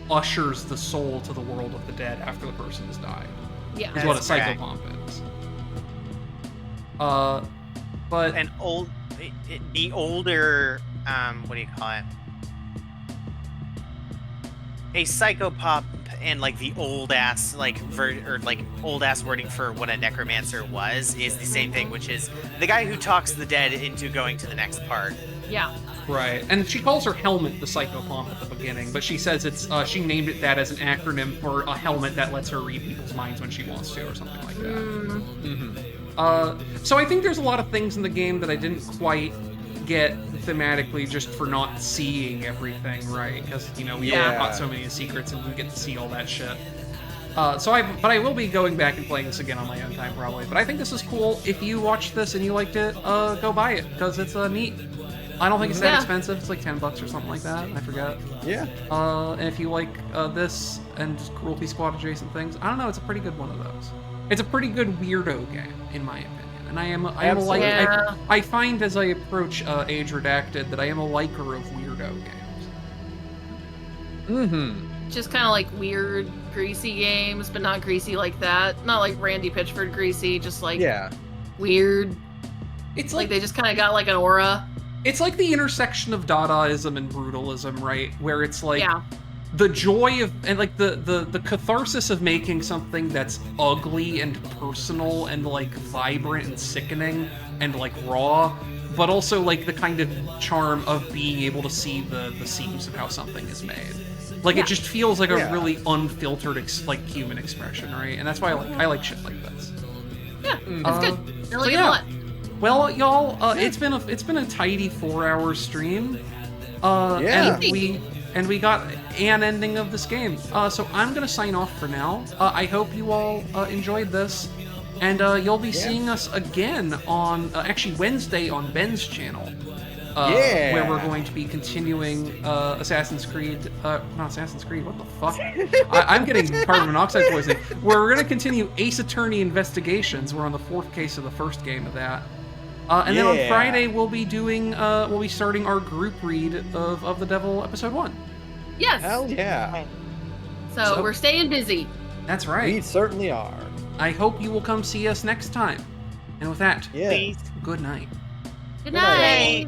ushers the soul to the world of the dead after the person has died. Yeah. Is what a That's correct. Psychopomp is. But... The older, what do you call it? A Psychopomp and like the old ass old ass wording for what a necromancer was is the same thing, which is the guy who talks the dead into going to the next part. Yeah. Right, and she calls her helmet the Psychopomp at the beginning, but she says it's, she named it that as an acronym for a helmet that lets her read people's minds when she wants to, or something like that. So I think there's a lot of things in the game that I didn't quite get thematically just for not seeing everything right, because, you know, we all caught so many secrets and we get to see all that shit. But I will be going back and playing this again on my own time, probably. But I think this is cool. If you watched this and you liked it, go buy it, because it's neat. I don't think it's that expensive. It's like $10 or something like that. I forget. Yeah. And if you like this and just Cruelty Squad adjacent things, I don't know. It's a pretty good one of those. It's a pretty good weirdo game, in my opinion. And I find as I approach Age Redacted that I am a liker of weirdo games. Just kind of like weird, greasy games, but not greasy like that. Not like Randy Pitchford greasy, just like weird. It's like they just kind of got like an aura. It's like the intersection of Dadaism and brutalism, right? Where it's like the joy of, and like the catharsis of making something that's ugly and personal and like vibrant and sickening and like raw, but also like the kind of charm of being able to see the seams of how something is made. Like it just feels like a really unfiltered like human expression, right? And that's why I like shit like this. Yeah, it's good. I like it a lot. Well, y'all, it's been a tidy 4-hour stream. And we got an ending of this game. So I'm gonna sign off for now. I hope you all enjoyed this, and you'll be seeing us again on actually Wednesday on Ben's channel. Where we're going to be continuing Assassin's Creed. Not Assassin's Creed. What the fuck? I'm getting carbon monoxide poisoning. We're going to continue Ace Attorney Investigations. We're on the 4th case of the first game of that. And then on Friday we'll be doing. We'll be starting our group read of The Devil Episode 1. Yes. Hell yeah. So we're staying busy. That's right. We certainly are. I hope you will come see us next time. And with that, Please. good night. Good night.